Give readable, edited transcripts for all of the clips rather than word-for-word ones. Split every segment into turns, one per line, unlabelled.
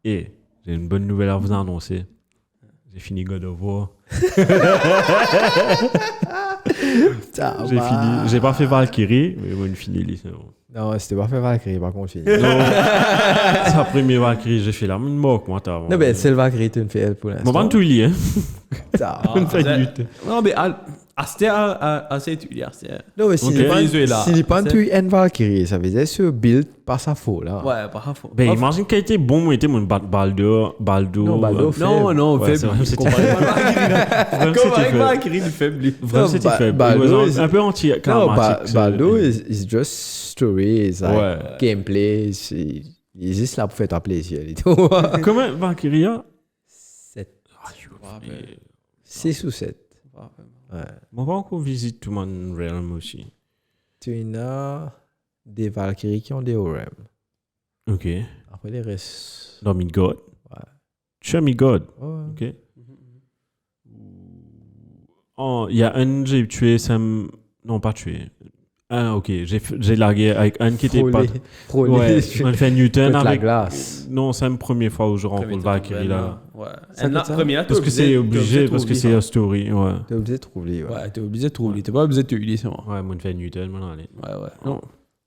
Et j'ai une bonne nouvelle à vous annoncer. J'ai fini God of War. J'ai pas fait Valkyrie, mais j'ai fini.
Non, c'était pas fait Valkyrie, par contre.
C'est la première Valkyrie, j'ai fait la même moque, moi.
Non, mais c'est le Valkyrie, tu ne fais pour l'instant.
Bon, tout lié, hein.
On fait lutte. Non, mais c'était assez étudié.
Non, mais s'il n'est pas tu en Valkyrie, ça veut dire ce build pas sa faute, là.
Ouais, pas sa faute.
Ben, imagine qu'il était bon, moi, était mon Baldo.
Non, faible. Comparé avec Valkyrie, du faible.
Vraiment, c'était faible. Un peu anti-climatique.
Baldo is just story, is like gameplay. Il existe là pour faire ta plaisir.
Comment Valkyrie?
7. 6 ou 7. Ouais.
Moi, pas encore visite tout le monde Realm aussi.
Tu as des Valkyries qui ont des Orem.
Ok.
Après les restes.
Dans Midgard.
Ouais.
Tu as Midgard.
Ouais.
Ok. Oh, il y a un, j'ai tué Sam. Non, pas tué. Ah, ok. J'ai largué avec un qui était pas. Ouais. On fait Newton avec.
La glace.
Non, c'est la première fois où je rencontre Valkyrie là.
Ouais.
Parce que c'est obligé, parce que c'est la story. Ouais.
T'es obligé de trouver.
Ouais, t'es obligé de trouver. T'es pas obligé de te huiler, c'est moi.
Ouais, moi, je fais Newton, moi, allez.
Ouais. Non.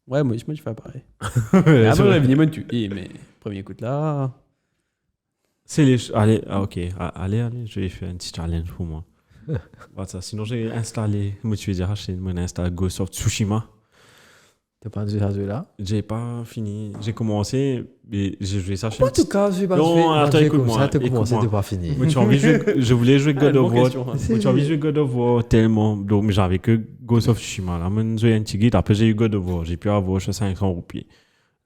Ouais, moi, je fais pareil. Après, je revenais, moi, tu huiles, mais premier coup de là.
C'est les. Allez, ok. Allez, je vais faire un petit challenge pour moi. Ça. Sinon, j'ai installé. Moi, tu veux dire, j'ai installé Ghost of Tsushima.
T'as pas joué ça là?
J'ai pas fini. J'ai commencé, mais j'ai joué ça chez.
En tout cas, je vais pas jouer.
Non, attends, écoute-moi.
T'as commencé, t'as pas fini.
Je voulais jouer God of War.
J'ai
envie de jouer God of War tellement. Donc, j'avais que Ghost of Tsushima. Là, j'ai joué un petit guide. Après, j'ai eu God of War. J'ai pu avoir 500 roupies.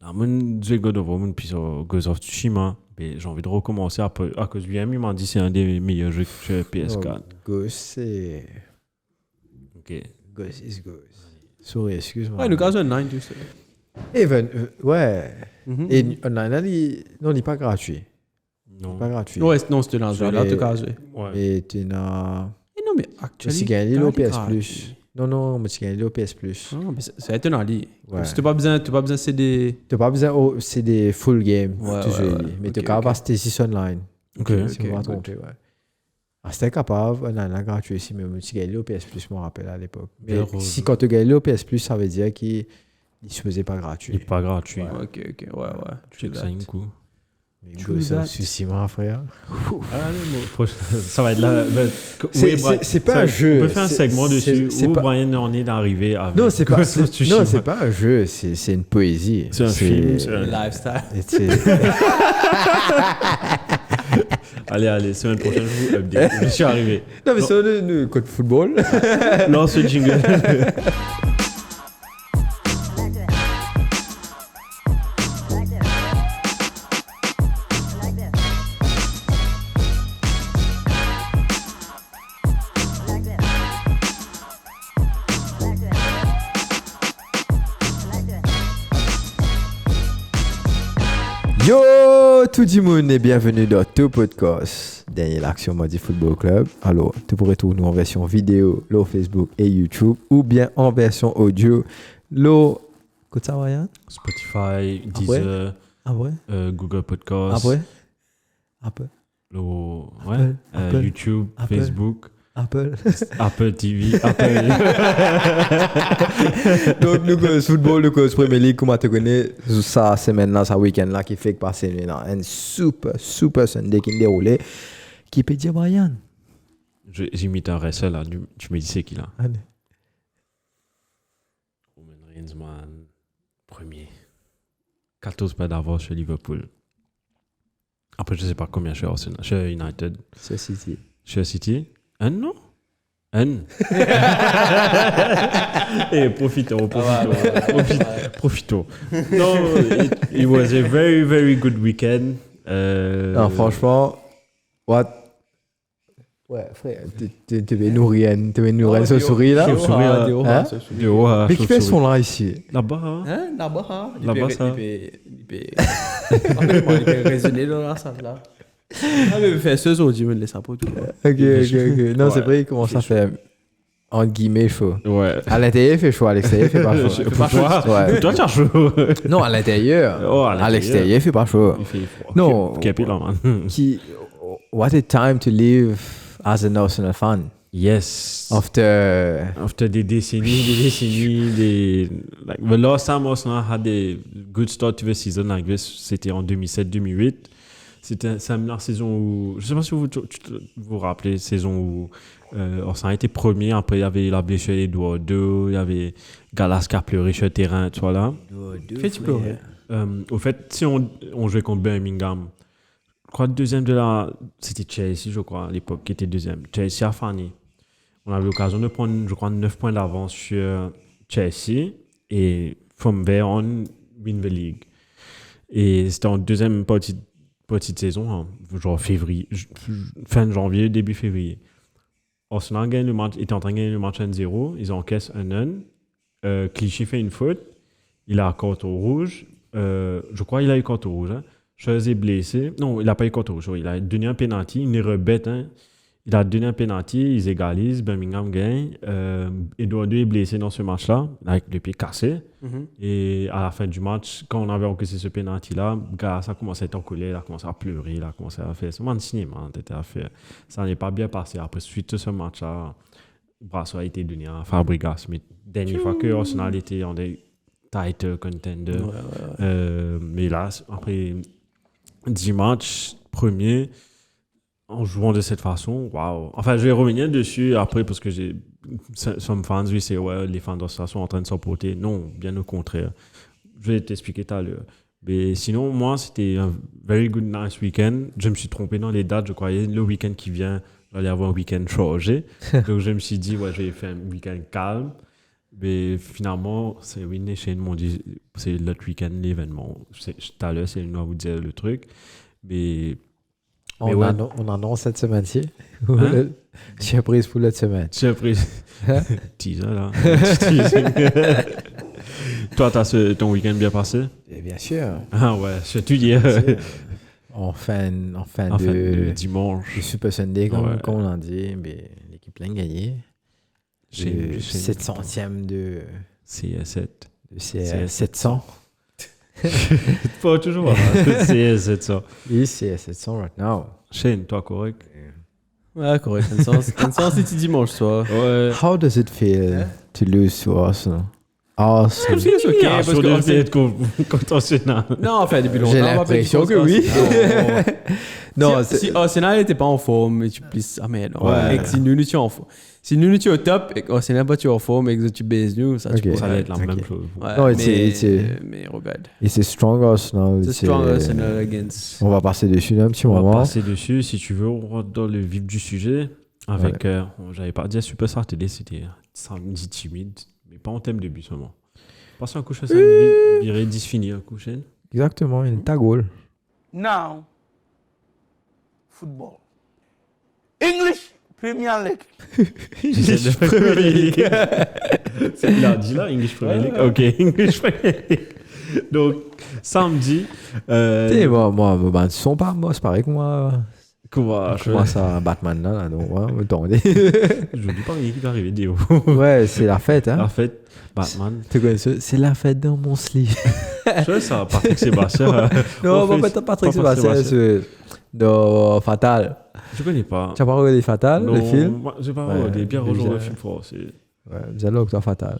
Là, j'ai joué God of War. Puis sur Ghost of Tsushima. J'ai envie de recommencer à cause de lui-même. Il m'a dit que c'est un des meilleurs jeux sur PS4.
Ghost, c'est.
Ok.
Ghost is Ghost. Sorry, excuse-moi.
Ouais, nous avons un 9, tu sais.
Even, ouais. Et online, non, il n'est pas gratuit.
Non.
Pas gratuit.
Ouais, non, c'était dans le jeu, là, en tout cas.
Et tu n'as.
Non, mais actuellement.
Tu gagnes au PS Plus. Non, mais tu gagnes au PS Plus.
Non, mais ça étonnant, lui.
Ouais.
Tu n'as pas besoin de CD.
Tu n'as pas besoin, c'est des full game.
Ouais.
Mais tu n'as pas passer tes online.
Ok.
Si on va tromper, ouais. C'était capable, on a gratuit ici, mais tu gagnes au PS Plus, je me rappelle à l'époque. Mais si quand tu gagnes au PS Plus, ça veut dire qu'il ne se faisait pas gratuit.
Il n'est pas gratuit.
Ouais, ok, ouais.
Tu sais que coup.
Mais c'est un souci, mon frère.
Ça va être là.
C'est pas un jeu.
On peut faire un segment dessus où Brian en est d'arrivé avec.
Non, c'est pas un jeu, c'est une poésie.
C'est un film.
C'est un lifestyle.
Allez, semaine prochaine, je vous update. Je suis arrivé.
Non, mais c'est le code football.
Non, ce jingle.
Yo tout le monde et bienvenue dans tout podcast Dernier l'Action Mardi Football Club. Alors, tu pourrais trouver nous en version vidéo, sur Facebook et YouTube, ou bien en version audio, écoute ça, Ryan?
Spotify, Deezer, Google Podcast.
Apple.
YouTube,
Apple.
Facebook.
Apple
TV, Apple.
Donc, nous cause football, nous cause Premier League, comment tu connais ça semaine-là, ça week-end-là, qui fait que passer un super Sunday qui déroulé. Qui peut dire Brian?
J'imite un wrestler là, tu me dis c'est qui là?
Allez.
Roman Reigns, premier. 14 pas d'avance chez Liverpool. Après, je sais pas combien je suis Arsenal. Je suis United.
C'est City.
Je suis à City. Non? Profitons. No, it was a very, very good weekend.
Non, franchement, ouais, frère, tu veux nourrir ce sourire là? Mais qui fait son là ici?
Là-bas,
Là-bas,
il
peut raisonner dans la salle là. Ah, mais faire ce jour, je me laisse un peu tout.
Ok. Non, c'est vrai, il commence à faire. entre guillemets, chaud.
Ouais.
À l'intérieur, il fait chaud. À l'extérieur, il fait pas chaud.
Pour toi,
Ouais.
toi, tu as chaud.
Non, à l'intérieur.
Oh, à
À
l'intérieur.
l'extérieur, il fait pas chaud.
Il fait froid.
Non.
Kepi là, man.
What a time to live as an Arsenal fan.
Yes.
After
After des décennies, like the last time Arsenal had a good start to the season like this, c'était en 2007-2008. C'était la saison où, je sais pas si vous vous rappelez, saison où Arsenal était premier. Après il y avait la blessure d'Eduardo, il y avait Gallas qui a pleuré sur le terrain, tu vois là.
Fais-tu pleurer?
Au fait, si on jouait contre Birmingham, je crois le deuxième c'était Chelsea, je crois, à l'époque, qui était deuxième. Chelsea a fini. On avait l'occasion de prendre, je crois, 9 points d'avance sur Chelsea et from there on, win the league. Et c'était en deuxième petite saison, hein, genre février, fin janvier, début février. Arsenal gagne le match, était en train de gagner le match 1-0, ils encaissent 1-1. Clichy fait une faute, il a un carton rouge. Je crois qu'il a eu carton rouge. Hein. Chose est blessé. Non, il n'a pas eu carton rouge. Il a donné un penalty. Il est rebête. Hein. Il a donné un penalty. Ils égalisent. Birmingham gagne. Eduardo est blessé dans ce match-là, avec le pied cassé. Et à la fin du match, quand on avait encaissé ce penalty-là, Gallas a commencé à être en colère. Il a commencé à pleurer. Il a commencé à faire ce man cinéma. Ça n'est pas bien passé. Après, suite à ce match-là, Brasso a été donné à Fabregas. Mais dernière fois que Arsenal était en des title contender. Mais là, après 10 matchs, premier, en jouant de cette façon, waouh. Enfin, je vais revenir dessus après parce que some fans, oui, c'est ouais, les fans d'Arsenal sont en train de s'emporter. Non, bien au contraire. Je vais t'expliquer tout à l'heure. Mais sinon, moi, c'était un very good, nice weekend. Je me suis trompé dans les dates. Je croyais le week-end qui vient, j'allais avoir un week-end chargé. Donc, je me suis dit, ouais, je vais faire un week-end calme. Mais finalement, c'est Win Nation m'ont dit c'est l'autre week-end l'événement. Tout à l'heure, c'est nous à vous dire le truc. Mais
on annonce cette semaine-ci. Hein? Surprise pour l'autre semaine.
Surprise. Teaser là. Toi, t'as ton week-end bien passé?
Et bien sûr.
Ah ouais, je te dis.
En fin de
dimanche.
Du Super Sunday, comme on l'a dit, mais l'équipe l'a gagné. Le 700e de
CS7.
De CS700.
Pas toujours. CS700.
Oui, CS700 right now.
Shane, toi, correct?
Ouais, correct. Kansas City dimanche soir.
Ouais.
How does it feel to lose to Arsenal? Arsenal.
C'est ok, parce que
c'est être contentionnel.
Non, enfin, depuis longtemps.
J'ai l'impression que oui.
Non, si Arsenal n'était pas en forme, et tu plies. Ah, mais non.
Ouais.
Mec, si nous étions en forme. Si nous étions au top et qu'Arsenal n'est pas en forme et que tu baises nous, ça, tu
Ça va être la même chose.
Ouais,
Non,
mais regarde.
Et c'est strong Arsenal.
C'est strong Arsenal against.
On va passer dessus un petit
On
moment.
va passer dessus. Si tu veux, on rentre dans le vif du sujet. Avec, j'avais pas dit Super Saturday, c'était samedi timide, mais pas en thème de but seulement. Passez un coup, je fais ça, virer 10 fini un coup, Shane.
Exactement, une tagole.
Now, football. English Premier League.
English Premier League. Il a dit là, English Premier League. Ok, English Premier League. Donc, samedi.
Moi, son pas moi, c'est pareil que moi.
Comment
ça, Batman là, donc, ouais, attendez.
Je vous dis pas qui va arriver, Dio.
Ouais, c'est la fête, hein.
La fête, Batman.
Tu connais ça? C'est la fête dans mon slip.
Je sais ça, Patrick Sébastien.
Non, pas Patrick Sébastien, c'est dans Fatal.
Je connais pas.
Tu as pas regardé Fatal, le film?
Non, j'ai pas regardé. Bien rejoint le film français.
Ouais, vous allez dans Fatal.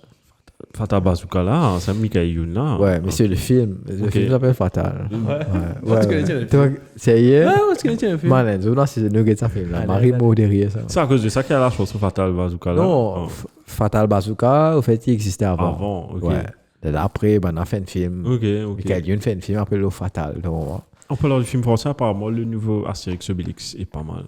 Fatal Bazooka là, c'est Michael Youn là.
Ouais, mais c'est le film. Le film s'appelle Fatal.
Ouais. Tu connais le film?
C'est hier?
Ah, tu connais le film?
Malin, c'est le gars de ça film là. Marie mot derrière ça.
C'est à cause de ça qu'il y a la chanson Fatal Bazooka là.
Non, Fatal Bazooka, au fait, il existait avant.
Avant, ok.
Ouais. Après, on a fait un film.
Ok.
Michael Youn fait un film appelé Le Fatal.
En parlant du film français, apparemment, le nouveau Astérix Obélix est pas mal.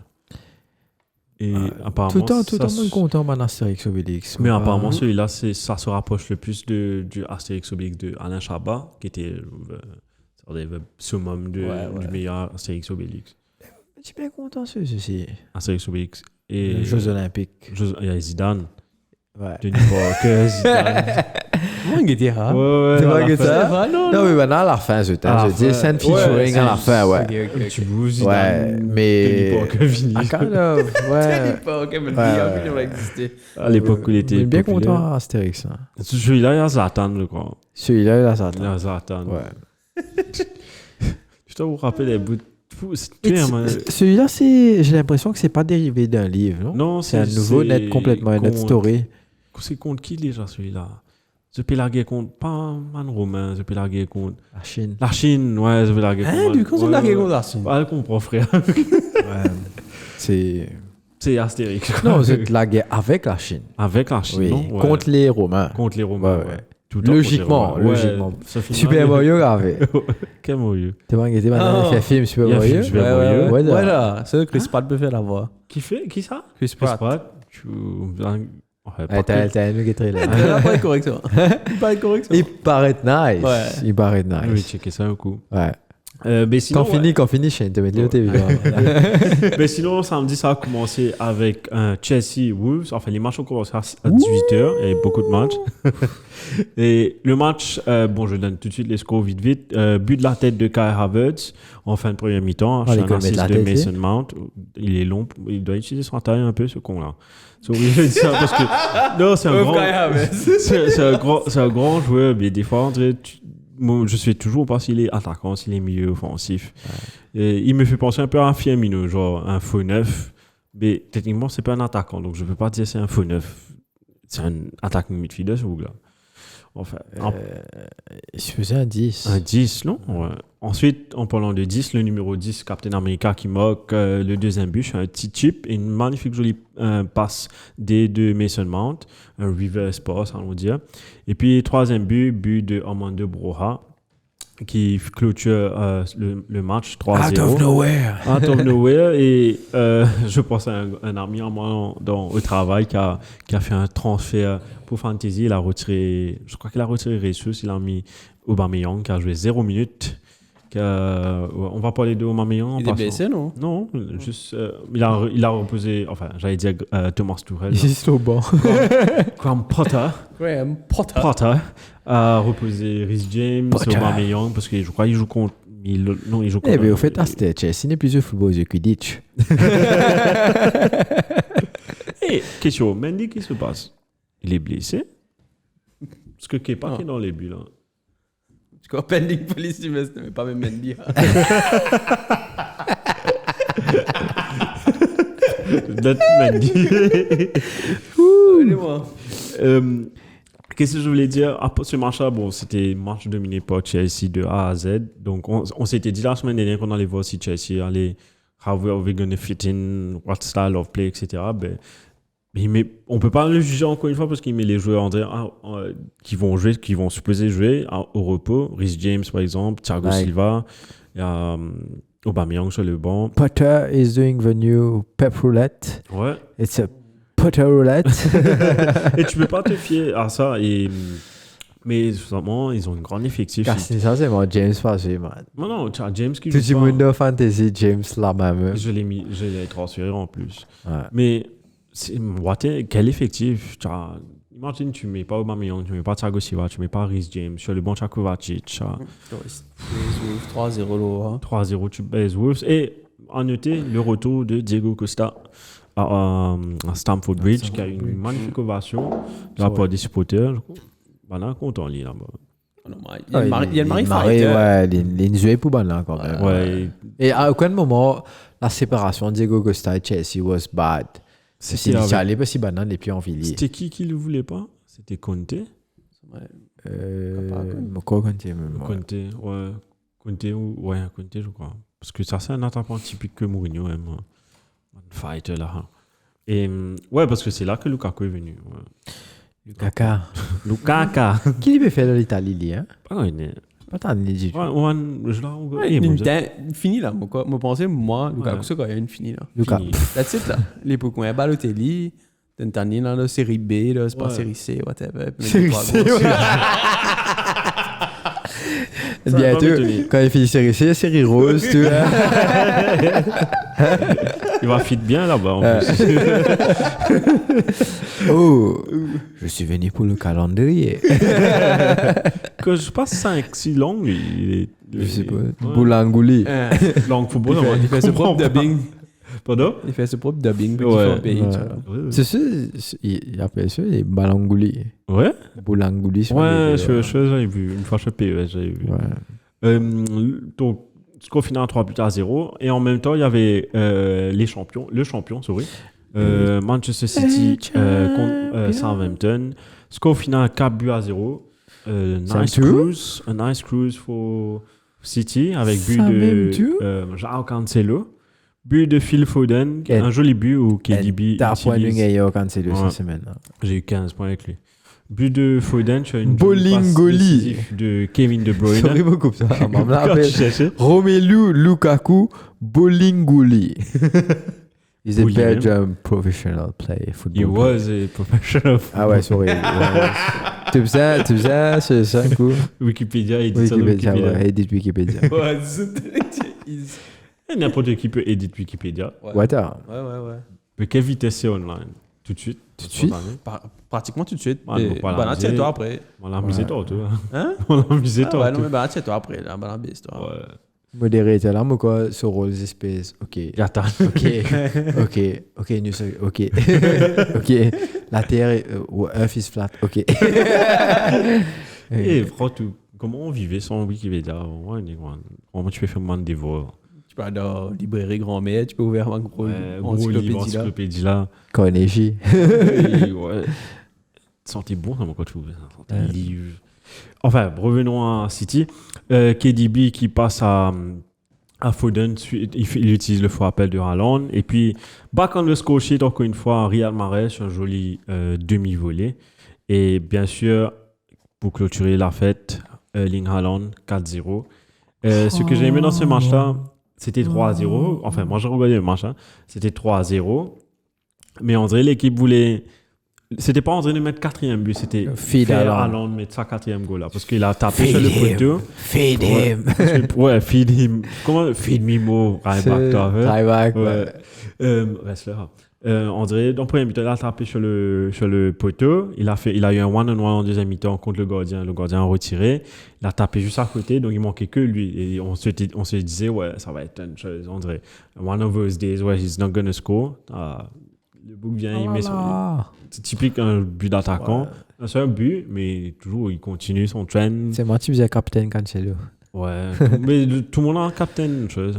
Et apparemment,
tout le monde content de Astérix Obélix.
Mais apparemment, celui-là, ça se rapproche le plus du Astérix Obélix de Alain Chabat, qui était le summum du meilleur Astérix Obélix.
Je suis bien content ceci.
Astérix Obélix.
Et les Jeux Olympiques.
Il y a Zidane.
Ouais.
Denis Parker, Zidane.
Moi, il était rare.
Ouais,
C'est
à
vrai
la
que
fin.
ça?
C'est vrai, non,
Non, mais maintenant, à la fin, je
À la
dis
fin.
scène
Ouais,
featuring à la fin, ouais.
Ok.
Tu bouges,
Ouais, mais.
Tony Parker, Vinny.
Ah, kind of, ouais.
Pas, ok, mais
Ouais,
le
ouais.
va exister.
À l'époque où il était
Mais bien
populaire.
content à Astérix. Hein.
Celui-là, il y a Zlatan, je crois.
Celui-là, il a ça.
Il y a Zlatan.
Ouais.
Je dois vous rappeler les bouts de fou. C'est
Mais
clair, man.
Celui-là, j'ai l'impression que c'est pas dérivé d'un livre, non?
Non,
C'est un nouveau net, complètement une net story.
C'est contre qui déjà celui-là? Je peux larguer contre, pas un Romain, je peux larguer contre
La Chine.
la Chine, ouais, je peux larguer contre.
Hein, du coup, on
ouais,
l'a
ouais.
contre la Chine.
Pas le comprend, frère.
Ouais. C'est.
C'est Astérix.
Non, c'est la guerre avec la Chine.
Avec la Chine,
Oui.
non? Ouais.
Contre les Romains.
Contre les Romains,
Ouais,
ouais.
ouais.
Tout le temps
Logiquement,
contre les Romains.
logiquement.
Ouais, ça finit
Super
mal.
Mario avait.
Quel Mario?
T'es pas inquiété maintenant, il fait film Super
Il y a
Mario.
film Super
Ouais,
Mario.
ouais,
Ouais,
ouais.
là.
Voilà, c'est Chris Pratt peut faire la voix.
Qui fait? Qui ça?
Chris
Chris
Pratt.
Pratt. Ouais, pas
Ouais, t'as
que-
un nougat très là.
Il va pas être correct, ça. Il va être correct, ça.
Il paraît nice.
Ouais.
Il paraît
Ah oui,
nice.
checker ça un coup.
Ouais.
Mais sinon,
Quand fini, Shane, te mets le TV.
Mais sinon, samedi, ça a commencé avec un Chelsea-Wolves. Enfin, les matchs ont commencé à 18h. Il y avait beaucoup de matchs. Et le match, bon, je donne tout de suite les scores vite. But de la tête de Kai Havertz en fin de première mi-temps.
Oh,
C'est
les
un
gars, mettent
assist
la
de
tête,
Mason Mount. Il est long. Il doit utiliser son taille un peu, ce con-là. So, oui, je dis ça parce que... Non, c'est un grand... C'est un grand joueur. Mais des fois, on dirait... Moi, je sais toujours pas s'il est attaquant, s'il est milieu offensif. Et il me fait penser un peu à un Firmino, genre un faux neuf. Mais techniquement, c'est pas un attaquant, donc je peux pas dire c'est un faux neuf. C'est un attacking midfielder, ce gars. Enfin,
Je faisais un 10.
un 10, non? Ouais. Ensuite, en parlant de 10, le numéro 10, Captain America, qui moque le deuxième but, c'est un petit chip et une magnifique jolie passe de Mason Mount, un reverse pass, on va dire. Et puis, troisième but de Armando Broja, qui clôture le match 3-0.
Out of nowhere.
Out of nowhere. Et je pense à un ami à moi au travail qui a fait un transfert pour Fantasy. Il a retiré, je crois qu'il a retiré Ressus. Il a mis Aubameyang qui a joué 0 minutes. On va parler de Aubameyang.
Il est blessé, non?
Non, juste il a reposé, enfin j'allais dire Thomas Tuchel.
Il est au banc.
Graham Potter.
Graham Potter.
Potter a reposé Rhys James,
Potter.
Aubameyang parce que je crois qu'il joue contre. Non, il joue contre.
Eh bien, au fait, c'était Chelsea n'est plus de football de Quidditch.
Et question, Mendy, qu'est-ce qui se passe? Il est blessé? Parce que Kepa
Non.
qui est dans les buts là.
Tu vois, pending police, mais pas même Mendy.
That's Mendy.
Allez-moi.
Qu'est-ce que je voulais dire? Après ce match-là, bon, c'était un match dominé par Chelsea de A à Z. Donc, on s'était dit la semaine dernière qu'on allait voir si Chelsea allait, how are we going to fit in, what style of play, etc. Mais on peut pas le juger encore une fois parce qu'il met les joueurs qui vont jouer, qui vont supposer jouer au repos. Rhys James, par exemple, Thiago
Ouais.
Silva, il y a Aubameyang sur le banc.
Potter is doing the new pep roulette.
Ouais.
It's a Potter roulette.
Et tu peux pas te fier à ça. Mais vraiment, ils ont une grande effectif.
Car c'est ça, c'est mon James passé, man.
Non, tu as James qui
Tout
joue
le
pas.
monde de fantasy, James la même.
Je l'ai transféré en plus.
Ouais.
Mais quel effectif? Imagine, tu mets pas Aubameyang, tu mets pas Thiago Silva, tu mets pas Rhys James, sur le bon Kovacic.
3-0 là.
3-0, tu baises Wolves. Et à noter le retour de Diego Costa à Stamford Bridge, qui a une magnifique ovation de la part des supporters. Voilà, content lui là-bas.
Il y a le mari
Marie,
fighter.
ouais, il jouait pour ban là quand même.
Ouais.
Et à aucun moment, la séparation de Diego Costa et Chelsea was bad. C'est allé parce qu'il banane les pieds en Villiers.
C'était qui le voulait pas? C'était Conte.
Quoi Conte même?
Conte, ouais. Conte, je crois. Parce que ça, c'est un attaquant typique que Mourinho aime. Un fighter là. Et ouais, parce que c'est là que Lukaku est venu. Ouais.
Lukaku. Qui lui fait de l'Italie, lui, hein?
Pas gagné.
Pas tant de l'Égypte.
Fini là, moi pensais, moi, Lukaku, c'est quand il y a une finie là.
Lukaku.
That's it là. L'époque où il y a Balotelli, t'as une dans la série B, là, c'est pas
Ouais.
série C, whatever.
Série C,
Ça va
Bientôt,
m'étonner.
quand il finit série rose, tu vois.
Il va fit bien là-bas en plus.
Oh, je suis venu pour le calendrier.
Que je passe 5-6 langues,
Je sais pas.
Ouais.
Boulangouli.
Langue football,
Il fait ce propre dubbing.
Pardon?
Il fait ce propre dubbing. Puis
Ouais.
il fait un pays,
Ouais.
tu vois.
C'est ça, il appelle ça les balangouli.
Ouais?
Boulangouli. sur
Ouais,
les-
j'avais vu. Une fois chez PES, j'avais vu.
Ouais.
Donc, score final 3-0. Et en même temps, il y avait le champion, sorry. Manchester City contre Southampton. Score final 4-0. A nice cruise for City avec but de João Cancelo. But de Phil Foden.
Et-
Un joli but où KDB
T'as point de
utilise-
gagnant quand c'est le
Ouais.
cette semaine.
J'ai eu 15 points avec lui. But de Foden sur une
Bolingoli.
passe décisive de Kevin De Bruyne.
Sorry beaucoup ça. On me
Quand
l'appelle
tu cherchais.
Romelu Lukaku Bolingoli. He's a
Bowling,
Belgian professional player
He
football.
was a professional.
Ah ouais, sorry. Ouais. Tu faisais ça, c'est ça, un coup.
Wikipédia, il dit ça dans
Wikipédia,
Wikipédia.
ouais, edit Wikipédia.
Ouais,
Et n'importe qui peut éditer Wikipédia.
Ouais, t'as.
ouais.
Mais quelle vitesse c'est online? Tout de suite.
Tout de suite?
Pratiquement tout de suite.
Ah, non, pas la
Bah,
misée.
tiens-toi après.
On l'a misé toi, toi.
Hein?
On l'a misé
Ah
toi.
ouais, non, mais bah, tiens-toi après. Là, bah, bise, toi.
Ouais.
Modéré, t'es là, moi, quoi, sur Rose Space. Ok.
Attends.
Ok, New South- ok. Ok. La Terre, Earth is flat. Ok.
Et franchement, comment on vivait sans Wikipédia? Ouais, comment tu peux faire moins de devoirs?
Tu peux aller dans la librairie grand-mère, tu peux ouvrir un gros
Gros livre,
encyclopédie là.
encyclopédie là.
Carnegie.
Et ouais. Sentait bon, ça m'a quand tu ouvrais ça. Sentait livre. Enfin, revenons à City. KDB qui passe à Foden, il utilise le faux appel de Haaland. Et puis, back on the score sheet, encore une fois, Riyad Mahrez, un joli demi-volé. Et bien sûr, pour clôturer la fête, Erling Haaland, 4-0. Ce que j'ai aimé dans ce match-là, c'était 3-0. Enfin, moi, j'ai regardé le match. Hein. C'était 3-0. Mais on dirait l'équipe voulait... C'était pas en train de mettre quatrième but, c'était
Feed
faire
Haaland.
Haaland mettre sa quatrième goal là. Parce qu'il a tapé sur le poteau.
Feed
Ouais,
him.
parce que- ouais, feed him. Comment feed Mimo, Ryback, toi, hein?
Ryback,
Ouais.
ouais.
Reste là. On dirait, dans le premier mi-temps, il a tapé sur le poteau. Il a eu un one-on-one en deuxième mi-temps contre le gardien. Le gardien a retiré. Il a tapé juste à côté, donc il manquait que lui. Et on se disait, ouais, ça va être une chose. On dirait, one of those days where he's not gonna score. Le bouc vient, il met son. C'est typique un but d'attaquant. Un seul but, mais toujours, il continue son trend.
C'est moi qui faisais capitaine Cancelo.
Ouais. Mais tout le monde a un captain, une chose.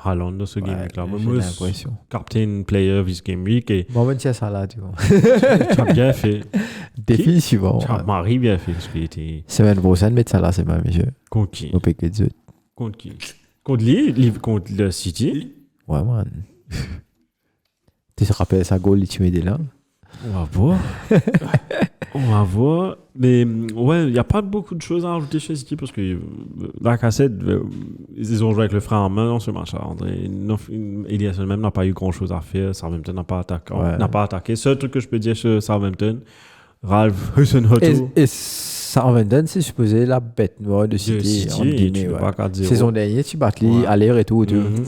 Haaland dans ce game week là.
J'ai
Moi,
l'impression.
captain player of this game week. Et
Moi, c'est ça là, tu vois.
tu as bien fait.
Définitivement.
Tu as Marie bien fait. Parce qu'il était.
Semaine prochaine, mettre ça là, c'est pas monsieur.
Contre qui?
Au piquet de zut.
Contre qui? Contre lui, contre le City.
Ouais, man. Tu te rappelles sa goal, il tuait des là?
On va voir. On va voir. Mais ouais, il n'y a pas beaucoup de choses à rajouter chez City parce que la cassette, ils ont joué avec le frein en main dans ce match-là. Eliasson même n'a pas eu grand-chose à faire. Southampton n'a pas attaqué. Seul truc que je peux dire sur Southampton, Ralph Hasenhuttl.
Et Southampton, c'est supposé la bête noire de City. entre guillemets, ouais. Saison dernière, tu battes les
Ouais.
aller-retour. Tu vois.
Mhm.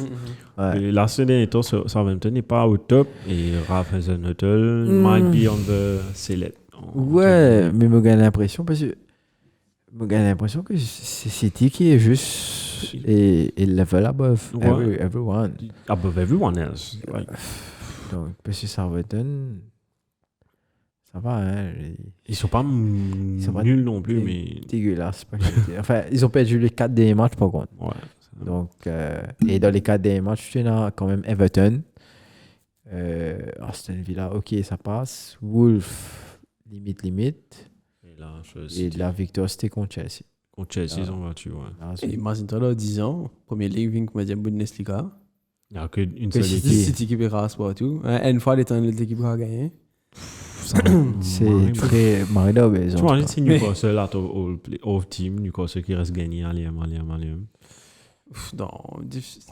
Ouais.
Et la semaine dernière, Southampton n'est pas au top et Ralph Hasenhuttl might be on the select.
Ouais, mais me gagne l'impression parce que c'est City qui est juste et level above
Ouais.
everyone.
Above everyone else. Like,
Donc, parce que Southampton, ça va, hein.
ils sont pas
sont pas
nuls non plus, mais
Dégueulasse. Pas que je veux dire. Enfin, ils ont perdu les 4 derniers matchs par contre.
ouais.
Donc, et dans les 4 derniers matchs, tu as quand même Everton, Aston Villa, ok, ça passe. Wolves, limite.
Et là,
Et la victoire, c'était contre Chelsea.
contre Chelsea, ils ont battu. Ouais.
Là,
Et imagine-toi là, 10 ans, première ligue, vient comme Bundesliga.
Il n'y a qu'une
Que
seule
City.
équipe.
City qui verra partout. Une fois, l'équipe va gagner.
c'est très marrant.
Tu vois, c'est Newcastle out of team, Newcastle qui reste gagné, allez.
Non, difficile.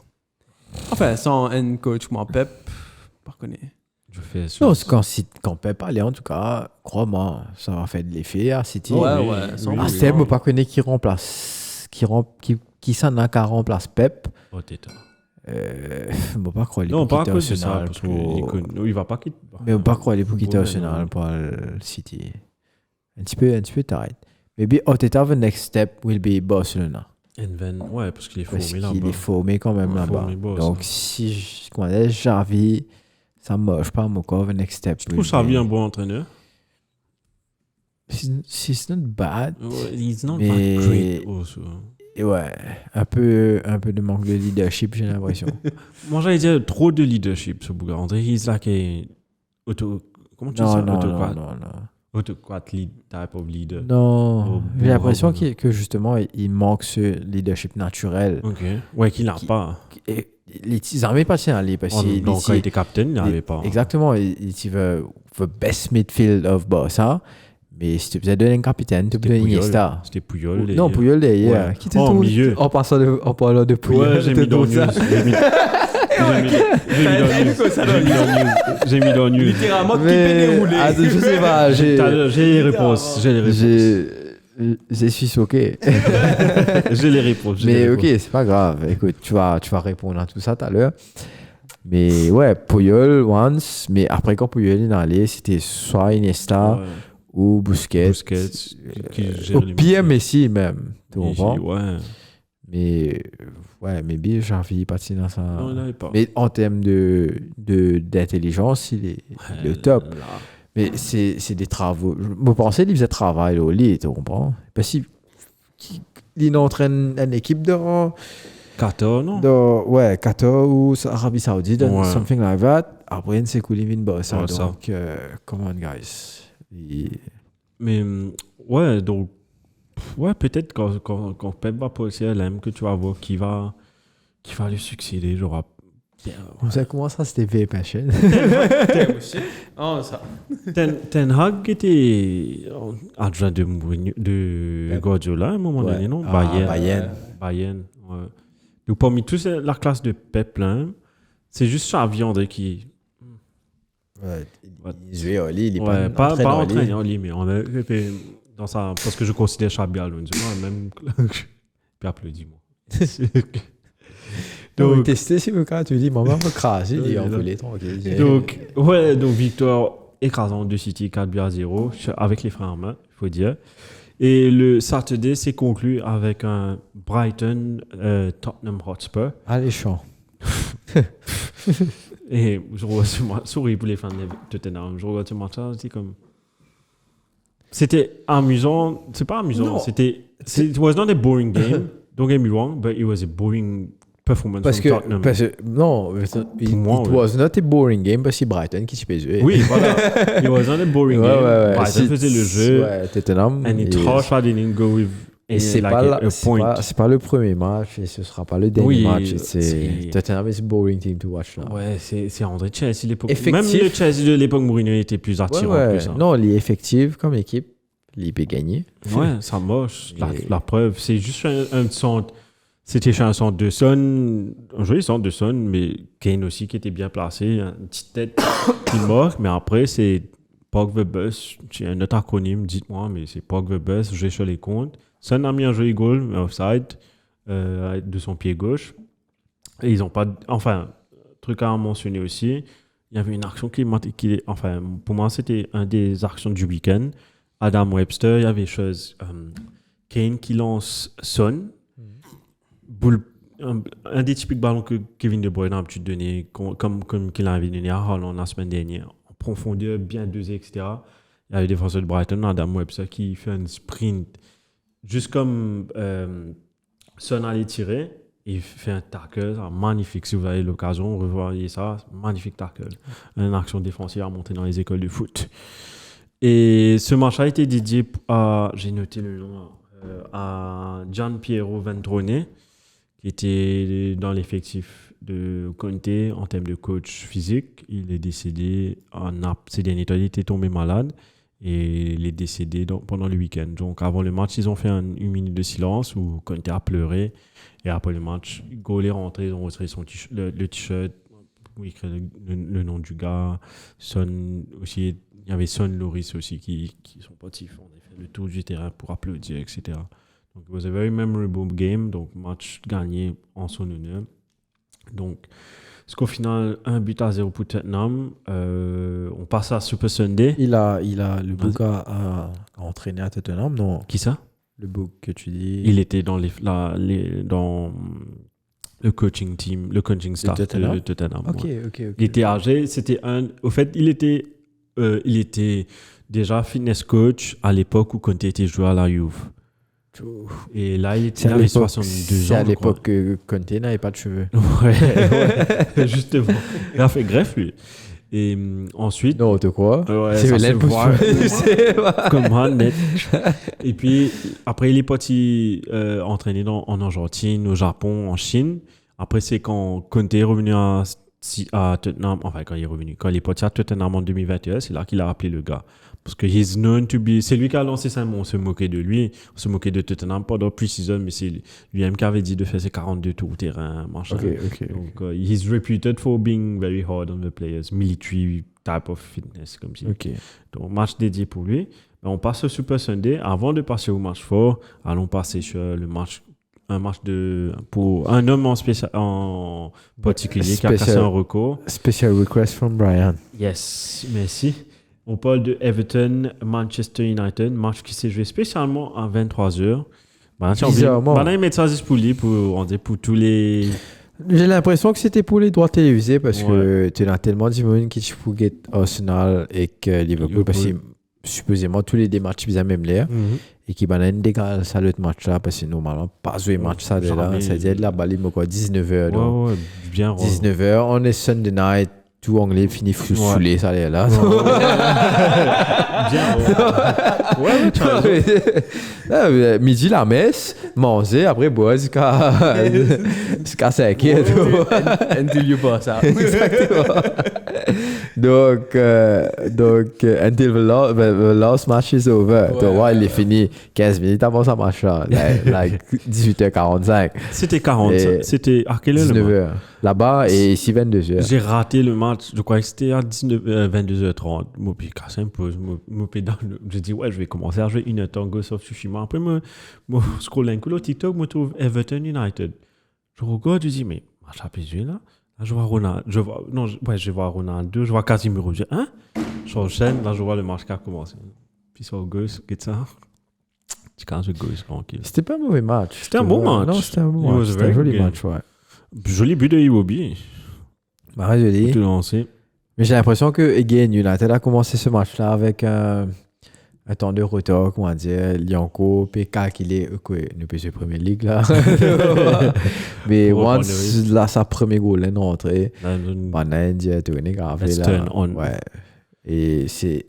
Enfin, sans un coach comme Pep, pas connaît.
Je fais
Non, c'est quand Pep allait, en tout cas, crois-moi, ça va faire de l'effet à City.
Ouais,
oui,
ouais.
oui,
sans-
oui.
Ah, c'est moi pas connaît qui remplace qui s'en a qu'à remplacer Pep.
Oh, Teta.
Bon, pas croire
Non, pas à
quitter
cause de ça,
Arsenal
parce
pour...
qu'il va pas quitter.
Mais on pas croire pour quitter
Bon,
Arsenal
non.
pour le City. Un petit peu tard. Maybe Arteta, the next step will be Barcelona.
Enven, ouais, parce qu'il est
Parce
formé
qu'il
là-bas.
est formé quand même
Ouais,
là-bas.
formé boss,
Donc,
hein.
si je connais Xavi, ça marche pas encore, the next step.
Je trouve Xavi un bon entraîneur.
It's not bad.
He's not
Mais-
that great also.
Et ouais, un peu de manque de leadership, j'ai l'impression.
Moi, j'allais dire trop de leadership, ce bouga. On dirait he's like a comment tu dis ça?
non.
Autocrat lead type of leader.
Non,
Oh,
j'ai l'impression
bon.
que justement, il manque ce leadership naturel.
Ok. Ouais, qu'il n'a pas.
Et les armées pas tiens aller parce que
Donc, quand il était capitaine, il n'avait pas.
exactement, il veut the best midfield of Barça, mais si tu faisais donner un capitaine, tu peux donner
Puyol.
Iniesta.
C'était Puyol.
Non, Puyol derrière.
Ouais.
Qui te
Oh,
trouve
milieu.
en parlant de Puyol.
Ouais, j'ai mis dans news. J'ai mis dans news.
Littéralement, qui peut
Mais
dérouler.
je sais pas,
J'ai les réponses.
je suis choqué.
J'ai les réponses.
Mais ok, c'est pas grave. Écoute, tu vas répondre à tout ça tout à l'heure. Mais ouais, Puyol once, mais après quand Puyol est allé, c'était soit Iniesta ou Busquets.
Busquets, qui gère
Au
les
pire,
mots.
Messi même. Tu comprends?
Ouais.
Mais ouais, maybe Xavi parti dans ça.
Non, il n'avait pas.
Mais en termes d'intelligence, il est le top.
Là.
Mais c'est des travaux. Je pensais qu'il faisait travail au lit, tu comprends? Parce qu'il entraîne une équipe dans
14, non?
ouais, Qatar ou Arabie Saoudite,
Ouais.
something like that. Après, c'est cool, il vient de Barça.
Ouais, ça.
Donc, come on, guys.
Mais ouais, donc ouais, peut-être quand Pep va passer à l'AM que tu vas voir qui va lui succéder, genre
Vous savez comment ça, c'était very passion?
Oh, ça.
Ten Hag était adjoint de Guardiola à un moment
Ouais.
donné, non?
Bayern.
Bayern, ouais. Donc parmi tous la classe de Pep là, c'est juste Xavi André qui
Ouais,
Ouais.
il jouait au lit, il est
ouais,
pas
pas
entraîné au lit.
entraîné en lit, mais on a été dans ça parce que je considère Xabi Alonso même puis applaudis-moi.
Donc,
Donc,
tester si le cas, tu dis, maman, va craser, il est
Oui,
envolé, tranquille.
donc victoire écrasante de City 4-0 avec les freins en main, il faut dire. Et le Saturday s'est conclu avec un Brighton Tottenham Hotspur.
Alléchant.
Et je regarde ce match, sorry pour les fans de Tottenham, je regarde ce match là, c'est comme. C'était amusant, c'est pas amusant,
Non.
it was not a boring game, don't get me wrong, but it was a boring performance
Parce
from
que,
Tottenham.
non, it
moi,
it
ouais.
was not a boring game parce que c'est Brighton qui s'y peut jouer.
Oui, voilà, it was not a boring
Ouais,
game,
ouais.
Brighton faisait le jeu,
Ouais, Tottenham.
and it
et-
harsh, I didn't go with
Et c'est
like
pas,
a point.
c'est pas le premier match et ce sera pas le dernier
Oui,
match.
c'est-
C'est Tottenham is a boring team to watch là.
Ouais, c'est André Chelsea l'époque.
Effectif.
Même le Chelsea de l'époque Mourinho était plus attirant que ça.
Non, il est effectif comme équipe. Il peut gagner.
Ouais, ça moche.
Et-
La preuve, c'est juste un centre. C'était chez un centre de Son, un joli centre de Son, mais Kane aussi qui était bien placé, une petite tête qui marque, mais après c'est Pog the Bus. J'ai un autre acronyme, dites-moi, mais c'est Pog the Bus, j'ai sur les comptes. Son a mis un joli goal, mais offside, de son pied gauche. Et ils ont pas. Enfin, truc à mentionner aussi, il y avait une action enfin, pour moi, c'était un des actions du week-end. Adam Webster, il y avait chose. Kane qui lance Son. Un des typiques ballons que Kevin De Bruyne a pu donner, comme qu'il avait donné à Haaland la semaine dernière, en profondeur, bien dosé, etc. Il y avait des défenseurs de Brighton, Adam Webster, qui fait un sprint, juste comme Son allait tirer, il fait un tackle, magnifique. Si vous avez l'occasion, revoyez ça, magnifique tackle. Une action défensive à monter dans les écoles de foot. Et ce match a été dédié à, j'ai noté le nom, à Gian Piero Ventrone, qui était dans l'effectif de Conte en termes de coach physique. Il est décédé ces derniers temps, il était tombé malade et il est décédé pendant le week-end. Donc avant le match, ils ont fait une minute de silence où Conte a pleuré. Et après le match, Gaulle est rentré, ils ont retiré le t-shirt, où il écrit le nom du gars. Son aussi, il y avait Son Loris aussi qui sont partis, on a fait le tour du terrain pour applaudir, etc. Donc, it was a very memorable game. Donc, match gagné en son honneur. Donc, score final 1-0 pour Tottenham. On passe à Super Sunday.
Le book a entraîné à Tottenham, non?
Qui ça?
Le book que tu dis.
Il était dans dans le coaching team, le coaching staff de Tottenham.
Ok.
Il était âgé. Au fait, il était déjà fitness coach à l'époque où Conte était joueur à la Juve. Et là, il avait 62 ans.
C'est à l'époque que Conte n'avait pas de cheveux.
Ouais, justement. Il a fait greffe, lui. Et ensuite.
Non, tu crois?
Ouais,
c'est
ça se
voit.
Comment net. Et puis, après, il est parti entraîner en Argentine, au Japon, en Chine. Après, c'est quand Conte est revenu à Tottenham. Enfin, quand il est parti à Tottenham en 2021, c'est là qu'il a appelé le gars. Parce que he's known to be. C'est lui qui a lancé ça, mais on se moquait de lui. On se moquait de Tottenham pendant pre-season, mais c'est lui-même qui avait dit de faire ses 42 tours au terrain, machin. Donc, he's reputed for being very hard on the players. Military type of fitness, comme si. Donc, match dédié pour lui. Mais on passe au Super Sunday. Avant de passer au match fort, allons passer sur le match. Pour un homme en particulier qui a cassé un record.
Special request from Brian.
Yes, merci. On parle de Everton, Manchester United, match qui s'est joué spécialement à 23h. Ils mettent ça pour lui, pour tous les...
J'ai l'impression que c'était pour les droits télévisés parce que tu as tellement de monde qui get Arsenal et que Liverpool, parce que supposément tous les matchs ils même l'air et qui banane dégal ça l'autre match là parce que normalement pas jouer match ça de là, c'est-à-dire la balle quoi 19h.
Ouais, bien
19h, on est Sunday night. Tout anglais fini foulé, ça est là. Bien. Midi la messe, manger, après boire jusqu'à 5 heures.
Until you pass out.
Exactement. Donc, until the last match is over. Donc, il est fini 15 minutes avant ça match là. Like 18h45.
C'était 40. C'était à quelle heure
19h. Là-bas et ici 22h.
J'ai raté le match, je crois que c'était à 22h30. J'ai cassé un peu, j'ai dit ouais, je vais commencer à jouer une heure en Ghost of Tsushima. Après, je scroll un coup le TikTok, je trouve Everton United. Je regarde, je dis mais match à PG là. Là, je vois Ronaldo, je vois Ronaldo, je vois Casemiro. Je dis hein? J'enchaîne, là je vois le match qui a commencé. Puis sur Ghost, qu'est-ce que ça? Tu casses le Ghost tranquille.
C'était pas un mauvais match.
C'était un bon match.
Non, c'était un bon match. C'était un joli match, ouais.
Joli but de Iwobi.
Bah, joli.
Tout lancé.
Mais j'ai l'impression que again, United a commencé ce match-là avec un temps de retard, comment dire, Lianco, puis calculé, nous peut jouer Premier League là. Mais once là, sa première goal est rentrée, Banane, j'ai tourné grave là. Ouais. Et ce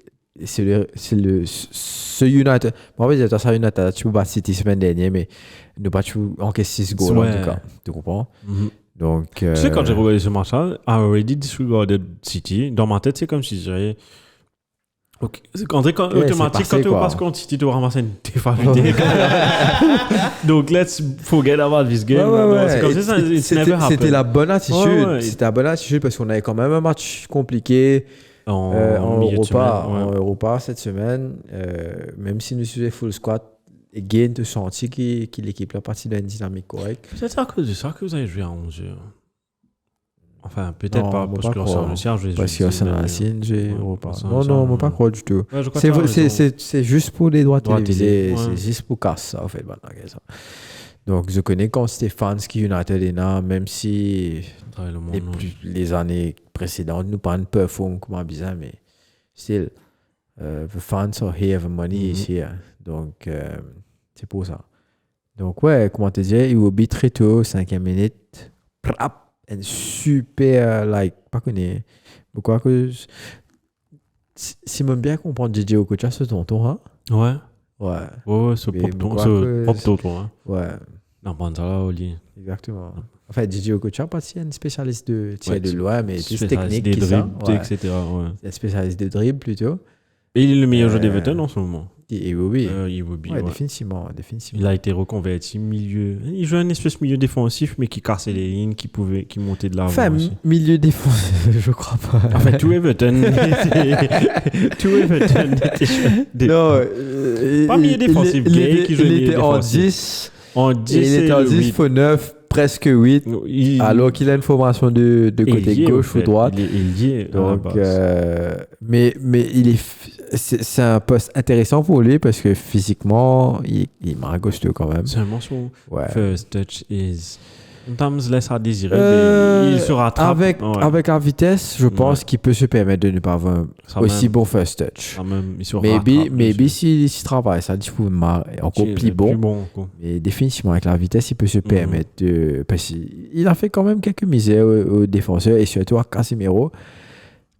United, moi je dis ça United, tu peux battre City semaine dernière, mais nous pas encaissé 6 goals en tout cas. Tu comprends? Donc,
tu sais, quand j'ai regardé ce match-là, I already disregarded City. Dans ma tête, c'est comme si j'avais. Okay. Automatique, quand tu passes contre City, tu vas ramasser une défavité. Donc, let's forget about this game.
Ouais.
Comme ça,
c'était la bonne attitude. Ouais. C'était la bonne attitude parce qu'on avait quand même un match compliqué en Europa cette semaine. Même si nous faisons full squad, again, tu sens que l'équipe est partie d'une dynamique correcte.
C'est à cause de ça que vous avez joué à 11h. Enfin, peut-être pas parce que c'est
parce que c'est un signe, j'ai Europa. Non, moi pas croire du tout. C'est juste pour les droits télévisés. C'est juste pour casser ça, en fait. Donc, je connais quand Stefanski United est là, même si les années précédentes, nous pas une performance comme bizarre, mais still, the fans are here, the money is here. Donc, c'est pour ça. Donc, ouais, comment te dire, il will be très tôt, 5e minute. Un super, pas connu. Pourquoi que. Si je bien comprendre, DJ Okocha, c'est ton tour, hein?
Ouais, c'est pop tour,
Ouais.
Non, Banzala, Oli.
Exactement. En fait, DJ Okocha, pas si un spécialiste de loin, mais plus technique.
Des dribbles, etc.
Un spécialiste de dribble plutôt.
Et il est le meilleur joueur d'Everton en ce moment.
Et oui.
Iwobi,
Ouais,
ouais.
définitivement.
Il a été reconverti milieu. Il jouait un espèce de milieu défensif, mais qui cassait les lignes, qui montait de l'avant
Enfin,
aussi.
milieu défensif, je crois pas.
En fait, tout Everton était...
Non,
Pas milieu défensif, Gay qui jouait
il
milieu
était en
défensif.
10.
En
Et
10,
il était en 10,
8.
faux 9, presque 8. Alors qu'il a une formation de côté
ailier,
gauche
en
ou
fait.
droite.
Il est ailier à la
Donc,
base.
mais c'est un poste intéressant pour lui parce que physiquement, il m'a costaud quand même.
Seulement son
Ouais.
first touch is... Sometimes laisse à désirer, mais il se rattrape.
Avec la vitesse, je pense qu'il peut se permettre de ne pas avoir
Ça
aussi
même-
bon first touch.
ça même, il se
Maybe
rattrape,
s'il travaille, ça dit pour encore plus bon.
Quoi.
Mais définitivement, avec la vitesse, il peut se
Mhm.
permettre de. Parce qu'il a fait quand même quelques misères aux défenseurs et surtout à Casemiro.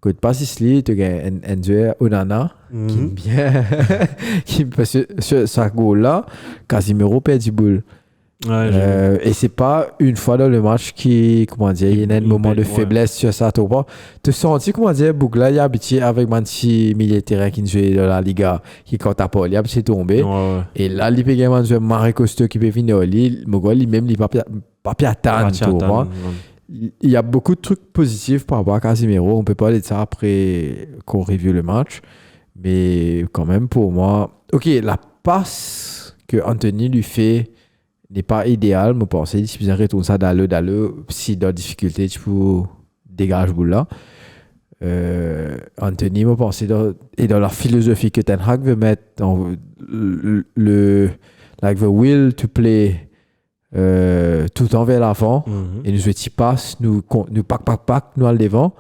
Côte pas Sicily, tu as Enzo Onana qui
Mhm.
bien. Parce que sur sa goal-là, Casemiro perd du boule.
Ouais, j'ai-
Et c'est pas une fois dans le match qui, comment dire, il y a un
Il
moment de
perd, ouais.
faiblesse sur ça, tu vois. Tu sens, comment dire, Bougla, il est habitué avec un petit milieu de terrain qui joue dans la Liga, qui quand t'as pas, il est habitué de tomber.
Ouais.
Et là, il peut également jouer Marie Costa qui peut venir au lit. Mon gars, lui-même, il va pas attendre, tu vois. Il y a beaucoup de trucs positifs par rapport à Casemiro. On peut parler de ça après qu'on review le match. Mais quand même, pour moi, ok, la passe que Anthony lui fait n'est pas idéale. Je pense que si vous retourne ça d'aller, si dans la difficulté, tu peux dégager boule là. Anthony, je pense, et dans la philosophie que Ten Hag veut mettre dans like the will to play tout en vers l'avant. Et nous petit passe, nous pack, nous à le devant.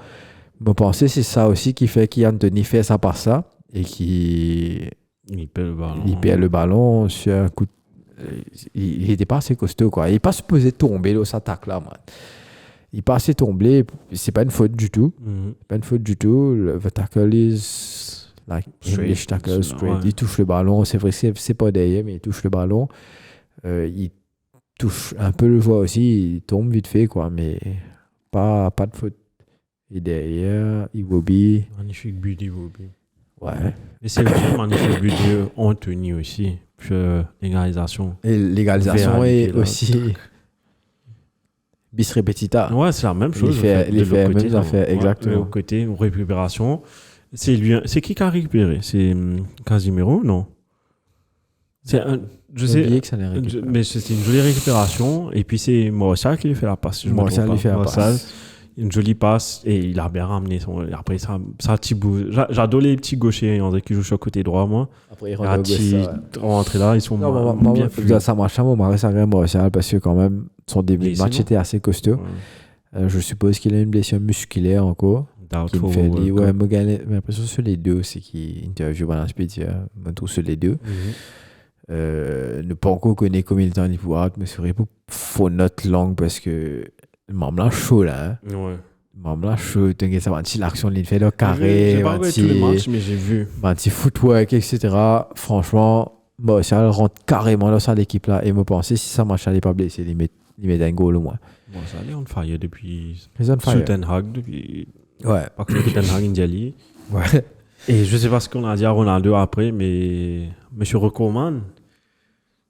Je pense que c'est ça aussi qui fait qu'Anthony fait ça par ça et qui
Il perd le ballon.
il perd le ballon sur un coup. Il était pas assez costaud quoi. Il n'est pas supposé tomber dans cette attaque là, man. Il n'est pas assez tombé. C'est pas une faute du tout.
Mhm.
Pas une faute du tout. Le tackle is like English
Straight.
tackle straight.
Ouais.
Il touche le ballon. C'est vrai que c'est pas derrière, mais il touche le ballon. Il touche un peu le voit aussi. Il tombe vite fait quoi, mais pas de faute. Et derrière, Iwobi.
Magnifique but d'Iwobi.
Ouais.
Et c'est aussi un magnifique but d'Anthony aussi. Puis l'égalisation.
Et l'égalisation
Verratti,
est
là.
aussi bis repetita.
Ouais, c'est la même chose.
Il fait
de
les
l'autre côté,
mêmes
ça.
affaires,
Ouais,
exactement.
de l'autre côté, une récupération. C'est lui. C'est qui a récupéré? C'est Casemiro, non? C'est un. Je
J'ai
sais.
oublié que ça n'est récupéré.
Mais c'était une jolie récupération. Et puis c'est Martial qui lui fait la passe. si je me
Martial
trompe
lui
pas.
fait la
Martial,
passe.
une jolie passe. Et il a bien ramené son. Après, ça petit bout. J'adore les petits gauchers. On dirait qu'ils jouent sur le côté droit, moi.
Après, il
Verratti, rentré là, ils sont
Non,
bien fluides.
ça marche, moi, Marais Sagré Martial, parce que quand même, son début
Oui,
de match
c'est bon.
était assez costaud. Je suppose qu'il a une blessure musculaire encore. Qui me
Doubtful
fait
World
dire,
Cup.
ouais, moi, j'ai l'impression sur les deux, c'est qu'il interview pendant Spedia, moi, tout sur les deux.
Mhm.
Ne pas encore connaître combien de temps il pourra, mais c'est vrai pour faut notre langue parce que le membre là chaud là. Hein.
Ouais.
Le membre là chaud, t'inquiète, ça va petit l'action, il fait le carré,
J'ai pas regardé tous les matchs, mais j'ai vu.
petit footwork, etc. Franchement, Martial rentre carrément dans cette équipe là et me penser si ça Martial n'est pas blessé, il met un goal au moins.
Bon, ça allait on fire depuis.
Ils on
Sous
fire.
Ten Hag, depuis.
Ouais.
Pas que Ten Hag Indiali.
Ouais.
Et je sais pas ce qu'on a dit à Ronaldo après, mais Monsieur Recoman,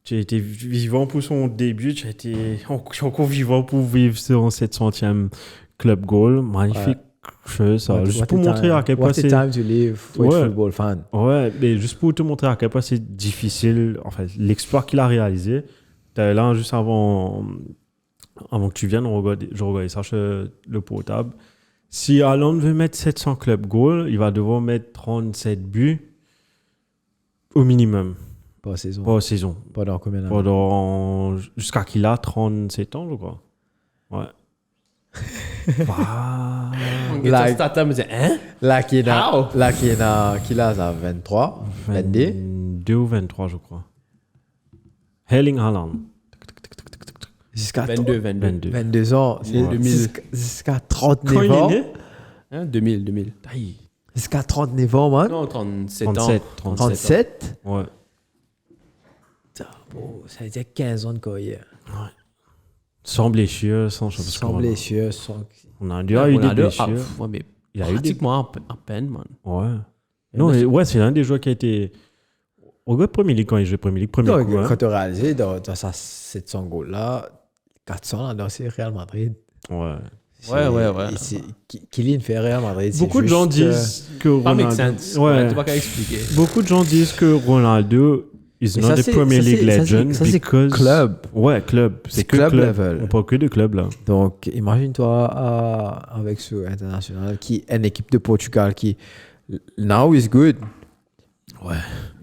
tu as été vivant pour son début, tu as été encore vivant pour vivre son 700e club goal. Magnifique chose, ça. Juste pour montrer à quel point c'est.
time to live with
Ouais.
football fan.
Ouais, mais juste pour te montrer à quel point c'est difficile, en fait, l'exploit qu'il a réalisé. T'es là juste avant que tu viennes, je regardais ça sur le portable. Si Haaland veut mettre 700 club goals, il va devoir mettre 37 buts au minimum,
Pas saison.
pas saison.
Pendant combien d'années?
Jusqu'à qu'il a 37 ans, je crois. Ouais. Bah,
Like-
Stata me dit, hein?
Là, qui est
How?
à 23, 22.
22 ou 23, je crois. Erling Haaland.
Jusqu'à
22.
22 ans. C'est
Ouais.
jusqu'à 39
Quand il est
ans.
né
Hein? 2000.
Aïe.
Jusqu'à 39 ans, man.
Non, 37 ans.
37.
37.
Ouais.
Bon, ça veut dire 15 ans de carrière.
Sans blessure, sans chose.
Sans blessure, sans...
On a déjà eu des blessures.
Ouais, mais
Il y a eu des.
pratiquement à peine, man.
Ouais. Non, mais ouais, c'est l'un des joueurs qui a été. Au gars de Premier League, quand il joue Premier League, premier
Donc,
coup, hein.
quand tu as réalisé dans sa 700 goals-là, 400 là, dans c'est Real Madrid.
Ouais.
Ouais.
Kylian fait Real Madrid. c'est
Beaucoup de
juste,
gens disent que
Pas make
Ronaldo...
sense.
Ouais.
Tu vas qu'à expliquer.
Beaucoup de gens disent que Ronaldo is
Mais
not
ça,
a
c'est-
Premier
ça, c'est-
League
ça, c'est-
legend
ça, c'est
because...
club.
Ouais, club.
C'est
que
club level.
On parle que de club, là.
Donc, imagine-toi avec ce international qui est une équipe de Portugal qui, now is good.
Ouais.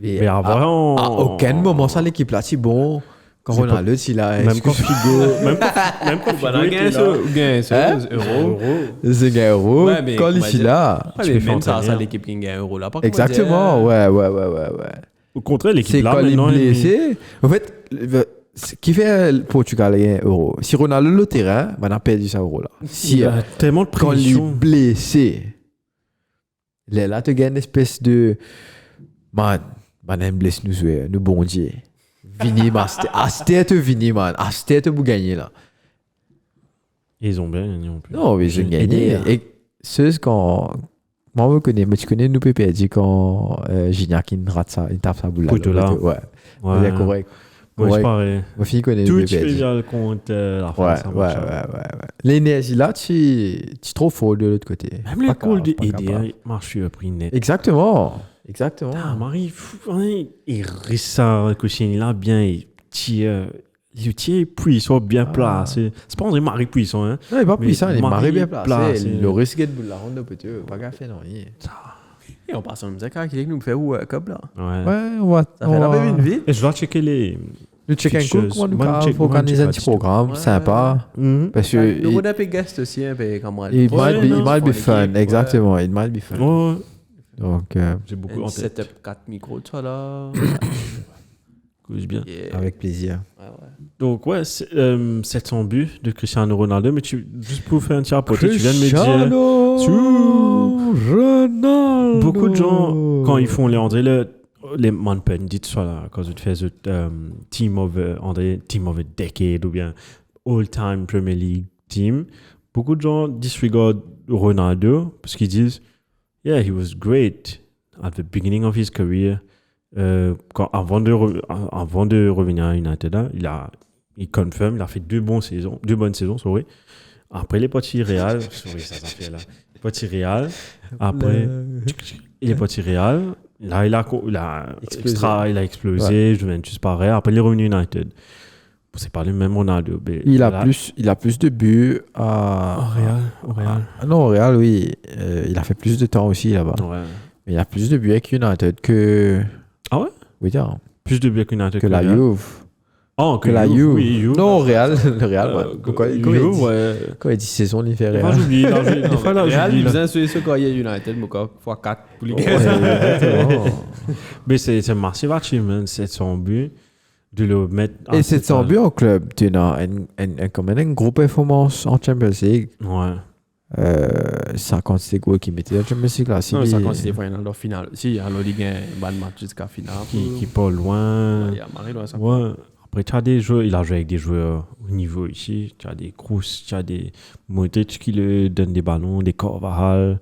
Et
Mais avant...
à aucun moment, ça, l'équipe là, c'est bon. Quand
C'est
Ronaldo, il a.
Même quand Figo... Même quand
Voilà,
Figo était là...
gain
Hein?
ça, euro.
C'est un euro.
Ouais, mais
Quand
comment
il est
dire?
là.
Ouais,
Tu
mais
peux
même
faire
ça,
entraîner.
l'équipe qui gagne euro là. Pas
Exactement,
comment dire,
ouais.
Au contraire, l'équipe
C'est
là,
quand il est
maintenant...
blessé. En fait, ce qui fait le Portugal gagner euro. Si Ronaldo le terrain, on a perdu sa euro là. Si
Il y a tellement de
quand il est
pression.
blessé, là, tu gagnes une espèce de. Man, aime blessé nous jouer, nous bon Dieu. Vini, man, c'était Vini, man. C'était pour gagner là.
Ils ont bien gagné en plus.
Non, mais j'ai gagné.
hein.
Et c'est quand. Moi, je connais, mais tu connais, nous, Pépé, dit quand Gignac, il rate ça, il tape sa boule là.
Poteau là.
Ouais,
Ouais.
c'est correct.
Moi,
Ouais.
c'est pareil.
Ma fille connaît
Tout
nous,
tu
Pépé.
fais
dit.
bien contre la
Ouais,
France.
ouais. L'énergie là, tu es trop fort de l'autre côté.
Même les
Pas
calls de
capable, pas
EDA,
capable.
ils marchent à prix net.
Exactement.
Ah, Marie, il reste ça, cochine là, bien, il tire. Le tir puissant, bien placé. C'est pas André Marie puissant, hein.
Non, il est pas
Mais
puissant, il est
Marie
marré bien
placé.
placé. Le risque de boule la ronde de petit, pas qu'à faire non.
Et on passe en musique qui nous fait où comme là.
Ouais.
Ouais, on va.
Ça fait la même vite.
Et je dois checker les.
Le check and
Fixtures.
cook, comment nous
One check-
faut organiser
one
un
check
petit programme
Ouais.
sympa. Parce que.
Le
il-
Rodap est guest aussi, un peu comme
It
Ouais,
might be fun, exactement. It might be fun.
Ouais,
Donc,
j'ai beaucoup en
Un
tête.
setup 4 micros, ça là.
Cause bien.
Yeah.
avec plaisir.
Ouais.
Donc, ouais, 700 buts de Cristiano Ronaldo. Mais juste pour faire un petit rapport, tu viens de me dire.
Ronaldo.
Beaucoup de gens, quand ils font les André, les man dit ça là, quand ils font team of André, team of a decade ou bien all-time Premier League team, beaucoup de gens disregard Ronaldo parce qu'ils disent, yeah, he was great at the beginning of his career. Avant de revenir à United, là, il confirme, il a fait deux bonnes saisons, sorry. Après les petits Real, sorry, ça fait là. Petit Real. Après, il est parti Real. Là, il a explosé. Juventus pareil. Après, il est revenu United. C'est pas le même Ronaldo. Mais
Il a
là-
plus de buts à.
Au Real.
Ah non, au Real, oui. Il a fait plus de temps aussi là-bas.
Ouais.
Mais il a plus de buts avec United que.
Ah ouais?
Oui, tiens,
Plus de buts qu'United
que la
Real.
Juve.
Oh,
Que la Juve.
Oui, Juve.
Non, au Real. Le Real, ouais.
Juve, ouais.
Quand il dit saison, il fait
Des fois,
Real.
j'oublie. Des fois, là,
Real,
j'oublie.
il
là.
faisait sur ce quand il y a United, mais quoi, x4 pour les
Ouais,
gars.
exactement.
Mais c'est un massive achievement, 700 buts. De le mettre. à
Et
cette
700 buts en club, tu as quand même une grosse performance en Champions League.
Ouais.
Ça compte c'est quoi qui mettait la Champions League là.
Non, ça considère pas dans la finale. Si, alors il gagne un bon match jusqu'à la finale.
Qui pas loin.
Il y a Marie loin ça.
Ouais. Après, tu as des joueurs, il a joué avec des joueurs au niveau ici. Tu as des Kroos, tu as des Modric qui lui donnent des ballons, des Carvajal.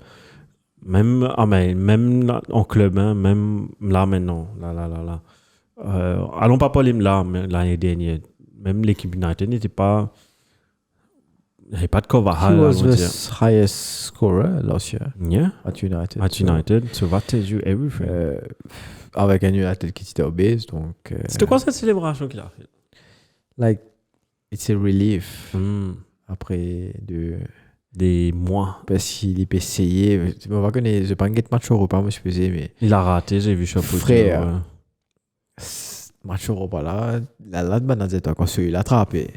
Même là, en club, hein, même là maintenant. Là. Allons pas parler là, mais l'année dernière. Même l'équipe United n'était pas. Il n'y avait pas de
He
Carvajal.
was
on va dire.
the highest scorer last year
Yeah,
at United.
at United. So that tells you everything.
Avec un United qui était obèse, donc.
C'était quoi cette célébration qu'il a fait?
Like, it's a relief
Hmm.
après de.
Des mois.
Parce qu'il est essayé. Je ne sais pas un match Europa, moi je faisais, mais.
Il a raté, j'ai vu chapeau.
Frère.
Ouais.
Match Europa là, la banane, quand celui-là attrapé.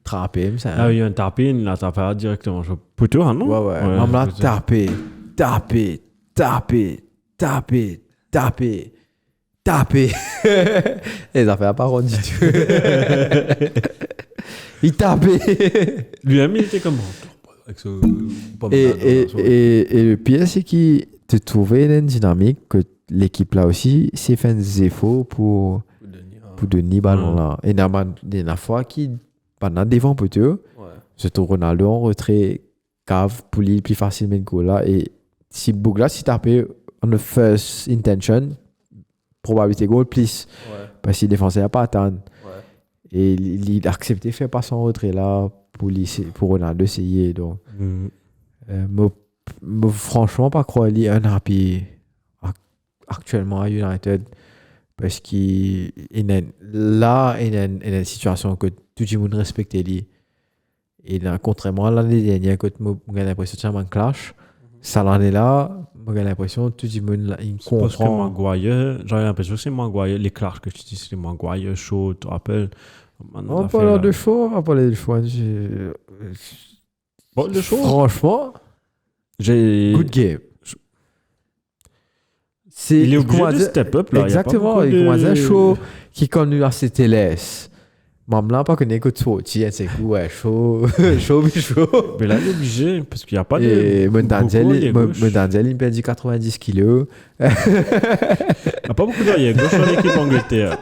Trapé, ça.
Ah oui, un tapé, il l'a tapé directement. Poteau, hein, non?
Ouais. Même là,
poteau.
taper. Et ça fait pas rond du tout. Il tapait.
Lui-même, il était comme. Avec ce.
Et le pire, c'est qu'il te trouvait une dynamique que l'équipe là aussi s'est fait un effort pour donner ballon là. Et la fois qui pendant devant peut-être, surtout Ronaldo en retrait cave pour lui plus facilement le goal là. Et si Bougla s'est tapé on the first intention, probabilité goal plus.
Ouais.
Parce qu'il défensait pas attendre.
Ouais.
Et il a accepté de faire pas son retrait là pour Ronaldo essayer. Donc, franchement, pas croire qu'il est unhappy actuellement à United. Parce qu'il est là, il a une situation que tout le monde respecte lui. Et là, contrairement à l'année dernière, quand j'ai l'impression que c'est un clash, ça l'année là, j'ai l'impression que tout le monde il
Parce que
comprend.
Maguire, j'avais l'impression que c'est Maguire, les clashs que tu dis, c'est Maguire, Shaw, tu te rappelles.
On va parler de choix, on va parler de choix.
Bon, le Shaw,
Franchement,
j'ai.
good game.
Il est obligé
comment
de
dire-
step up là.
Exactement, il commence à chaud qui connu à ses TLS. Même là, pas que n'est que toi, tu sais, c'est quoi, ouais, chaud, chaud.
Mais là, il est obligé, parce qu'il n'y a pas de.
Et
Il
Mondanzel, il perd 90 kilos.
n'y a pas beaucoup d'arrière gauche dans l'équipe Angleterre.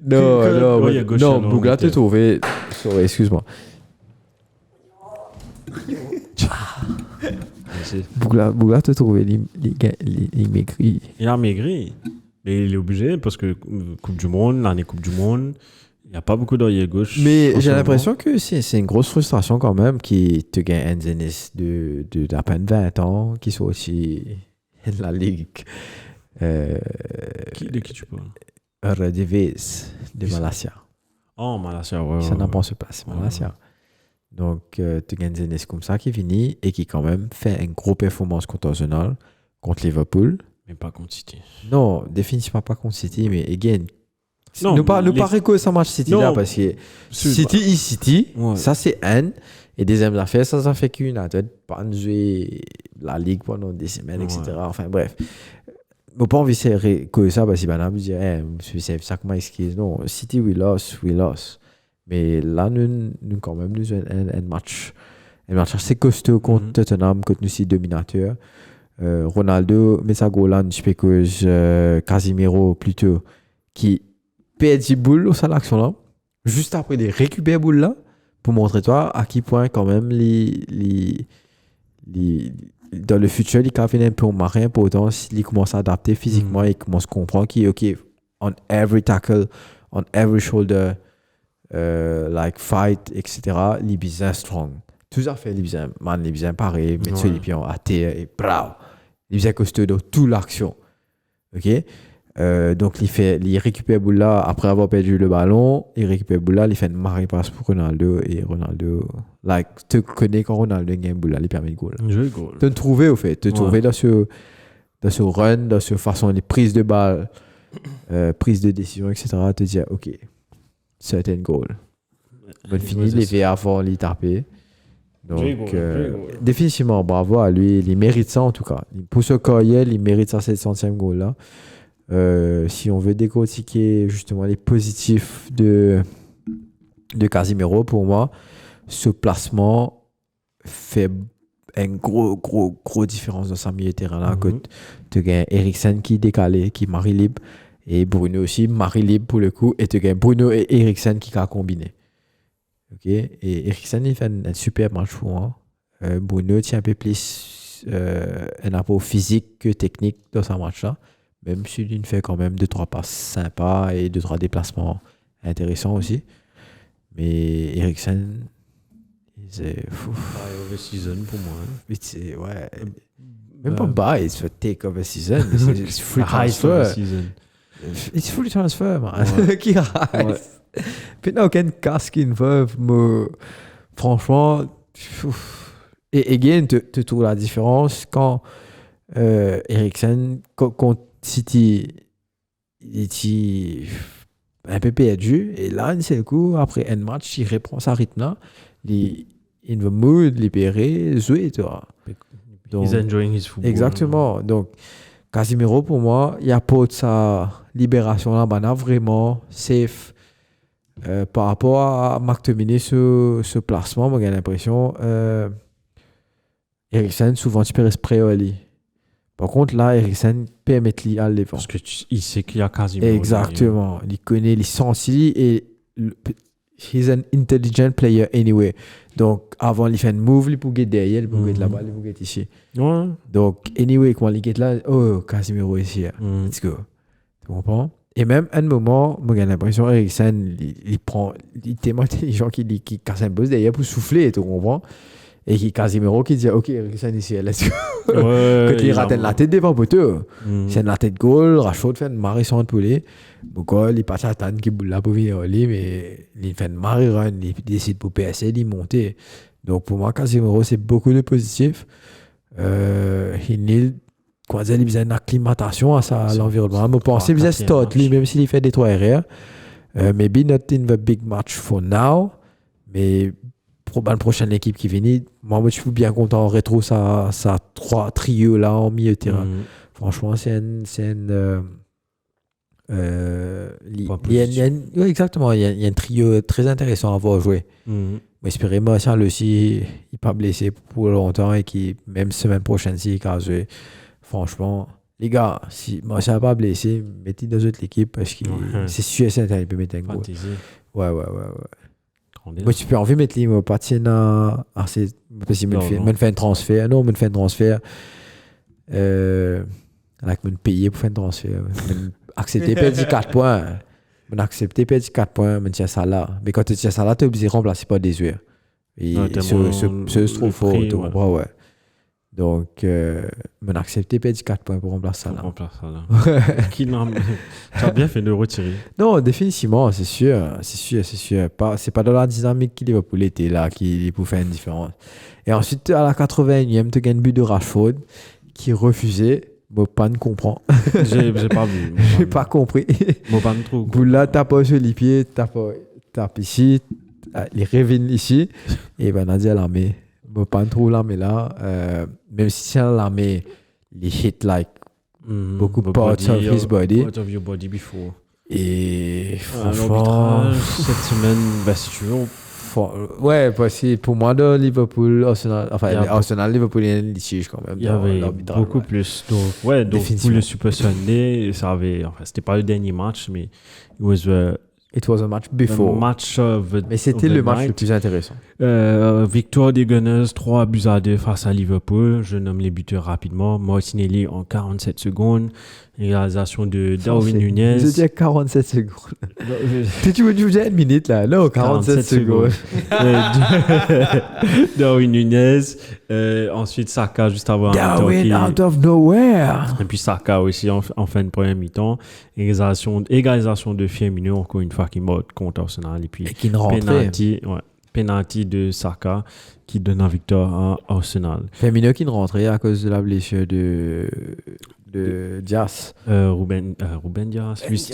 Non, Bougla te trouvé. Sorry, excuse-moi. Bougla te trouvé, il maigrit.
Il a maigri. Mais il est obligé, parce que Coupe du Monde, l'année Coupe du Monde, il n'y a pas beaucoup d'arrière gauche.
Mais j'ai l'impression que c'est une grosse frustration quand même qui te gagne Enzenis d'à peine 20 ans, qui soit aussi de la Ligue.
De qui tu parles?
Redivis de Malaysia.
Oh, Malaysia, ouais.
Ça n'a pas se passe, Malaysia. Donc, tu gagnes Enzenis comme ça qui finit et qui quand même fait une grosse performance contre Arsenal, contre Liverpool.
Mais pas contre City.
Non, définitivement pas contre City, mais again.
Non,
Ne pas récoller ça match City
Non.
là parce que City,
Ouais.
ça c'est un. Et deuxième affaire, ça fait qu'une athlète pas jouer la Ligue pendant des semaines, etc. Enfin bref. Mais pas envie de récoller ça parce que ben, on va dire, c'est ça comment excuse. Non, City, we lost. Mais là, nous quand même, nous avons un match. Un match assez costaud contre Tottenham, contre nous aussi dominateur. Ronaldo met sa goal là, je sais que Casemiro plutôt, qui perd 10 boules au sein de l'action là, juste après il récupère boule là, pour montrer toi à quel point quand même dans le futur, il va venir un peu au marin, pour autant, il commence à adapter physiquement, il commence à comprendre qu'il ok, on every tackle, on every shoulder, like fight, etc., il est bien strong. Tout à fait, il est bien pareil, mettre les pieds à terre et bravo. Il est bien costaud dans toute l'action. Ok? Donc, il récupère Boula après avoir perdu le ballon. Il récupère Boula, il fait une marée passe pour Ronaldo. Et Ronaldo, like, tu connais quand Ronaldo gagne Boula, il permet de goal.
Joli goal.
Te trouver, au fait. Te trouver dans ce run, dans ce façon, les prises de balle, prise de décision, etc. Te dire, ok, certain goal. Bonne fini, il est avant, il est tapé. Donc, définitivement, bravo à lui. Il mérite ça en tout cas. Pour ce carrière, il mérite ça, cette 100e goal là. Si on veut décortiquer justement les positifs de Casemiro, pour moi, ce placement fait une gros différence dans sa milieu de terrain là. Tu gagnes Eriksen qui est décalé, qui est Marie libre, et Bruno aussi, Marie libre pour le coup, et tu gagnes Bruno et Eriksen qui a combiné. Ok, et Eriksen il fait un super match pour moi. Bruno tient un peu plus un apport physique que technique dans ce match-là, même s'il fait quand même 2-3 passes sympas et 2-3 déplacements intéressants aussi. Mais Eriksen, c'est
over season pour moi.
C'est ouais. Même pas buy, it's a take over season. It's free transfer. It's free transfer, man. Qui reste? Puis n'a aucun casque in veuve, mais franchement, et again, tu trouves la différence quand Eriksen, contre City, il était un peu perdu, et là, c'est le coup, après un match, il reprend sa rythme, il veut mood, libérer, jouer, tu vois. Donc,
he's enjoying his football.
Exactement. Donc, Casemiro, pour moi, il apporte sa libération là, ben, vraiment safe. Par rapport à McTominay, ce placement, moi j'ai l'impression Eriksen souvent tu peux respirer au lit. Par contre là, Eriksen permet de aller devant.
Parce qu'il sait qu'il y a Casemiro.
Exactement. Il connaît, il sent et he's an intelligent player anyway. Donc avant il fait un move, il peut get derrière, il peut get là-bas, il peut get ici.
Ouais.
Donc anyway, quand il get là, oh Casemiro est ici. Let's go. Tu comprends? Et même à un moment, moi j'ai l'impression Eriksen, il est tellement intelligent qu'il casse un buzz derrière pour souffler, tu comprends? Et qui Casemiro qui dit ok Eriksen ici, let's go. Quand il rate la tête devant poteau, c'est la tête goal, Rashford fait une marée sans poulet. Pourquoi il passe à Tan qui boule là pour venir au lit, mais il fait une marée run, il décide pour PSL, il monte. Donc pour moi, Casemiro, c'est beaucoup de positif. Il a besoin d'une acclimatation à l'environnement. Je pense qu'il besoin de start, lui, même s'il fait des 3 erreurs. Maybe not in the big match for now, mais pour la prochaine équipe qui vient, moi je suis bien content. On retrouve ça 3 trios là en milieu de terrain. Franchement, c'est exactement, il y a un trio très intéressant à voir jouer. J'espère que Martial aussi, il n'est pas blessé pour longtemps et qui même semaine prochaine, s'il a joué. Franchement, les gars, si Martial n'est pas blessé, mettez dans l'équipe parce que c'est sûr et certain qu'il peut mettre un goal. Ouais. Moi, tu peux envie de mettre lui, mais pas tiens à assez. Parce qu'il me fait un transfert. Non, me fait un transfert. Avec me payer pour faire un transfert. Accepter perdre 4 points. Accepter perdre 4 points, mais tiens ça là. Mais quand tu tiens ça là, tu es obligé de remplacer par des yeux. Et ce trouve fort. Ouais. Donc, on a accepté perdre 4 points pour remplacer ça là.
Tu as bien fait de le retirer.
Non, définitivement, c'est sûr. C'est pas dans la dynamique qui Liverpool était là qui pour faire une différence. Et ensuite, à la 81e, tu as un but de Rashford qui refusait. Moi, pas ne comprend.
J'ai pas vu.
J'ai pas compris.
Moi, pas trop.
Boula, tape sur les pieds, tape ici, les reviennent ici. Et ben, on a dit à l'armée. Moi, pas trop l'armée là. Même si c'est l'armée, les hit like beaucoup parts of his body.
Part of your body before.
Et franchement,
cette semaine, bah, si tu veux,
ouais, parce que pour moi, de Liverpool, Arsenal, Liverpool, il y a un litige quand même.
Il y avait beaucoup plus. Donc, pour le Super Sunday, c'était pas le dernier match, mais
it was a match before.
Mais
c'était le match le plus intéressant.
Victoire des Gunners, 3-2 face à Liverpool. Je nomme les buteurs rapidement. Martinelli en 47 secondes. Réalisation de Darwin Nunez.
Je dis 47 secondes. Tu veux dire une minute là? Non, 47 secondes.
Darwin Nunez. Ensuite, Saka juste avant.
Darwin out of nowhere.
Et puis Saka aussi en fin de première mi-temps. Égalisation de Firmino, encore une fois, qui mode contre Arsenal. Et puis
qui ne rentrait.
Penalty de Saka qui donne la victoire à Arsenal.
Firmino qui ne rentrait à cause de la blessure de Diaz.
Ruben Diaz. Luis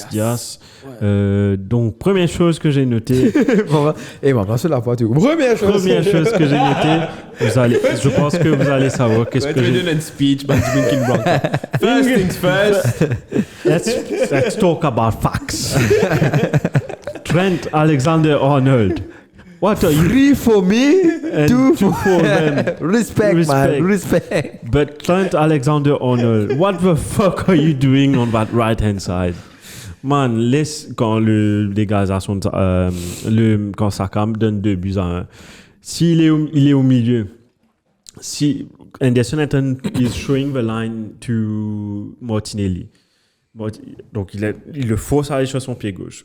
Diaz. Ouais. Donc, première chose que j'ai notée.
Et maintenant, c'est la fois tu. Première chose
que j'ai notée. Je pense que vous allez savoir qu'est-ce que j'ai.
Une speech, First things first.
Let's talk about facts. Trent Alexander-Arnold. What are you?
3 for me, 2 for them. Respect, man. Respect.
But Trent Alexander-Arnold, what the fuck are you doing on that right-hand side? Man, laisse quand l'égalisation, quand Saka donne 2-1. S'il est au milieu, si Anderson is showing the line to Martinelli, donc il le force à aller sur son pied gauche.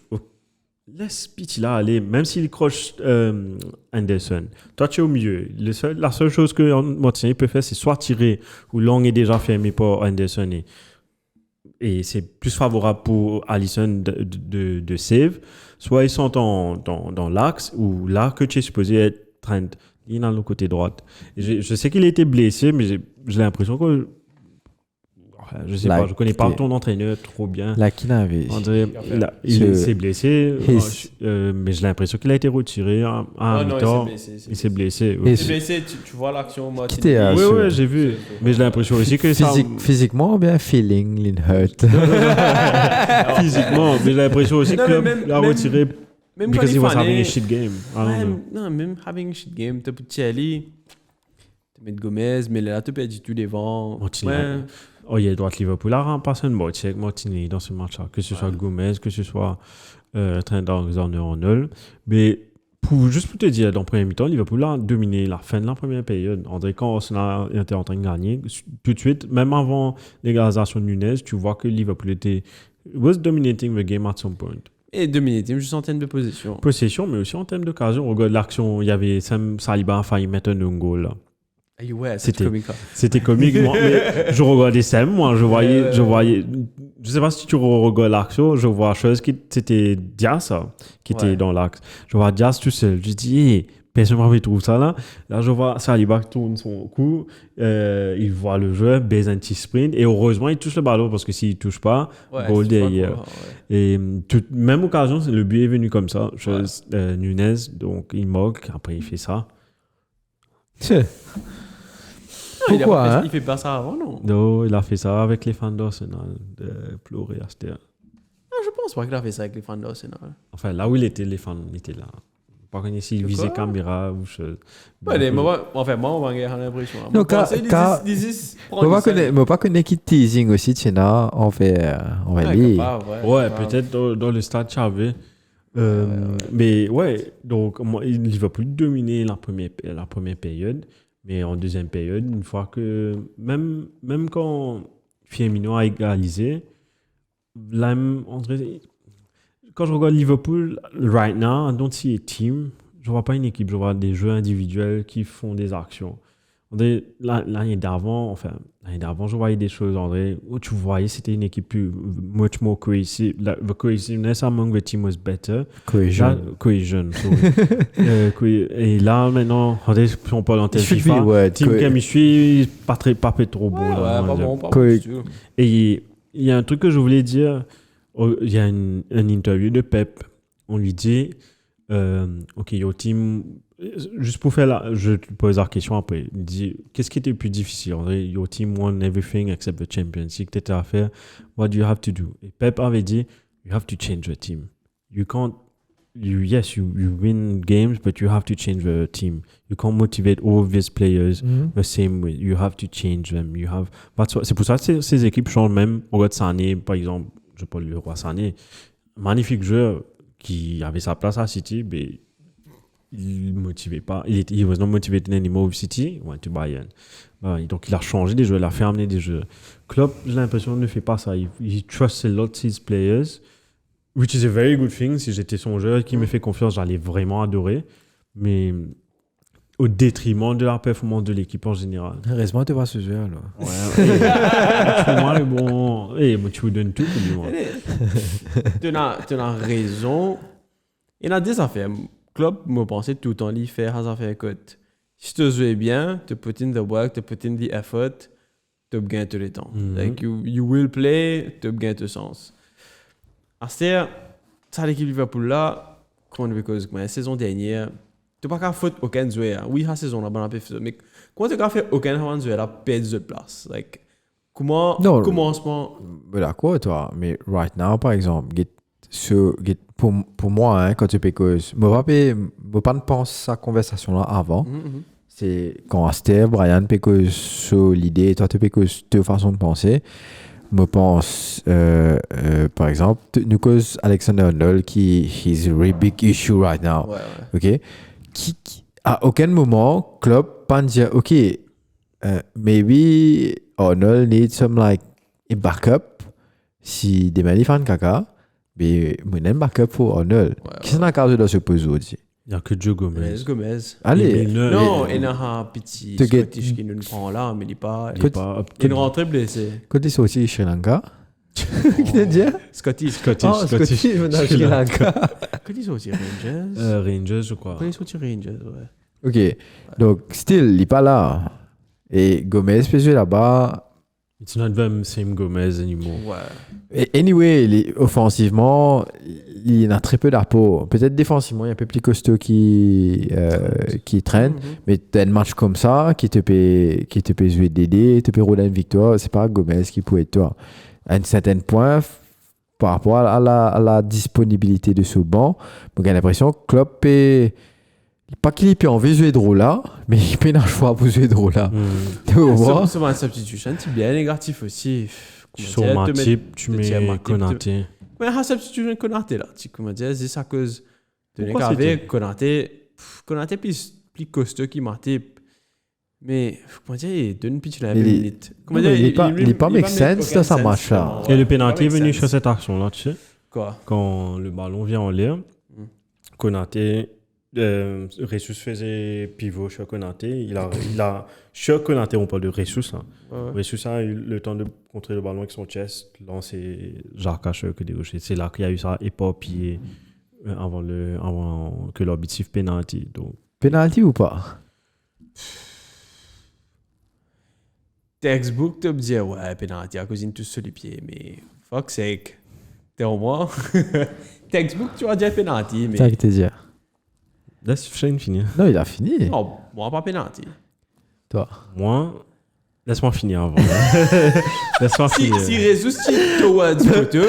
Laisse Pitti là aller, même s'il croche Anderson. Toi, tu es au milieu. La seule chose que Martinelli peut faire, c'est soit tirer où Long est déjà fermé par Anderson et c'est plus favorable pour Alisson de save. Soit ils sont dans l'axe ou là que tu es supposé être Trent. Il est dans le côté droit. Je sais qu'il a été blessé, mais j'ai l'impression que je sais pas, je connais pas ton entraîneur trop bien. Il s'est blessé, mais j'ai l'impression qu'il a été retiré à mi-temps. Il s'est blessé.
Il s'est blessé, tu vois l'action.
Oui, j'ai vu. Mais j'ai l'impression aussi que
physiquement, bien feeling, hurt.
Physiquement, mais j'ai l'impression aussi que l'a retiré because he was having a shit game.
Non, même having a shit game, t'as pour Thierry, tu mets Gomez, mais là, tu perds du tout devant.
Il y a droit Liverpool a remplacé un match avec Martinelli dans ce match-là, que ce soit Gomez, que ce soit Trent Alexander-Arnold. Mais Juste pour te dire, dans le premier mi-temps, Liverpool a dominé la fin de la première période. André, quand Arsenal était en train de gagner, tout de suite, même avant l'égalisation de Nunez, tu vois que Liverpool was dominating the game at some point.
Et dominating juste en termes de position.
Possession, mais aussi en termes d'occasion. Regarde l'action, il y avait Sam Saliba a failli mettre un goal là.
Ah, ouais,
C'était-
c'était comique. Hein.
C'était comique. Mais je regardais Sam, moi, je voyais. Je sais pas si tu regardes l'action, je vois chose qui c'était Diaz ça, qui était
Ouais.
dans l'axe. Je vois Diaz tout seul. Je dis, hey, personne ne trouve ça là. Là, je vois Saliba qui tourne son cou. Il voit le jeu, baise un petit sprint. Et heureusement, il touche le ballon parce que s'il touche pas,
Ouais,
goal
c'est pas
derrière.
quoi, ouais.
Et même occasion, le but est venu comme ça. Nunez, donc il moque, après il fait ça.
Non,
Pourquoi, hein?
il fait pas ça avant, non?
Non, il a fait ça avec les fans d'Arsenal, de pleurer à cette heure.
Non, je pense pas qu'il a fait ça avec les fans d'Arsenal.
Enfin, là où il était, les fans étaient là. Pas qu'on s'il
De
visait
quoi?
caméra ou chose.
Ouais, les moments, enfin, moi, on va avoir l'impression.
Non,
Moi,
car-
pensais,
car- Je pas connaître qui teasing aussi, Tchena, on fait lui.
Ouais, peut-être dans le stade Chavez. Mais ouais, donc moi, il va plus dominer la première période. Mais en deuxième période, une fois que. Même quand Firmino a égalisé, là, André, quand je regarde Liverpool, right now, I don't see a team. Je vois pas une équipe, je vois des jeux individuels qui font des actions. André, l'année d'avant, je voyais des choses, André, où tu voyais c'était une équipe much more cohesive. The cohesiveness among the team was better. Là, cohesion, sorry. Et là, maintenant, André, si on parle en termes FIFA, Team Chemistry, pas trop bon.
Ouais,
là, on va
pas
dire.
bon, pas
Co-
bon du tout.
Et il y a un truc que je voulais dire. Il y a une interview de Pep. On lui dit, OK, your team, juste pour faire je te pose la question après. Il dit, qu'est-ce qui était le plus difficile? André, your team won everything except the Champions League. Tu étais à faire, what do you have to do? Et Pep avait dit, you have to change the team. You can't, you win games, but you have to change the team. You can't motivate all these players the same way. You have to change them. C'est pour ça que ces équipes changent même. Au regarde Sané, par exemple, je parle du roi Sané, magnifique joueur qui avait sa place à City, mais il ne motivait pas. He was not motivated anymore with City, went to Bayern. Donc il a changé des joueurs, il a fait amener des joueurs. Klopp, j'ai l'impression, ne fait pas ça. Il trusts a lot his players, which is a very good thing. Si j'étais son joueur qui me fait confiance, j'allais vraiment adorer. Mais au détriment de la performance de l'équipe en général.
Heureusement, tu vois ce jeu là.
Ouais. Moi, le bon. Moi, tu vous donnes tout, dis-moi.
Tu as raison. Il y a des affaires. Club, moi, pensais tout le temps, il fait des affaires écoute. Si tu joues bien, tu put in the work, tu put in the effort, tu gagnes tout le temps. Like, you will play, tu gagnes tout sens. C'est ça l'équipe Liverpool là, because la saison dernière, tu n'as pas qu'à faire aucun joueur. Oui, la saison là, on a pas fait, mais comment tu as fait aucun joueur là, perdre de place? Like, comment,
Non,
commencement.
D'accord, toi, mais right now, par exemple, pour moi, hein, quand tu peux cause, je pas penser à cette conversation-là avant. C'est quand Aster, Brian peut cause sur l'idée, toi tu peux cause deux façons de penser. Je pense, par exemple, nous cause Alexander Arnold qui is a really big issue right now.
Ouais.
Ok, qui à aucun moment club pas dire ok, maybe Arnold needs some like a backup si des manifs fan caca, mais mon un backup pour Arnold. Qu'est-ce qu'on a causé dans ce puzzle aussi?
Il n'y a que Joe Gomez.
Gomez.
Allez,
Non, il y a un petit
To get-
Scottish qui nous prend là, mais il n'est pas.
Il est pas up to-
Il est rentré blessé.
quand ils sont aussi Sri Lanka, qu'est-ce que tu dis?
Scottish.
Scottish, Sri Lanka.
Quand ils sont aussi Rangers.
Rangers, je crois.
Quand ils sont aussi Rangers, ouais.
Ok, donc still, il n'est pas là. Et Gomez peut jouer là-bas.
It's not the same Gomez anymore.
Ouais.
Et anyway, offensivement, il y en a très peu d'apport. Peut-être défensivement, il y a un peu plus costaud qui traîne. Mais tu as un match comme ça, qui te peut jouer Dédé, te peut rouler une victoire, c'est pas Gomez qui peut être toi. À un certain point, par rapport à la disponibilité de ce banc, j'ai l'impression que Klopp est... Pas qu'il ait envie de jouer de rôle là, mais il peut un choix pour jouer de rôle là. Tu vois?
C'est une substitution, c'est bien négatif aussi.
Tu sors Matip, tu mets Konaté.
Mais la substitution Konaté là, comment dire, c'est ça cause
Pourquoi
Avec Konaté plus costaud qui Matip. Mais, comment dire, il donne pitch la
Mais
minute.
non, mais il est pas make sense dans sa match, là.
Et le penalty est venu sur cette action-là, tu sais.
Quoi?
Quand le ballon vient en l'air, Konaté, Ressus faisait pivot sur Konaté. Sur Konaté, on parle de Ressus. Hein.
Ouais.
Ressus a eu le temps de contrer le ballon avec son chest, lancer Jacques Hacher que des rochers. C'est là qu'il y a eu ça éparpillé avant que l'arbitre siffle penalty. Donc,
Penalty ou pas?
Textbook, tu me dis, ouais, penalty à cause d'une tous sur les pieds, mais fuck sake. T'es au moins. Textbook, tu vas dire penalty,
C'est ça
mais.
que t'es dit.
laisse Shane finir.
Non, il a fini.
Non, moi, pas penalty.
Toi.
Moi, laisse-moi finir avant. Laisse-moi
Si
finir.
Ressus tire towards du poteau,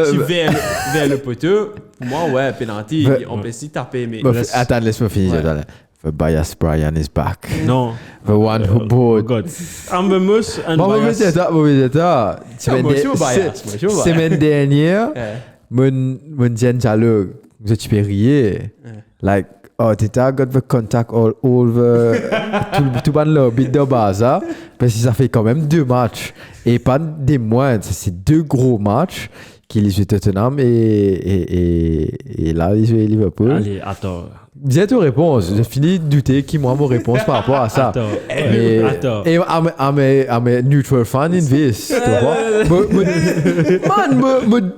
si vers le poteau, pour moi, ouais, penalty, on peut s'y taper, mais.
Bon,
laisse-
attends, laisse-moi finir.
Ouais.
Attends. The bias Brian is back.
Non.
The one who
Oh
bought.
God. I'm a mus and
Bon,
bias.
mauvais état.
Moi, je suis au bias, moi, je suis au bias.
Semaine dernière,
Ouais.
mon dialogue, vous êtes périer. Like, oh, t'as got the contact all over. tout le lobby de base, hein. Parce que ça fait quand même 2 matchs. Et pas des moindres. C'est 2 gros matchs qu'ils jouent Tottenham et là, ils jouent Liverpool.
Allez, attends.
Dis ta réponse. J'ai fini de douter qui moi, mon réponse par rapport à ça.
Attends.
Mais,
Attends.
et I'm a neutral fan in this. Tu vois?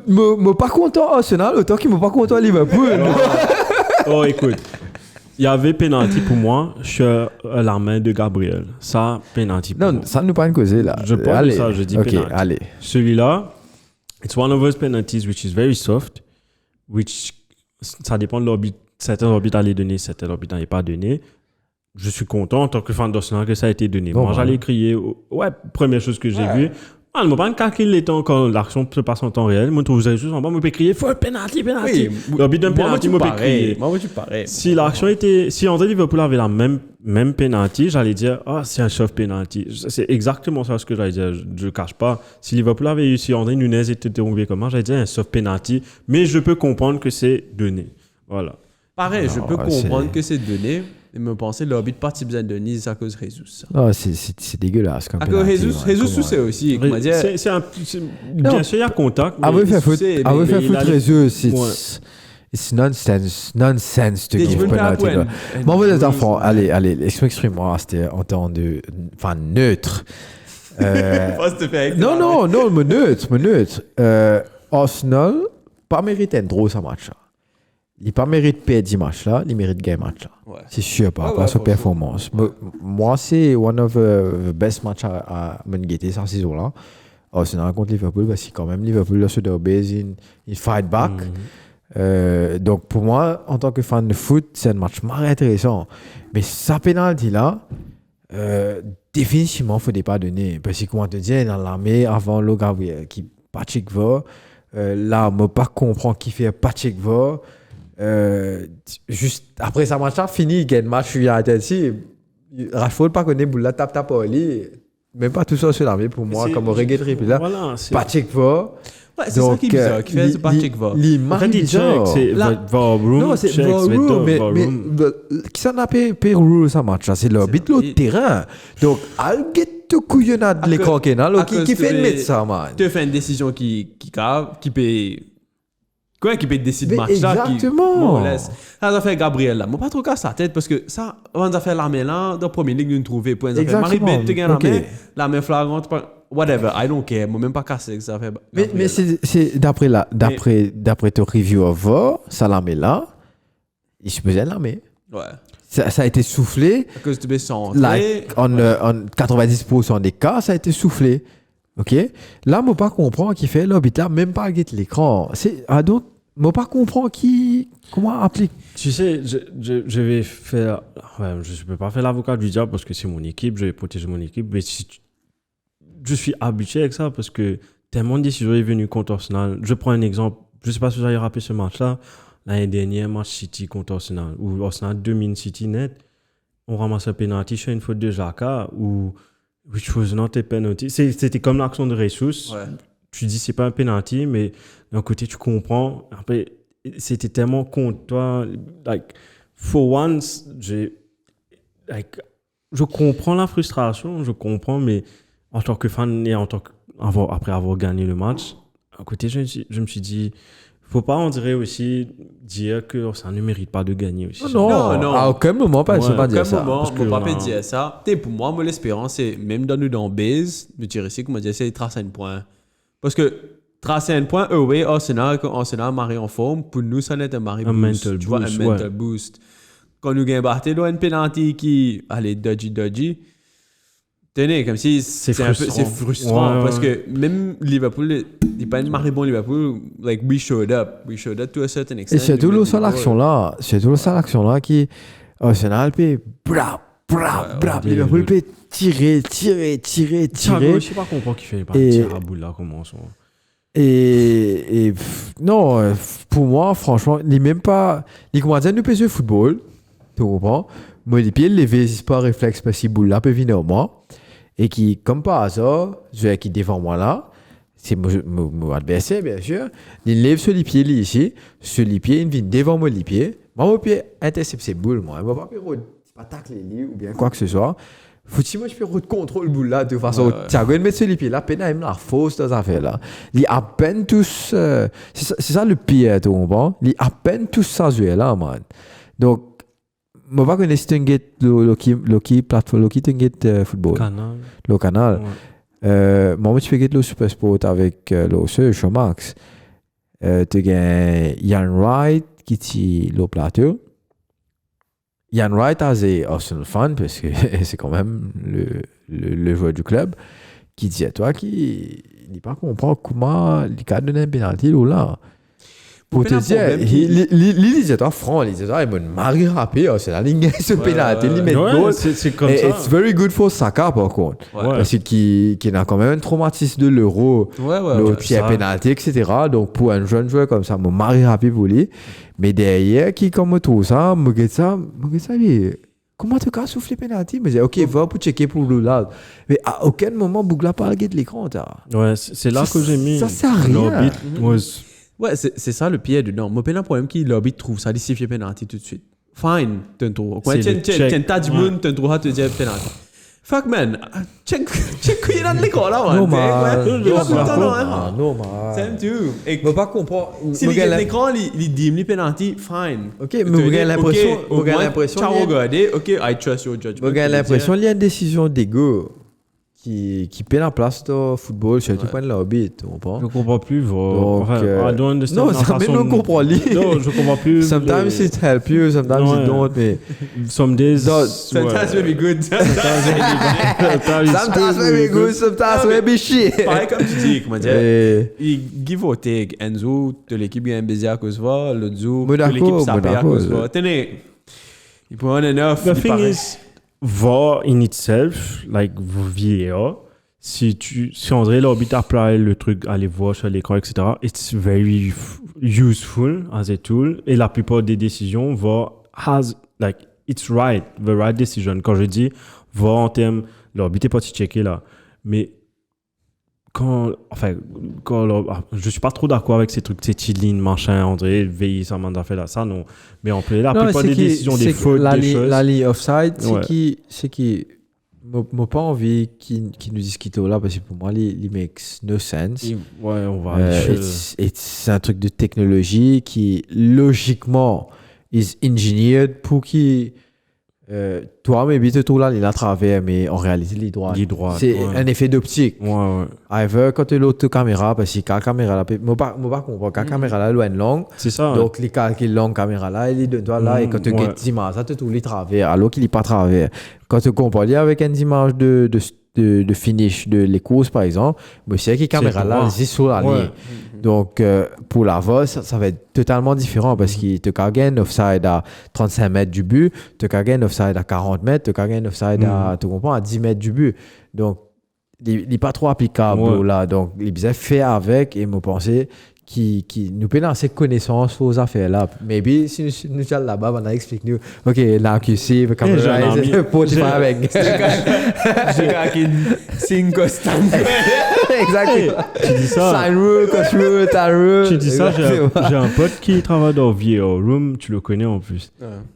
Man, pas content Arsenal autant qu'il m'a pas content Liverpool.
Oh, écoute. Il y avait penalty pour moi sur la main de Gabriel. Ça, penalty pour
Non,
moi.
ça nous pas une causer là.
Je parle de ça, je dis
Ok,
penalty.
allez.
Celui-là, it's one of those penalties which is very soft, which ça dépend de l'orbite. Certains orbites allaient donner, certains orbites n'allaient pas donner. Je suis content en tant que fan d'Arsenal que ça a été donné.
Bon,
Moi,
ouais.
j'allais crier, ouais, première chose que j'ai vue. Ah, je pas calculer les temps quand l'action se passe en temps réel. Moi, je trouve ça juste en bas, je peux crier, faut penalty, penalty. L'orbite d'un penalty, je peux crier.
Moi, tu pareil.
Si l'action était, si André Liverpool avait la même penalty, j'allais dire, ah, c'est un soft penalty. C'est exactement ça ce que j'allais dire. Je cache pas. Si Liverpool avait eu, si André Nunez était tombé comme moi, j'allais dire un soft penalty. Mais je peux comprendre que c'est donné. Voilà.
Pareil, je
Non,
peux comprendre
c'est-
que c'est donné, mais me penser l'orbite partie besoin de Nice à cause de Jesus.
Oh, c'est dégueulasse comme
À cause de
penalty,
Jesus,
ouais,
Jesus,
comment-
c'est aussi, comment dire.
Bien sûr, il y a contact.
Ah
mais
oui, fait foot.
c'est-
Ah oui, fait
il
foot
a-
Jesus.
Ouais.
It's nonsense to
Tu
give
peux pas
penalty.
apprendre.
là. Bon, vous êtes enfant. Allez, exprime-moi. C'était en temps de, enfin, neutre. Non, me neutre. Arsenal, pas mérite un draw ça match là. Il pas mérite perdre 10 matchs là, il mérite gagner match là.
Ouais.
C'est sûr par
Ouais,
rapport à
ouais,
sa
faut-
performance. Moi, c'est one of the best matchs à me guetter cette saison là. Arsenal contre Liverpool, parce que quand même Liverpool là sur derby, il fight back. Donc pour moi, en tant que fan de foot, c'est un match marrant intéressant. Mais sa penalty là, définitivement, il ne faudrait pas donner. Parce que comment te dire, dans l'armée, avant le Gabriel, qui Patrick va, là, je ne pas comprendre qui fait Patrick va. Juste après sa match, fini, il gagne match, il y a un tel si. Rashford pas connaît boule, tape au lit. Même pas tout ça sur l'armée pour moi, comme au reggae trip là.
Voilà, c'est.
Patrick va.
Ouais, c'est ça qui est bizarre, qui fait ce Patrick va.
En fait, il check, c'est
Là-
va au room,
Non, c'est
check,
va
c'est
room, mais
room.
qui s'en a payé rule ça match là, c'est l'arbitre
C'est-
l'autre terrain. Donc, al get to couillonnade
À
l'écran
cause-
canal,
à
qui
cause
fait
de
le
les-
mettre ça man.
Tu fais une décision qui peut. Quoi, qui peut décider
Mais
match là.
exactement.
Bon, laisse. Ça a fait Gabriel là. Moi, pas trop casse sa tête parce que ça, on a fait l'armée là, dans la première ligue, nous trouver pour
Exactement.
Marie-Beth, tu gagnes
Ok.
la main flagrante, whatever, I don't care. Moi, même pas cassé que ça fait.
Mais
Gabriel, là.
c'est d'après ton review avant, ça l'armée là, il se faisait l'armée.
Ouais.
Ça a été soufflé,
À cause de son
like, en 90% des cas, ça a été soufflé. Ok? Là, moi, pas comprendre qui fait l'orbitre là, même pas guette l'écran. C'est, moi, pas comprendre comment applique.
Tu sais, je vais faire. Ouais, je peux pas faire l'avocat du diable parce que c'est mon équipe, je vais protéger mon équipe. Mais je suis habitué avec ça parce que tellement de décisions est venu contre Arsenal. Je prends un exemple. Je sais pas si vous avez rappelé ce match-là. L'année dernière, match City contre Arsenal, où Arsenal domine City net. On ramasse un penalty sur une faute de Xhaka ou which was not a penalty. C'était comme l'action de Jesus.
Ouais.
Tu dis c'est pas un penalty, mais d'un côté tu comprends. Après, c'était tellement contre toi. Like, for once, je comprends la frustration, je comprends, mais en tant que fan et après avoir gagné le match, à côté, je me suis dit, faut pas, on dirait aussi, dire que ça ne mérite pas de gagner aussi.
Non.
À aucun moment, pas,
Ouais,
c'est pas
À
dire
aucun
ça.
moment,
parce que
mon papa
voilà.
disait ça. Pour moi, l'espérance, c'est même dans base, de tirer ici, comme on dit, c'est de tracer un point. Parce que tracer un point, oui, Arsenal, quand Arsenal marre en forme, pour nous, ça n'est un marre
Un
boost.
mental
Tu vois,
boost,
un mental
ouais.
boost. Quand nous gagnons Barthelone, un penalty qui, allez, dodgy. Tenez, comme si c'est
frustrant.
frustrant
Ouais,
parce
ouais.
que même Liverpool, il n'est pas une marée bon Liverpool, like we showed up to a certain extent.
Et surtout,
We
le
made
seul
the goal.
action-là, qui, Arsenal peut, brap, Liverpool peut tirer.
Thiago, je sais pas comprendre qu'il fait pas
Et-
tirer à bout là, comment ça.
Non, pour moi, franchement, il n'est même pas. Il commence à nous pèser le football. Tu comprends? Moi, les pieds levés, c'est pas un réflexe parce que boule là peut venir au moi. Et qui, comme par hasard, celui qui défend moi là, c'est mon adversaire, bien sûr. Il lève sur les pieds là, ici. Sur les pieds, il vient devant moi les pieds. Moi, mon pied intercepte ses boules, moi. Moi, pas tacler les ou bien quoi que ce soit. Faut-il moi je peux contrôler le boule là de toute façon Thiago il met sur les pieds là peine à la fausse dans affaire là il à peine tous c'est ça le pire tu comprends il à peine tous ça jouer là man donc moi pas connaître Loki plateforme Loki football
Canal.
le canal
Ouais.
moi tu fais le super sport avec le Serge Max tu gagnes Ian Wright qui tire le plateau. Ian Wright as a Arsenal fan parce que c'est quand même le joueur du club qui dit à toi qu'il n'est pas comprend comment il a donné un penalty là. Pour te
Mais
dire,
le problème
il disait toi franc, il disait toi il m'a marre rapide, c'est la ligne ce penalty, il met
Ouais,
goal.
c'est comme
Et
ça.
it's very good for Saka par contre.
Ouais.
Parce qu'il a quand même un traumatisme de l'euro. Le tir
ça.
pénalty, etc. Donc, pour un jeune joueur comme ça, me marie rapide pour lui. Mais derrière, qui comme tout ça, me dit ça, comment tu as soufflé pénalty? Me dit, ok, va pour checker pour le là. Mais à aucun moment, Bougla pas regardé l'écran,
Ouais, c'est là
Ça-
que j'ai mis.
ça sert à rien.
l'orbite.
Ouais, c'est ça le pied dedans. Moi, le problème qui l'arbitre trouve ça, il siffle penalty tout de suite. Fine, t'as un trou.
C'est le check.
Tiens, t'as du monde, t'as un trou à te dire penalty. Fuck man, check qui est dans l'écran là, man.
Non, man.
Il va tout le temps là,
Non,
C'est
man.
tout. Et
Je pas comprendre.
si il est l'écran, il dit les penalty, fine.
Ok, mais vous avez l'impression. Vous avez l'impression.
Ciao, regardez, ok, I trust your judgment.
J'ai l'impression qu'il y a une décision d'ego qui paie la place dans le football, surtout pas de l'arbitre, tu comprends?
Je comprends plus.
Donc,
I don't understand.
non,
la
ça même
façon
non
de-
comprend lui.
Non, je comprends plus.
Sometimes it help you, sometimes
Ouais.
it don't, mais
Some days.
Non,
Sometimes very good.
sometimes very good, sometimes very be shit.
Pareil comme tu dis, comment dire.
Et-
Il give or take. Enzo, de l'équipe gagne baiser à cause de ça. L'autre jour, de
D'accord,
l'équipe s'appelle à
d'accord.
cause de ça. Tenez, il prend un enough.
The
il
thing
paraît.
is, VAR in itself, like VAR, si André l'arbitre apply le truc, aller voir sur l'écran, etc., it's very useful as a tool. Et la plupart des décisions, VAR has, like, it's right, the right decision. Quand je dis VAR en termes, l'arbitre est parti checker là. Mais je suis pas trop d'accord avec ces trucs, ces lignes, machin, André, veille, ça m'a fait là, ça non. Mais on peut la
Non,
plupart
c'est
des
qui-
décisions,
c'est
des
que
fautes,
la
des
ligne-
choses.
La ligne offside,
Ouais.
c'est qui. Moi, pas envie qu'ils nous disent qu'il est là parce que pour moi, il makes no sense.
Ouais, on va aller
C'est un truc de technologie qui, logiquement, is engineered pour qui. Toi, maybe tu trouves là, il est à travers, mais en réalité, il est droit.
Il est droit,
C'est
ouais.
un effet d'optique.
Ouais.
Either quand tu as l'autre caméra, parce que la caméra là, moi pas comprendre, la caméra là, elle est longue.
C'est ça.
Donc, les calculs longue caméra là, il est de toi là, et quand tu
ouais.
as des images, ça te trouve les travers, alors qu'il n'est pas travers. Quand tu compares avec une image de finish de les courses, par exemple, mais c'est que la caméra là,
droit.
c'est sur la
Ouais.
ligne. Donc, pour la VAR, ça va être totalement différent parce qu'il te gagne offside à 35 mètres du but, te gagne offside à 40 mètres, te gagne offside à, tu comprends, à 10 mètres du but. Donc, il n'est pas trop applicable
Ouais.
là. Donc, il faisait faire avec et me pensais qui nous peut assez connaissance aux affaires là. Maybe si nous allons là-bas, on explique-nous, ok, là, QC, le caméra, c'est pour te faire avec.
J'ai craqué 5 costards.
Exactement.
Tu dis ça.
Sign rule, cost rule, time rule.
Tu dis ça,
Exactement.
j'ai un pote qui travaille dans VR Room, tu le connais en plus.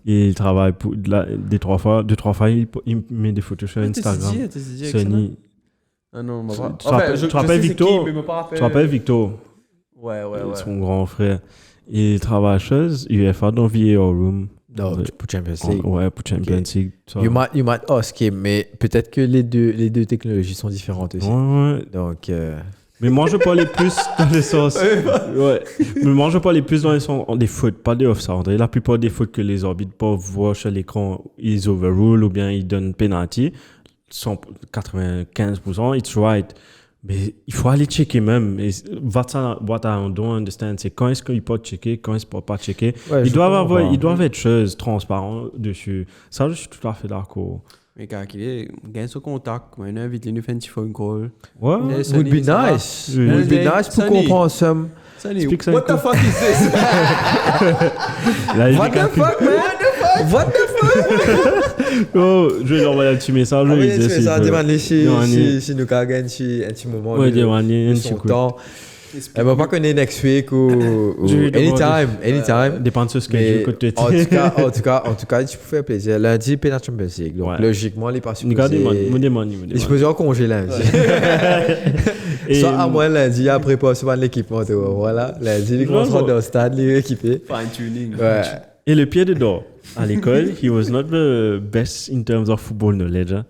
Et il travaille pour deux, trois fois, il met des photos sur Instagram. Sony.
Ah non, on m'a pas.
Tu te rappelles Victor? Tu te rappelles Victor?
Ouais.
Son grand frère. Il travaille chose, UFA dans VR Room.
Non, pour Champions League.
Ouais, pour Champions League. ça.
You might ask him, mais peut-être que les deux technologies sont différentes aussi.
Ouais.
Donc,
Mais moi, je parlais plus dans le sens. Ouais. Mais moi, je parlais plus dans le sens des fautes, pas des offside. La plupart des fautes que les arbitres peuvent voir sur l'écran, ils overrule ou bien ils donnent penalty. 95%, it's right. Mais il faut aller checker même. Et what I don't understand, c'est quand est-ce qu'il peut checker, quand est-ce qu'il ne peut pas checker.
ouais,
Ils doivent être choses transparentes dessus. Ça, je suis tout à fait d'accord.
Mais quand il est, gagne son contact, moi, il invite les nous faire un petit phone call.
Ouais.
would be nice.
Oui.
Would be nice pour
Sunny.
comprendre ça.
Explique ça
What
un
the
coup.
fuck is this?
Là, il
What
est
the
calculé.
fuck, man? What the fuck?
Oh, je vais lui envoyer un petit message.
Ah
lui,
oui,
il dit,
tu fais ça,
s'il veut.
demande
Demande-lui.
si nous gagnons un petit moment
Ouais,
de
demande-lui un
de
petit
son
coup.
temps. Elle va pas connaître next week ou
Je vais
anytime.
Dépend de ce que
Mais
tu côté.
en tout cas, tu peux faire plaisir. Lundi, Pénal Champions League. Donc,
Ouais.
logiquement, il est pas
Nous gardons,
supposé. Il est supposé en congé lundi.
Et
Soit à moins lundi, après pas souvent l'équipement. Voilà. Lundi, il commence dans le stade, il est équipé.
Fine tuning.
Ouais.
Et le pied dedans. À l'école, he was not the best in terms of football knowledge. Hein.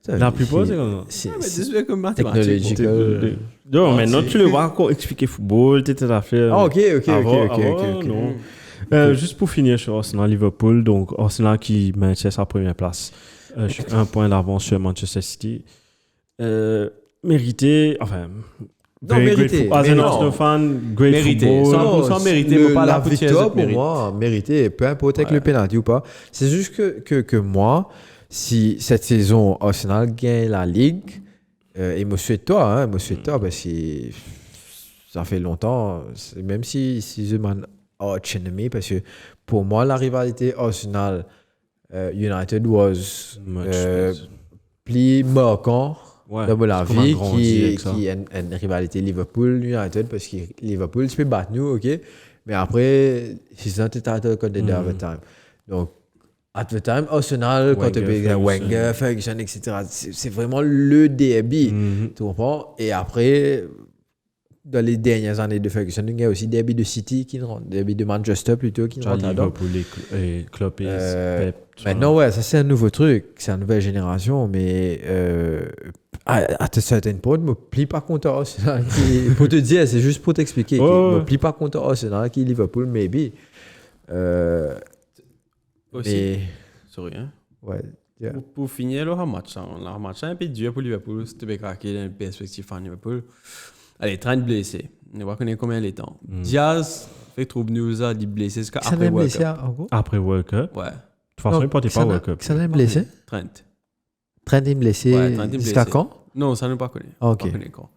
La plupart, c'est comme ça.
Mais c'est comme mathématiques.
Technologique.
Non, maintenant, tu le vois encore expliquer football, t'étais à faire.
Ah, ok.
Juste pour finir sur Arsenal-Liverpool, donc Arsenal qui maintient sa première place. Un point d'avance sur Manchester City. Mérité, enfin.
Non, mérité.
As
Mais
an
non.
Arsenal fan, great
Mérité.
football.
100% mérité, mais pas la
victoire
victoire
pour moi, mérité, peu importe avec le penalty ou pas. C'est juste que moi, si cette saison Arsenal gagne la Ligue, et me souhaite-toi, parce que ça fait longtemps, même si je m'en arch enemy, parce que pour moi, la rivalité Arsenal United was plus marquant
Ouais,
dans la
parce qu'on a
vie
grandi avec ça.
qui est une rivalité Liverpool-United parce que Liverpool, tu peux battre nous, ok? Mais après, c'est un title contre the other time. Donc, at the time, Arsenal, quand tu peux Wenger, Ferguson, etc., c'est vraiment le derby. Tu comprends? Et après, dans les dernières années de Ferguson, il y a aussi derby de City qui rentre, derby de Manchester plutôt qui rentre là-dedans.
Liverpool et Klopp et Pep.
Maintenant, ouais, ça c'est un nouveau truc, c'est une nouvelle génération, mais à certain point, je me plie pas contre Arsenal. Pour te dire, c'est juste pour t'expliquer. Je me plie pas contre Arsenal qui est Liverpool, maybe.
Aussi.
Mais,
Sorry, hein.
ouais. Yeah.
Pour finir, le match, c'est un peu dur pour Liverpool. C'était bien craqué dans une perspective fan Liverpool. Allez, 30 blessés. On va connaître combien les temps. Diaz fait trop de news à des blessés.
Ça
Après
l'a
World
blessé,
Cup.
en gros?
Après World Cup.
Ouais.
De toute façon, il ne portait pas World Cup.
Ça l'a blessé?
30.
30 blessé.
Ouais, 30
Jusqu'à
blessés.
quand?
Non, ça ne pas connu.
Ah, ok.
Pas connu encore.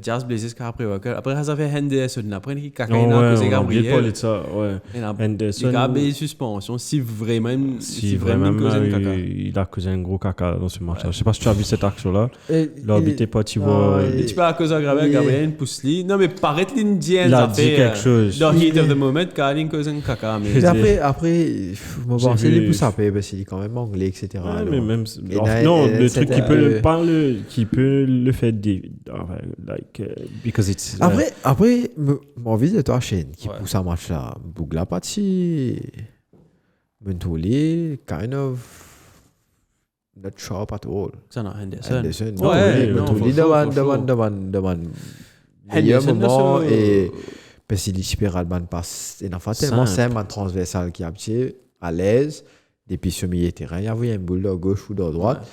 Diaz blessé jusqu'à après World Cup. Après, ça a fait Henderson. Après, il a
Non,
cassé
on a
Gabriel.
oublié de parler de ça. Ouais. Henderson.
Il a des suspensions. Si vraiment
Si
il cause un caca.
il a causé un gros caca dans ce match-là. Je ne sais pas si tu as vu cette action-là. Il a habité pas, tu
Ah,
vois.
Et tu peux à cause de Gabriel, pousse-li. Non, mais paraît l'Indien,
Il a
ça
dit
fait.
quelque chose.
Dans Heat of the Moment, quand il cause un caca. Mais
Et après, je
J'ai
pensais
vu-
les pouces à paix parce qu'il est quand même anglais, etc.
Ouais,
alors.
mais même.
Et
Non,
là,
le truc
c'était,
qui peut qui peut le faire. Like, because it's.
Après, mon envie de toi, Shane, qui
Ouais.
pousse un match là, Bougla Pati, Mentoli, kind of not sharp at all.
ça, non, Henderson.
Henderson,
Ouais, non,
Mentoli
for sure, for sure.
demande meilleur
Henderson,
moment
là,
et parce qu'il espère Alban passe et enfin tellement simple un transversal qui a pied à l'aise depuis ce milieu de terrain il y avait un boule de gauche ou de droite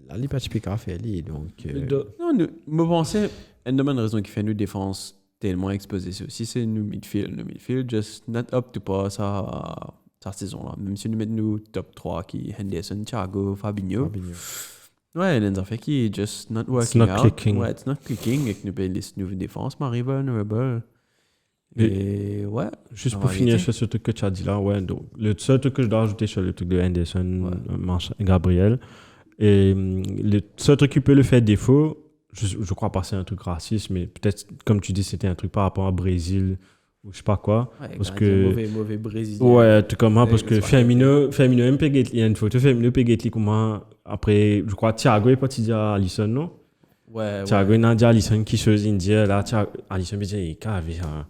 là il pas typique à faire lui donc
Non, me pensais, une de mes raisons qui fait une défense tellement exposée, c'est aussi c'est nous midfield. Nous midfield, just not up to par sa saison là. Même si nous mettons nous top 3 qui Henderson, Thiago, Fabinho. Ouais, il y a des affaires qui est just not working
not
out.
clicking.
Ouais, it's not clicking. Et que nous payons les défenses, Marie vulnerable. Et ouais.
Juste
en
pour finir
réalité.
sur ce truc que tu as dit là, ouais, donc, le seul truc que je dois ajouter sur le truc de Henderson,
Ouais.
Gabriel, et le seul truc qui peut le faire défaut, je crois pas que c'est un truc raciste, mais peut-être, comme tu dis, c'était un truc par rapport au Brésil ou je sais pas quoi.
Ouais,
Parce
gardien
que.
mauvais Brésilien.
Ouais, tout comme moi,
Ouais,
parce
mais
que
c'est pas
Firmino aime Peguetli. Il y a une photo, Firmino Peguetli, comment, après, je crois, Thiago est parti dire à Alisson, non?
Ouais,
Thiago
ouais.
il a dit à Alisson qui chose India, là, Alisson me dit, il cave, ça.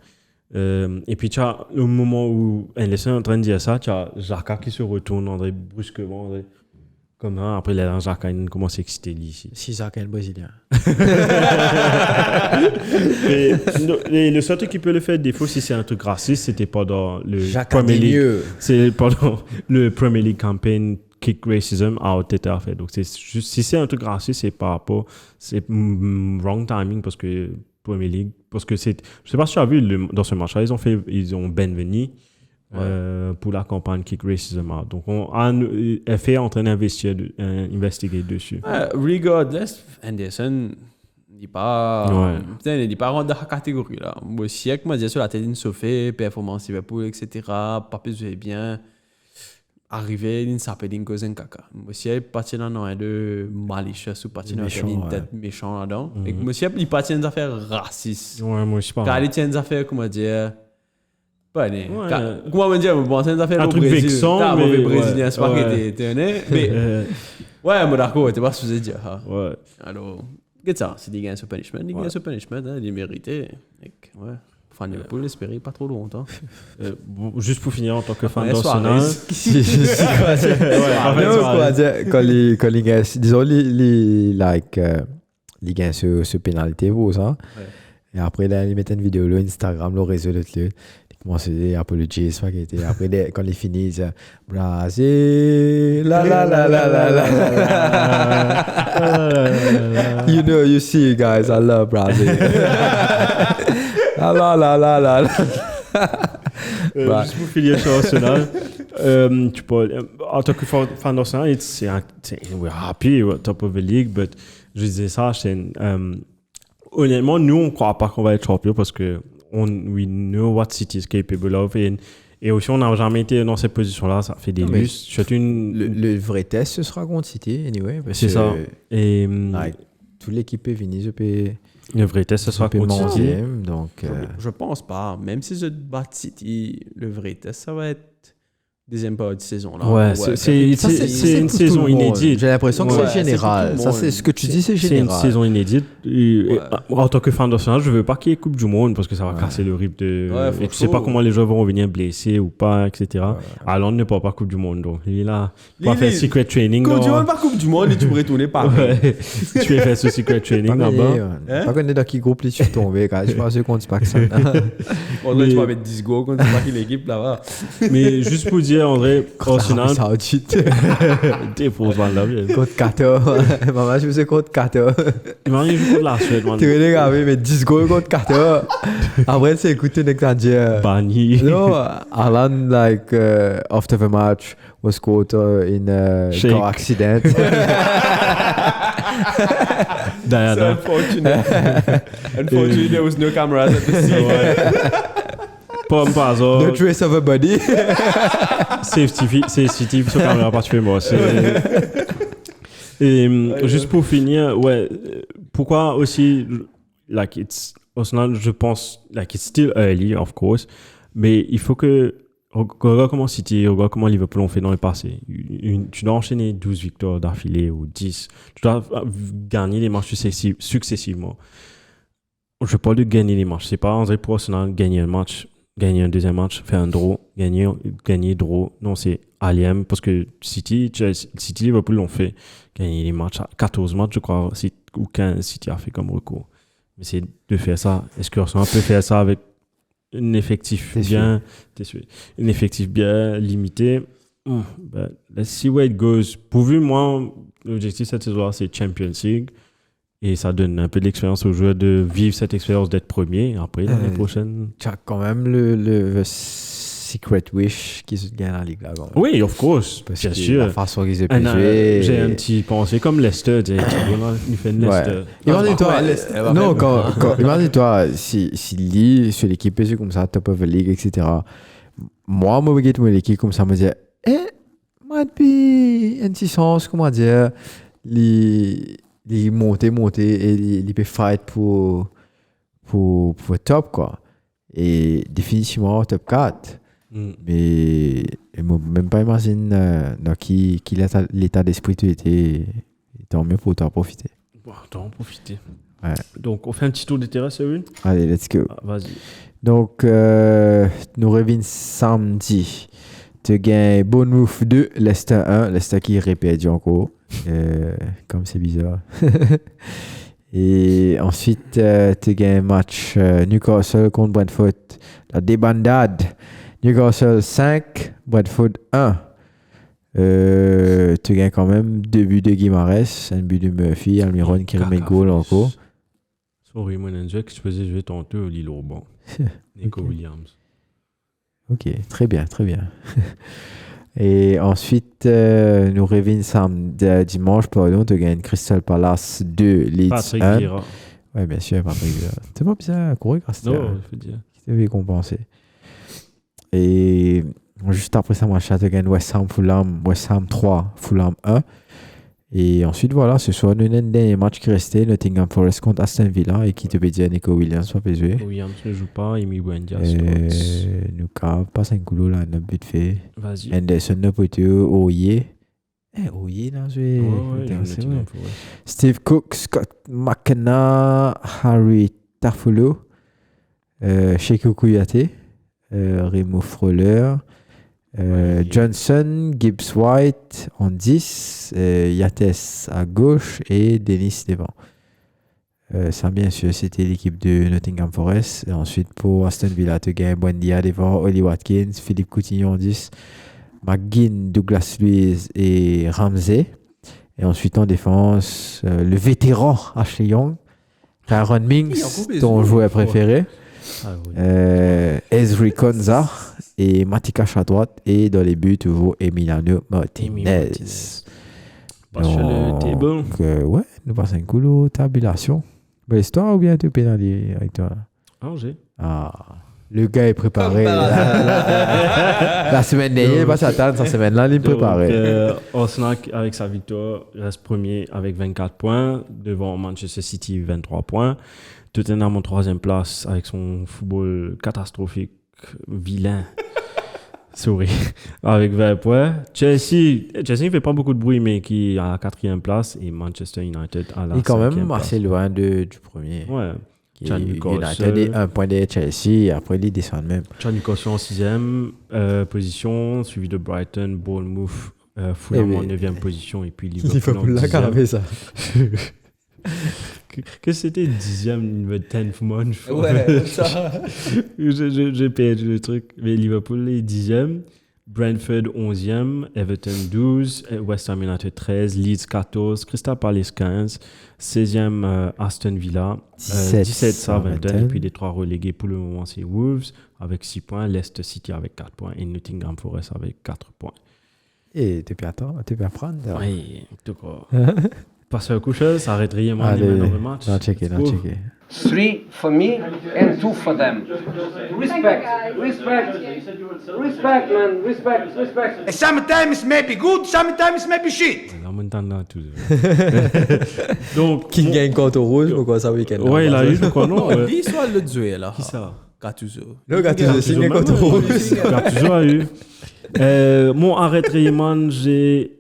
Et puis, tu as le moment où Alisson est en train de dire ça, tu as Jaka qui se retourne, André, brusquement, André. Comme ça, après, là, Jaka, il commence à exciter lui ici.
Si ça, quel Brésilien.
Et le seul truc qui peut le faire défaut, si c'est un truc raciste, c'était pendant le
Jacques
Premier League.
Adieu.
C'est pendant le Premier League campaign Kick Racism out était fait. Donc, c'est juste, si c'est un truc raciste, c'est par rapport. C'est wrong timing parce que Premier League. Parce que c'est. Je sais pas si tu as vu dans ce match-là, ils ont Benveni pour la campagne Kick Racism out. Donc, FA est en train d'investiguer dessus.
Regardless, Henderson, il n'est pas.
Ouais.
Putain, il n'est pas rentré dans la catégorie là. Moi, si moi, je sur la tête d'une Sophie, performance Liverpool, etc. Papé jouait bien. Arrivé, il s'appelle une cause en caca. Moi, si il partit dans un de malicious ou parti dans une tête méchant là-dedans. Et moi, si il partit dans des affaires racistes.
Ouais, moi aussi pas.
Quand il tient des affaires, comment dire. Pas né.
Ouais.
Comment dire, bon, c'est des affaires
Un
au
truc
Brésil.
vexant,
T'as un
mais
mauvais
ouais,
Brésilien, c'est pas
ouais.
que t'es honnête. Mais ouais, moi d'accord, t'es pas supposé dire. Hein.
Ouais.
Alors, qu'est-ce que ça? C'est des gains sur punishment. Des gains sur punishment, hein, il est mérité. Ouais. Enfin, il peut l'espérer pas trop longtemps.
Juste pour finir, en tant que fan
Ouais,
d'Arsenal.
Quand les gars, disons, les gars ce pénalité, vous, ça. Et après, là, ils mettent une vidéo, là, Instagram, le réseau, le truc. Ils commencent à dire apologies, spaghetti. Après, quand ils finissent, ils disent Brazil, la la la la la la la. You know, you see, guys, I love Brazil. La la la la la.
Juste pour finir sur Arsenal, tu peux, en tant que fan d'Arsenal, we're happy, we're top of the league, but je disais ça, honnêtement, nous, on ne croit pas qu'on va être champion parce que we know what City is capable of. Et aussi, on n'a jamais été dans cette position-là, ça fait des lustres.
Le vrai test, ce sera contre City, anyway.
C'est ça. Et
toute l'équipe est venue,
le vrai test, ce sera contre City.
Donc,
Je pense pas. Même si je bats City, le vrai test, ça va être deuxième partie de saison. Là.
Ouais, c'est une saison inédite.
J'ai l'impression que
Ouais,
c'est général.
c'est
Ça, c'est ce que tu dis, c'est
C'est
général.
une saison inédite. En tant que fan d'Arsenal, je veux pas qu'il y ait Coupe du Monde parce que ça va casser le rythme de.
Ouais,
et tu sais pas comment les joueurs vont revenir blessés ou pas, etc. Alors, on ne part pas Coupe du Monde. Donc, il est là. Tu vas faire secret training.
Coupe du Monde, pas Coupe du Monde, et tu pourrais tourner par.
Ouais. Tu vas faire ce secret training là-bas.
Pas connaître dans quel groupe les tu tombé, quand je pense qu'on dit pas que ça.
On dirait que tu vas mettre 10 goals contre l'équipe là-bas.
Mais juste pour dire, André, Arsenal.
Saoudite.
T'es pour ça là.
Contre Qatar. Maman, je faisais contre Qatar.
Il m'a joué contre la Suède, man.
Tu veux regarder, mais 10 goals contre Qatar. Après, c'est écouter Nectar
Banni.
No, Alan, like, after the match, was caught in a car accident.
Diana.
Unfortunately, there was no cameras at the scene.
Pas par hasard.
No trace of a body.
Safety, sur caméra particulièrement. Et juste pour finir, pourquoi aussi, like, Arsenal, je pense, like, it's still early, of course, mais il faut que, regarde comment City, regarde comment Liverpool ont fait dans le passé. Tu dois enchaîner 12 victoires d'affilée ou 10. Tu dois gagner les matchs successivement. Je parle de gagner les matchs. C'est pas, André, pour Arsenal, gagner un match, gagner un deuxième match, faire un draw, gagner draw. Non, c'est Aliem, parce que City, Liverpool l'ont fait. Gagner les matchs, 14 matchs, je crois, ou 15, City a fait comme recours. Mais c'est de faire ça. Est-ce que Arsenal peut faire ça avec un effectif un effectif bien limité? Let's see where it goes. Pourvu, moi, l'objectif cette saison-là, c'est Champions League. Et ça donne un peu d'expérience aux joueurs de vivre cette expérience d'être premier. Après, l'année prochaine.
Tu as quand même le secret wish qu'ils gagnent la Ligue là. Quand même.
Oui, of course,
Parce
bien
que
sûr.
la façon qu'ils ont pu
Un,
jouer.
j'ai un petit pensée comme Leicester, tu sais, il fait une Leicester.
Ouais. Imagine-toi,
Ouais, elle va
non,
faire-
imagine-toi, si Lee, sur l'équipe, c'est comme ça, top of the league, etc. Moi, je regarde l'équipe comme ça, je me dis, moi, depuis un petit sens, comment dire, les monter, et les peut fight pour top, quoi. Et définitivement, top 4.
Mm.
Mais je ne même pas imagine dans qui l'état d'esprit tu étais. Tant mieux pour t'en profiter.
Bon, t'en en profiter.
Ouais.
Donc, on fait un petit tour de terrain, Cyril?
Allez, let's go.
Ah, vas-y.
Donc, nous revenons samedi. Tu gagnes Bournemouth 2, Leicester 1. Leicester qui répète encore. Comme c'est bizarre. Et ensuite, tu gagnes match Newcastle contre Brentford. La débandade. Newcastle 5, Brentford 1. Tu gagnes quand même 2 buts de Guimarães, un but de Murphy, Almiron qui remet goal encore.
Sorry, mon Angel, que je faisais jouer tantôt au Lille au banc. Nico
Ok.
Williams.
Ok, très bien, très bien. Et ensuite, nous revenons dimanche, pardon, tu gagnes Crystal Palace 2, Leeds
Patrick
1.
Vieira.
Ouais, bien sûr, Patrick Vieira. C'est pas bizarre, courir grâce à
Non, je veux dire.
qui devait compenser. Et juste après ça, match, tu gagnes West Ham 3, Fulham 1. Et ensuite, voilà, ce soir, nous avons un dernier match qui restait, Nottingham Forest contre Aston Villa, et qui te peut dire Nico Williams va jouer.
Williams ne joue pas, Amy Buendia.
Nous passe un coup là, notre but fait.
Vas-y.
Anderson, n'a pas été Oye. Oye, là, joué.
Ouais,
C'est
Nottingham
vrai.
Forest.
Steve Cook, Scott McKenna, Harry Tafulo, Sheiko Kouyaté, Remo Froller,
Ouais.
Johnson, Gibbs White en 10, Yates à gauche et Dennis devant. Ça, bien sûr, c'était l'équipe de Nottingham Forest. Et ensuite, pour Aston Villa, tu gagnes Buendia devant, Oli Watkins, Philippe Coutinho en 10, McGinn, Douglas Luiz et Ramsey. Et ensuite, en défense, le vétéran Ashley Young, Tyrone Mings, ton joueur préféré,
Ah, oui.
Ezri Konza et Matikash à droite. Et dans les buts, toujours Emiliano
Amy
Martinez.
Martinez. Passe sur le table.
Donc, ouais, nous passons une cool tabulation. Belle histoire ou bien tu pénalises avec toi?
Angers.
Ah, le gars est préparé. La semaine dernière, il va s'attendre. Cette semaine-là, il est préparé.
Arsenal, avec sa victoire, reste premier avec 24 points. Devant Manchester City, 23 points. Tottenham en troisième place avec son football catastrophique, vilain. Sorry. Avec 20 points. Chelsea ne fait pas beaucoup de bruit, mais qui est à la quatrième place. Et Manchester United à la
Il est quand même
cinquième
assez
place.
loin du premier.
Ouais.
Qui
Chan
est
Newcastle.
United est un point de Chelsea et après, ils descendent même.
Chan Newcastle en sixième position, suivi de Brighton, Bournemouth, Fulham
Eh
en
ben,
neuvième position et puis Liverpool en dixième.
ça.
Que c'était dixième, le 10th month. je crois.
Ouais, ça.
J'ai perdu le truc. Mais Liverpool est dixième, Brentford 11e, Everton 12, West Ham United 13, Leeds 14, Crystal Palace 15, 16e Aston Villa, 17 Southampton, et puis les trois relégués pour le moment c'est Wolves avec 6 points, Leicester City avec 4 points et Nottingham Forest avec 4 points.
Et tu peux attendre, tu peux apprendre.
Oui, en tout cas. Passer au coucher, ça arrête rien dans
Allez,
le match.
non, checker,
Let's
non,
go.
checker.
3 for me and 2 for them. Respect, respect, respect, man, respect.
Sometimes maybe good, sometimes maybe shit.
La montagne là, tout. Donc,
Qui gagne contre Rouge, pourquoi ça week-end?
ouais, il a eu, je crois, non?
Lui, soit le duel là.
Qui ça?
Gattuso.
Le gars, tu as signé contre Rouge.
Gattuso a eu. Mon arrêt Rayman, j'ai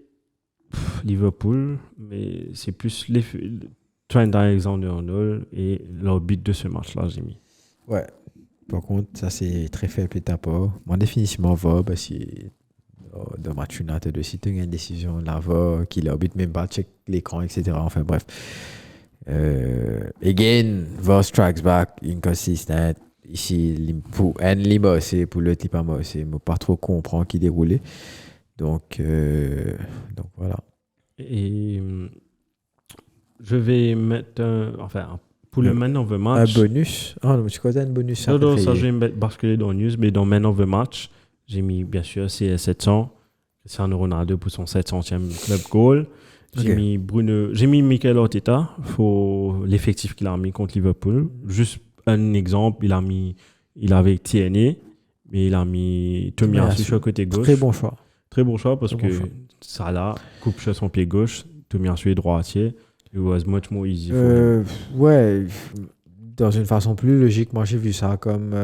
Liverpool, mais c'est plus Trent Alexander-Arnold et leur but de ce match-là, j'ai mis.
Ouais. Par contre, ça c'est très faible de ta part. Moi, définitivement, va, parce que dans match United aussi, tu as une décision là, va, qui l'arbitre même pas, check l'écran, etc. Enfin, bref. Again, va strikes back, inconsistent. Ici, pour un lima, c'est pour l'autre lima, c'est pas trop comprendre qui déroulait. Donc voilà.
Et je vais mettre pour le Man of the Match.
Un bonus. Ah non, mais tu connais un bonus.
Non, ça, je vais basculer dans News, mais dans Man of the Match, J'ai mis, bien sûr, CS700. Cristiano Ronaldo pour son 700e club goal. J'ai
Ok.
mis j'ai mis Mikel Arteta pour l'effectif qu'il a mis contre Liverpool. Juste un exemple, il avait Tierney, mais il a mis Tomiyasu sur le côté gauche.
Très bon choix.
Très bon choix parce
Très bon
que
choix.
Salah coupe sur son pied gauche, Tomiyasu est droitier. It was much more easy for him.
Ouais, dans une façon plus logique, moi j'ai vu ça comme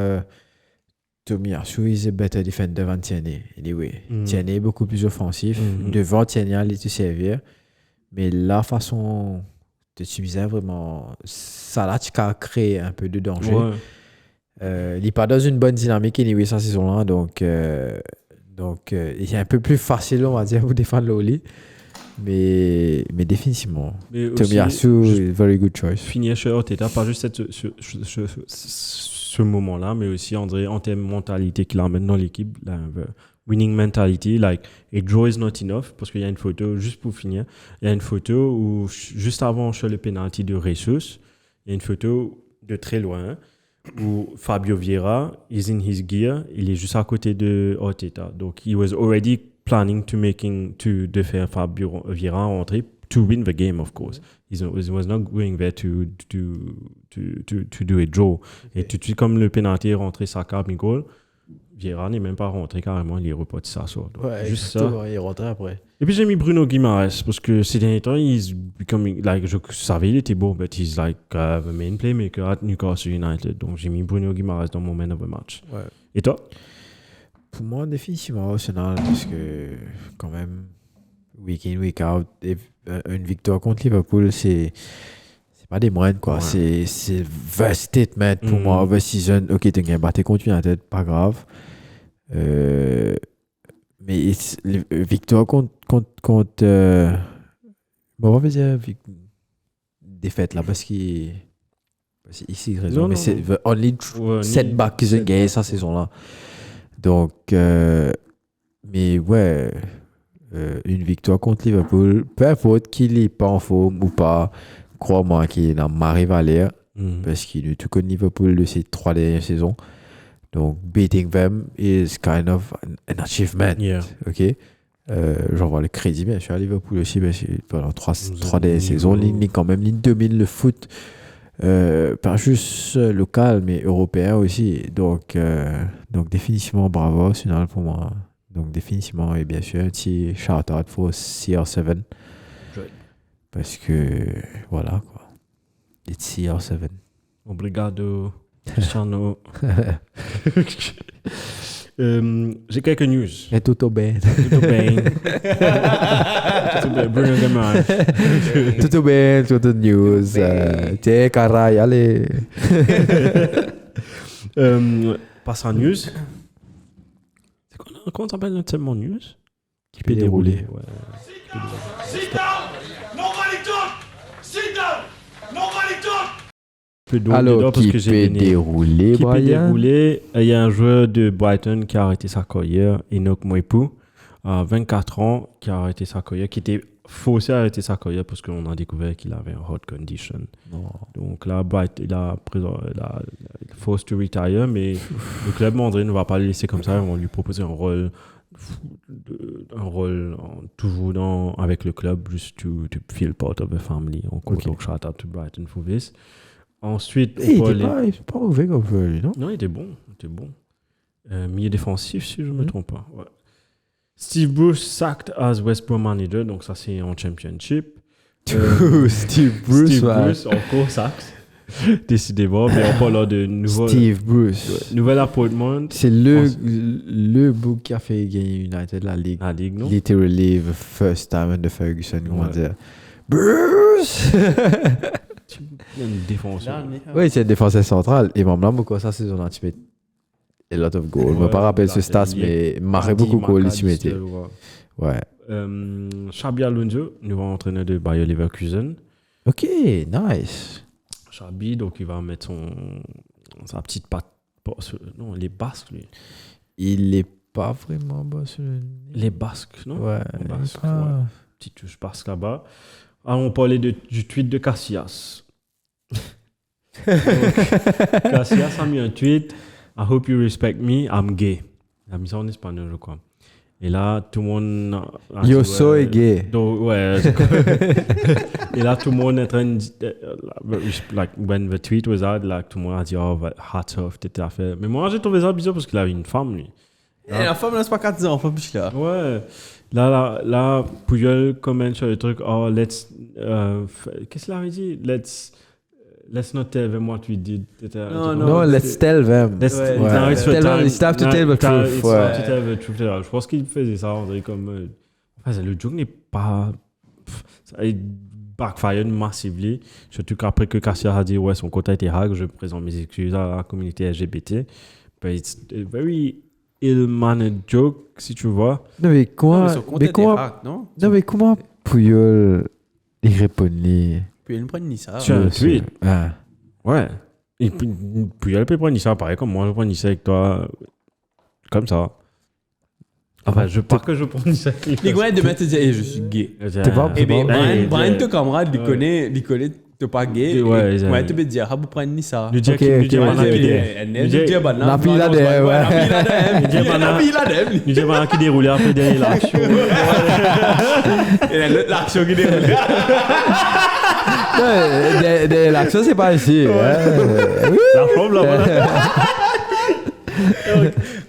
Tomiyasu is a better defender than Tierney. Anyway, Tierney est beaucoup plus offensif. Devant Tierney, il est servir. Mais la façon d'utiliser vraiment Salah, tu as créé un peu de danger.
Ouais.
Il n'est pas dans une bonne dynamique anyway cette saison-là, donc il est un peu plus facile, on va dire, pour défendre Loli. Mais définitivement,
Mais aussi,
Tomiyasu,
juste
very good choice.
finir chez Arteta, pas juste ce moment-là, mais aussi en termes de mentalité qu'il emmène dans l'équipe, la winning mentality, like a draw is not enough, parce qu'il y a une photo, juste pour finir, il y a une photo où, juste avant sur le penalty de Jesus, il y a une photo de très loin où Fabio Vieira is in his gear, il est juste à côté de Arteta. Donc, he was already planning de faire Fabio Vieira rentrer to win the game, of course. He was not going there to do a draw. Et tout de suite, comme le penalty est rentré, Saka, goal, Vieira n'est même pas rentré carrément, il est reparti ça sort. Donc, juste ça.
Il est rentré après.
Et puis j'ai mis Bruno Guimaraes parce que ces derniers temps, he's becoming, like, je savais il était beau, but he's like the main playmaker at Newcastle United. Donc j'ai mis Bruno Guimaraes dans mon man of the match.
Ouais.
Et toi?
Pour moi, définitivement Arsenal, parce que quand même, week in, week out, une victoire contre Liverpool, c'est pas des moindres, quoi.
Ouais.
C'est the statement pour moi, the season. Ok, tu as battu contre United, pas grave. Mais victoire contre bon, on va dire défaite là, parce qu'il ici raison,
Non,
mais
non,
c'est
non.
the only setback qu'ils ont gagné cette saison-là. Donc, mais ouais, une victoire contre Liverpool, peu importe qu'il n'est pas en forme ou pas, crois-moi qu'il est dans ma rivalière, parce qu'il est tout comme Liverpool de ces 3 dernières saisons. Donc, beating them is kind of an achievement.
Yeah.
Ok? J'envoie le crédit, bien sûr, à Liverpool aussi, parce que pendant 3
avez
dernières saisons,
niveau.
ligne quand même, ligne domine le foot. Pas juste local, mais européen aussi. Donc définitivement, bravo, Arsenal pour moi. Donc, définitivement, et bien sûr, un petit shout-out pour CR7.
Right.
Parce que, voilà, quoi. It's CR7.
Obrigado, Cristiano. J'ai quelques news.
Et tout bien.
Tudo bem. Tudo bem. Bruno Guimaraes.
Tout bien, tout news. Tiens, caray, allez.
Passe en news. Comment s'appelle notre segment news? Qui
peut dérouler.
Ouais.
Sit down! Nobody talk! Sit down! Nobody talk!
Peu d'eau
Alors,
dedans parce
qui
que j'ai
peut
donné.
dérouler,
Qui peut
Brian?
dérouler? Il y a un joueur de Brighton qui a arrêté sa carrière, Enoch Mwepu, à 24 ans, qui a arrêté sa carrière, qui était forcé à arrêter sa carrière parce qu'on a découvert qu'il avait un heart condition.
Non.
Donc là, il a forced to retire, mais le club André ne va pas le laisser comme ça. Ils vont lui proposer un rôle toujours avec le club, juste to feel part of the family.
Ok.
Donc, shout out to Brighton for this. Ensuite,
Il
on peut
était
aller-
pas mauvais comme jeu, lui, non?
Non, il était bon. Milieu défensif, si je ne me trompe pas. Ouais. Steve Bruce sacked as West Brom manager, donc ça c'est en championship.
Steve Bruce,
Steve
ouais.
Bruce encore sacked. Décidément, mais on parle de
Steve Bruce.
nouvel appointment.
C'est le book qui a fait gagner United la Ligue.
La Ligue, non?
Literally the first time under Ferguson, comment
Ouais.
dire. Bruce!
Il y a une défenseur.
Oui, c'est le défenseur central. Et même là, beaucoup ça, c'est son tu mets a lot of goals. Je ne me pas rappeler ce stats, mais marrait beaucoup de goals, tu mettais. Ouais.
Xabi Alonso, nouveau entraîneur de Bayer Leverkusen.
Ok, nice.
Xabi, donc il va mettre sa petite patte. Non, il est basque, lui.
Il n'est pas vraiment Barcelone.
Il est basque, non?
Ouais.
Il est basque,
pas-
ouais. Petite touche basque là-bas. Alors, on parlait du tweet de Casillas. Donc, Casillas a mis un tweet. I hope you respect me, I'm gay. Il a mis ça en espagnol, je crois. Et là, tout le monde.
Yo soy gay.
Donc, ouais. Et là, tout le monde est en train de dire. Like, when the tweet was out, like, tout le monde a dit, oh, hats off, t'étais à faire. Mais moi, j'ai trouvé ça bizarre parce qu'il avait une femme, lui.
Et la femme, là, c'est pas 4 enfants, plus là.
Ouais. Là, Puyol commente sur le truc, oh, let's. Qu'est-ce qu'il avait dit? Let's not tell them what we did.
Non, let's tell them.
Let's
Ouais.
now it's your
Tell them,
time.
it's time to
Now
tell the
it's
truth,
time
ouais.
to tell the truth. Je pense qu'il faisait ça, on dirait comme. Enfin, le joke n'est pas. Ça a backfired massively. Surtout qu'après que Cassia a dit, ouais, son quota était hack, je présente mes excuses à la communauté LGBT. But it's a very ill-mannered joke, si tu vois.
Non, mais comment.
Non,
Non, mais comment Puyol il répondait?
puis il ne prend ni ça.
Sur un tweet.
Ah.
Ouais. Et puis elle peut prendre ça pareil comme moi, je prends ça avec toi. Comme ça. Enfin, je pas que je prends ça avec
Les gars, demain, te dire, je suis gay.
T'es pas-
Eh bien,
Ouais,
Brian,
ouais.
ton camarade, il connaît, t'es pas gay.
Ouais,
Ouais, tu peux dire, ah, vous prenez ni ça.
Lui dire
Ok,
qu'il lui
ok,
dit
ouais,
voilà,
ouais,
qu'il
ouais.
est-
Lui dire, bah, non,
Napi la dem, ouais.
Napi la dem.
Lui dire, bah, non.
Napi la dem.
lui dit voilà, qu'il déroulait après derrière l'action.
Et l'action qui déroule.
L'action, c'est pas ici.
La chambre là, voilà.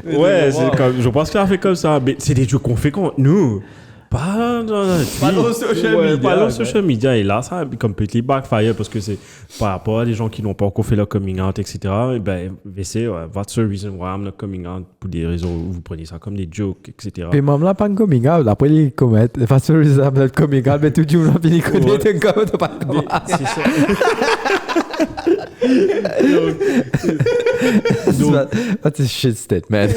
Ouais, c'est comme, je pense qu'il a fait comme ça. Mais c'est des jeux qu'on fait contre nous. Pas dans
Pas dans social media,
Pas dans
ouais.
social media. Et là, ça a completely backfire parce que c'est par rapport à des gens qui n'ont pas encore fait leur coming out, etc. Et ben, VC, ouais, that's the reason why I'm not coming out pour des raisons où vous prenez ça comme des jokes, etc.
Puis même là, pas un coming out. Après, il commet. De façon, ils ont le coming out, mais tout le monde il connaît.
Ouais.
T'es comme t'as pas de coming out.
C'est ça.
That's a shit statement.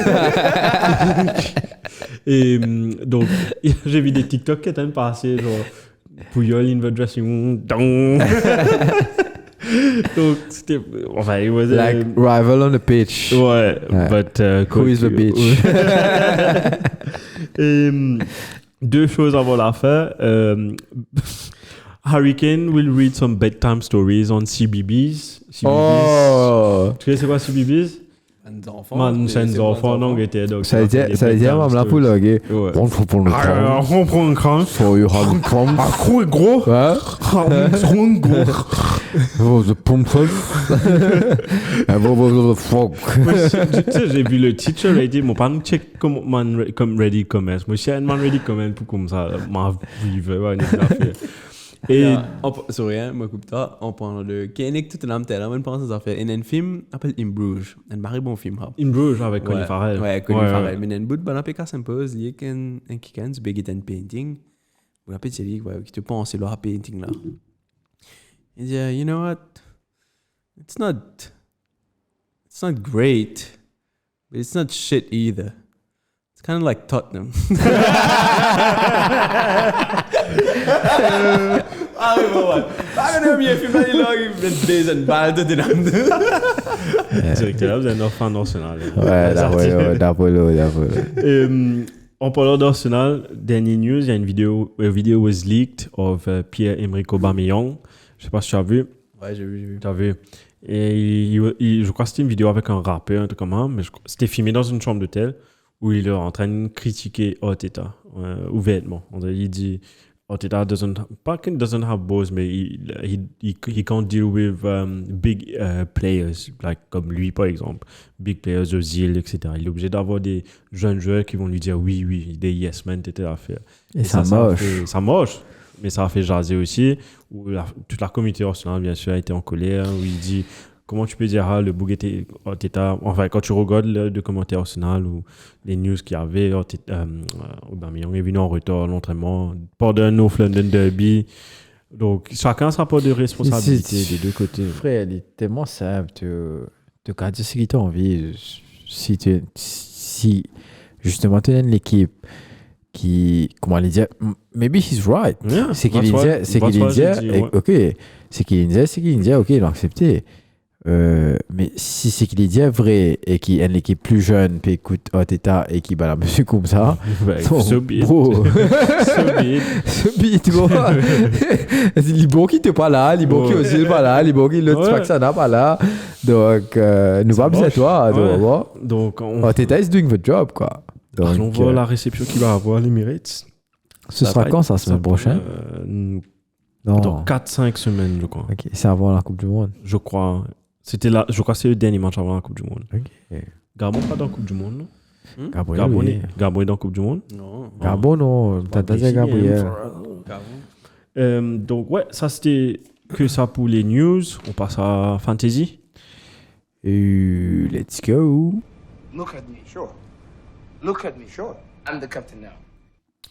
Et donc, j'ai vu des TikTok qui étaient passés, genre, Puyol in the dressing room, dong. Donc, c'était. Enfin, it was
Like, rival on the pitch.
Ouais,
Ouais.
but.
Who is the bitch?
Et, deux choses avant la fin. Harry Kane will read some bedtime stories on CBBS.
Oh!
Tu sais c'est quoi CBBS? Man, c'est un enfant en Angleterre. Donc
Ça veut dire, même là, pour le gars.
Ouais.
On faut pour le crâne.
On prend un crâne.
So you have a crumb.
Ah, gros, gros.
Ouais. Oh, the pumpkin. The frog.
Tu sais, j'ai vu le titre, j'ai dit, mon père nous check comme ready comment. Moi, je suis un man ready comment pour comme ça, ma vie, ouais, une affaire. Et.
Sorry, hein, moi, coupe toi. On parle de Kenik, tout le monde, tellement on pense à ça faire. Et il y a un film, appelle In Bruges. Un marré bon film, hein.
In Bruges avec Colin Farrell.
Ouais, Colin Farrell. Mais il y a un bout de balance qui s'impose, il y a un qui can, du big and painting. Vous rappelez, c'est lui qui te pense, c'est le painting là. Il dit, you know what? It's not great, but it's not shit either. It's kind of like Tottenham. Ah oui, bon, ouais. Tottenham, il a fait mal, il a fait des balles de dynamite.
Directeur, vous êtes un enfant national.
Ouais, d'Apollo.
En parlant d'Arsenal, dernière news, il y a une vidéo, a video was leaked of Pierre-Emerick Aubameyang. Je sais pas si tu as vu.
Ouais, j'ai vu.
Tu as vu. Et je crois que c'était une vidéo avec un rappeur, un truc comme ça, mais c'était filmé dans une chambre d'hôtel où il est en train de critiquer Arteta ouvertement. Il dit Arteta doesn't have balls, mais he can't deal with big players, like comme lui par exemple, big players Ozil, etc. Il est obligé d'avoir des jeunes joueurs qui vont lui dire oui, des yes men, etc. à faire.
Et ça moche.
Ça moche. Mais ça a fait jaser aussi, où toute la communauté Arsenal, bien sûr, a été en colère, où il dit comment tu peux dire le bug était Arteta, enfin quand tu regardes le commentaire Arsenal ou les news qu'il y avait, Aubameyang est venu en retard à l'entraînement pendant un North London Derby, donc chacun sa part de responsabilité des deux côtés.
Frère, il est tellement simple, tu gardes ce que tu as envie. Si justement tu as une équipe qui, comment aller dire, maybe he's right.
Yeah,
c'est qu'il disait, ok, c'est qu'il disait, ok, il a accepté. Mais si c'est qu'il est vrai et qu'il y a une équipe plus jeune, puis écoute Arteta et qui bat la monsieur comme ça,
So be it.
bro,
So be it.
ce beat, bro. Libo qui n'était pas là, Libo qui aussi pas là, Libo qui l'autre
Ouais.
Faxana pas là. Donc, nous
Ça
va bien
marche.
toi,
Ouais.
tu vois.
Donc, on
Oh, Teta is doing the job, quoi.
on
Donc,
voit la réception qu'il va avoir, l'Emirates.
ce sera quand, ça, semaine prochaine?
Dans
Non.
4-5 semaines, je crois.
Ok, c'est avant la Coupe du Monde.
Je crois. Je crois que c'est le dernier match avant la Coupe du Monde.
Ok.
Gabon pas dans la Coupe du Monde, non?
Gabriel,
Gabon,
oui.
Gabon est dans la Coupe du Monde.
Non.
Gabon, non. T'as dit Gabriel.
Donc, ouais, ça c'était que ça pour les news. On passe à Fantasy.
Et let's go.
Look at me, sure. Look at me, sure. I'm the captain now.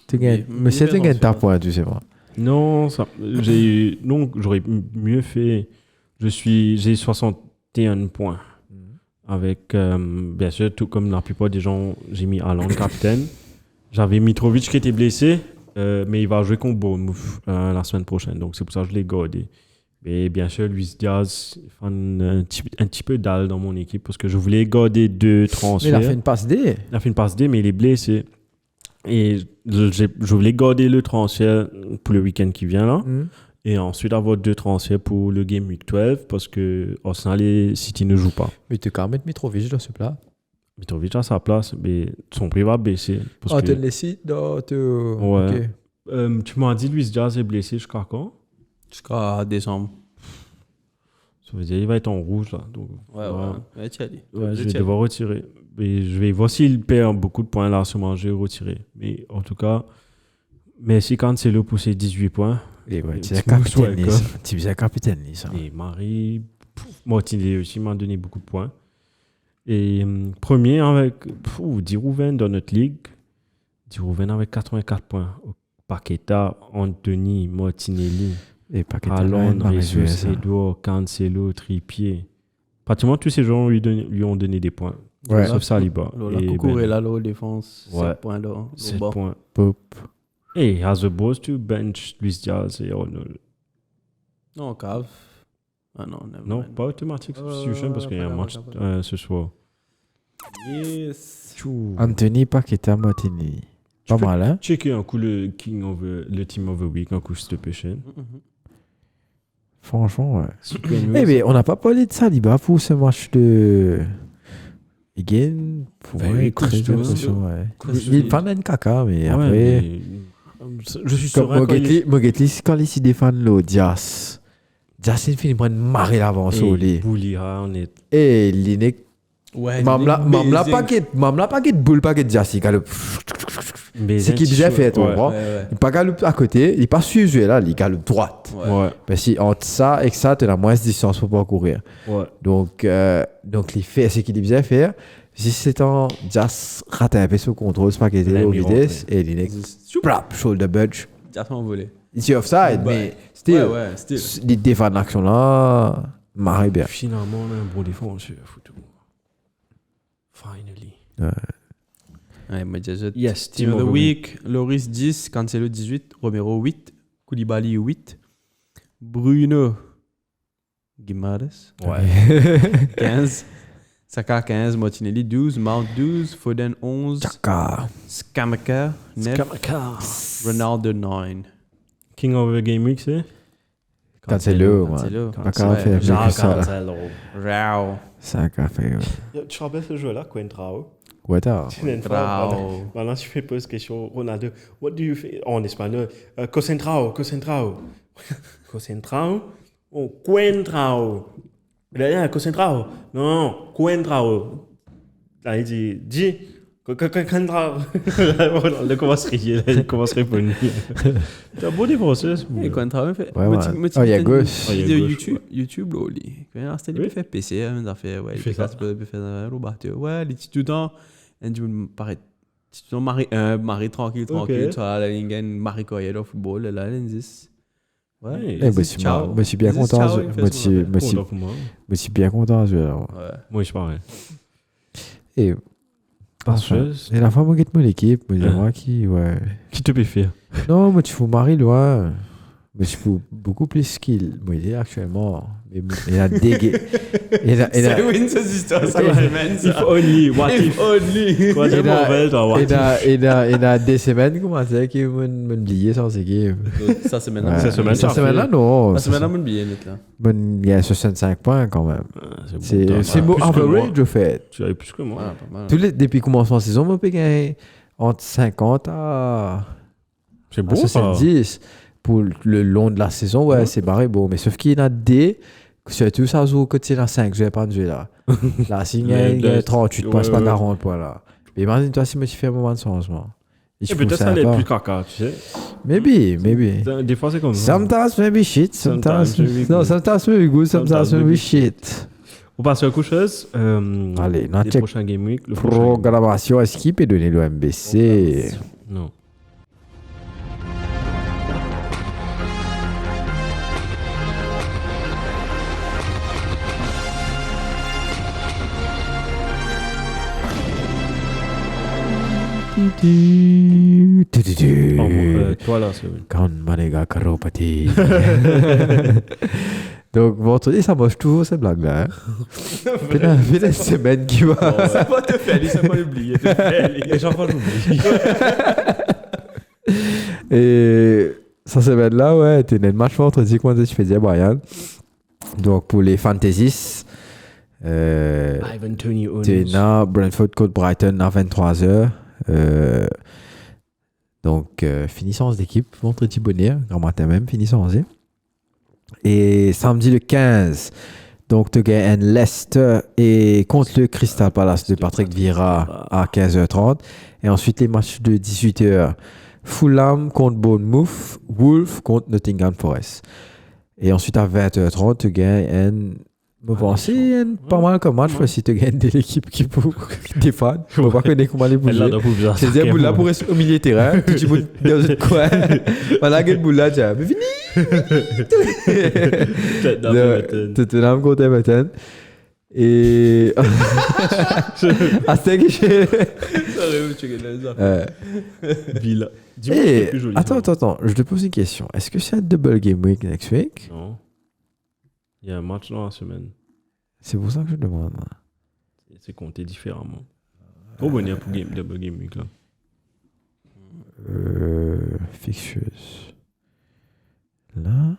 Tu gagnes.
Mais-
Mais c'est
mais
tu gagnes ta
attention.
point, tu sais pas.
Non, non, j'aurais mieux fait. J'ai 61 points. Avec, bien sûr, tout comme la plupart des gens, j'ai mis Haaland capitaine. J'avais Mitrovic qui était blessé, mais il va jouer contre Bournemouth la semaine prochaine. Donc, c'est pour ça que je l'ai gardé. Et bien sûr, Luis Diaz fait un petit peu dalle dans mon équipe parce que je voulais garder 2
Mais
transferts.
il a fait une passe D.
Il a fait une passe D, mais il est blessé. Et je voulais garder le transfert pour le week-end qui vient là. Et ensuite avoir 2 transferts pour le Game Week 12 parce que Arsenal et City ne jouent pas.
Mais tu quand même mettre Mitrovic dans ce plat.
Mitrovic a sa place, mais son prix va baisser. Parce
Ah,
que,
tu le laisses dans.
Ouais. Tu m'as dit Luis Diaz est blessé jusqu'à quand?
Jusqu'à décembre.
Ça veut dire qu'il va être en rouge là. Donc,
Ouais, ouais. Ouais, tiens, allez.
Ouais, je vais devoir retirer. Mais je vais voir s'il perd beaucoup de points là, sûrement je vais retirer. Mais en tout cas, Messi Cancelo pour ses 18 points.
Et ouais,
Et
tu es
petit mousse,
capitaine,
ouais,
Lisa. Tu es capitaine, Lisa.
Et Marie, Martinelli aussi m'a donné beaucoup de points. Et premier avec Dirouven dans notre ligue. Dirouven avec 84 points. Paqueta, Anthony, Martinelli,
Et pas que
Haaland, Jesus,
ça.
Edouard, Cancelo, Trippier. Pratiquement tous ces gens lui ont donné des points.
Ouais.
Sauf Saliba.
La
Et
Cucurella, là, défense.
Ouais.
7 points là.
7
Bas.
points.
Pop.
Et has the balls to bench Luis Diaz et Arnold.
Non, cave. Ah non, never
Non,
mind.
pas automatique substitution parce qu'il y a un match ce soir.
Yes.
Anthony Paqueta Martinelli. Pas
peux-
mal, hein?
Checker un coup le Team of the Week, un coup s'il te plaît, Shane.
Franchement, ouais.
Super news.
Eh bien, on n'a pas parlé de Saliba pour ce match de. Again, pour
Ben,
moi,
écoute,
très
je te
impression, ouais.
Parce
Il
que-
parle d'un caca, mais
Ouais,
après.
mais, je suis
Comme
serein quand il
Mogetli, quand il s'y défend le Dias. Dias, il finit par marrer l'avance au lit.
Boulia, on est.
Et l'inec.
Ouais,
Mamla paquet de boule, paquet de Dias. Il galope. C'est qui bien fait, tu
ouais.
vois.
Ouais,
Il pas galope à côté, il pas sujet là, il galope droite.
ouais.
Ouais,
Ben si entre ça et ça, tu as moins de distance pour pas courir.
ouais.
Donc il fait ce qu'il bien faire. Si c'est en Dias rate un peu son contrôle, c'est pas qu'il
Là,
était au
il
vitesse et l'inec. Plap, shoulder budge.
Directement volé.
Ici offside, mais still.
Ouais, still.
Il défend l'action là, marre bien.
Finalement, on a un bon défenseur, photo. Finally.
Ouais, mais déjà,
Yes,
Team of the Week, Loris 10, Cancelo 18, Romero 8, Koulibaly 8, Bruno Guimaraes
Ouais.
15, Saka 15, Martinelli 12, Mount 12, Foden 11,
Chaka.
Skamaka 9, Ronaldo 9.
King of the Game Week, c'est
Cancelo, ouais.
Cancelo.
Chaka fait mieux
Jean
que ça. là.
Cancelo.
Rao.
Ça a fait.
Tu te rappelles ce jeu-là, Coentrao?
Ouais, t'as.
Rao.
Maintenant, je me pose question, Ronaldo, what do you think? En espagnol, concentrao. Concentrao? Oh, Coentrao. Concentrao. Non, Coentrao. Là, il dit, Coentrao. Il commence à rire, il commence à répondre. C'est un beau défenseur, ce
Et quand on travaille, fait.
Ouais, ouais. Oh, il y a gauche.
Oh, il y a
Vidéo
gauche,
YouTube, là, lui. Quand il
Oui.
fait PC, il a fait, ouais,
Il fait ça.
Il peut faire Roberto. Ouais, il dit tout le temps, il me paraît, tout le temps, Marie tranquille, tu vois, la ligne, Marie Coyer au football, là, il dit. Ouais,
Eh,
Eh, moi, je suis bien content. Je suis bien content.
Ouais.
Moi, je pareil.
Et.
Passeuse.
Et la fois, moi, je mon équipe. Moi,
Hein.
moi qui, ouais.
Qui te peut faire?
Non, moi, tu fous Marie loin. Mais je suis beaucoup plus skill. Moi, il est actuellement. Mais il a dégué. Il a.
C'est win cette histoire, ça va, man,
If
ça.
only, what
If
if?
only.
Quoi, j'ai mauvais, toi, what if?
Il a des semaines commencé qui m'ont oublié sans équipe.
Ça, c'est maintenant.
Cette semaine,
Cette
ça
semaine-là,
fait-
non.
Ça, c'est maintenant, mon billet, net, là.
Il y a 65 points quand même.
C'est bon,
C'est
t'as
beau
plus que moi.
average, au fait.
Tu avais plus que moi.
Voilà, pas mal.
Depuis le commencement de saison, on peut gagner entre 50 à
C'est beau, ça.
70. Pour le long de la saison, ouais, c'est barré beau. Mais sauf qu'il y en a des, surtout ça joue côté la 5, je vais pas jouer là. Là, s'il y a 38 points, c'est pas 40 points là. Mais imagine-toi si moi tu fais un moment de changement.
Et peut-être ça allait plus caca, tu sais.
Maybe.
Des fois, c'est comme ça.
Sometimes maybe shit.
Sometimes maybe
No,
good.
sometimes maybe good, sometimes
Sometimes
maybe
maybe
shit.
On passe à la coucheuse.
Allez, on
les
check
prochains Game Week. Le prochain-
programmation. Est-ce qu'il peut donner le MBC?
Non. Oh, toi, là, c'est oui.
Quand Manega Karopati. Donc, vendredi, ça mange toujours ces blagues-là. Puis une semaine qui va.
Ça va te faire, ça va oublier.
Et j'en parle j'oublie.
Et cette semaine-là, ouais, tu as un match vendredi, comment tu fais dire, Brian. Donc, pour les fantaisies,
Ivan Tony
tu as Brentford contre Brighton à 23h. Donc, finissance d'équipe, vendredi bonheur, grand matin même, finissance. Et samedi le 15, donc tu as un Leicester et contre le Crystal Palace de Patrick Vieira à 15h30. Et ensuite les matchs de 18h. Fulham contre Bournemouth, Wolves contre Nottingham Forest. Et ensuite à 20h30, tu gagnes un. Je pense pas mal comme match, si tu gagnes de l'équipe qui peut défendre. Je ne sais pas connaître comment les bouger. C'est un bout là pour rester au milieu de terrain. Tu bouges dans le coin. Voilà, quel bout là, tu as. Mais fini! Tottenham contre Everton. Et. Ah, c'est que j'ai.
Villa. Dis-moi,
Eh,
c'est plus joli.
attends, je te pose une question. Est-ce que c'est un double game week next week?
Non. Il y a un match dans la semaine.
C'est pour ça que je demande.
C'est compté différemment. Trop bonheur pour double game week là.
Fixtures. Là.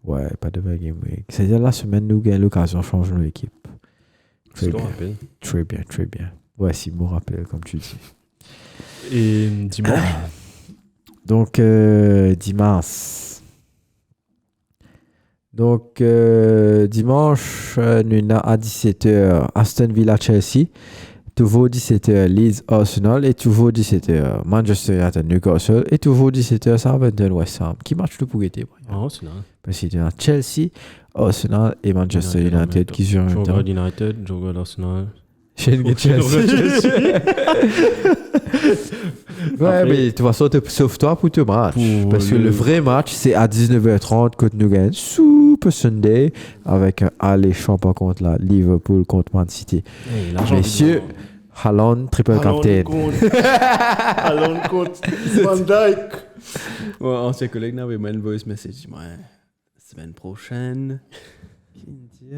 Ouais, pas de double game week. C'est-à-dire la semaine, nous gagnons l'occasion de changer nos équipes.
C'est ce qu'on rappelle.
Très bien. Ouais, si me rappelle, comme tu dis.
Et dimanche.
Donc, dimanche. Donc, dimanche, nous avons à 17h Aston Villa Chelsea, toujours 17h Leeds Arsenal et toujours 17h Manchester United Newcastle et toujours 17h Southampton West Ham. Qui match le pour été?
Ah, c'est là.
Parce qu'il y a Chelsea, Arsenal et Manchester United qui jouent en même
Je
temps.
regarde United, je regarde Arsenal.
Chez Chelsea. Ouais,
Après-
mais de toute façon, sauf toi pour ton match.
Pour
Parce que
le-
le vrai match, c'est à 19h30 contre nous gagnons Super Sunday avec un alléchant par contre là, Liverpool contre Man City.
Hey, là, j'ai envie de
Messieurs, Haaland, triple captain.
Allons contre Van Dijk.
Ouais, ancien collègue n'avait mal voice message. Ouais, semaine prochaine. Qui me dit?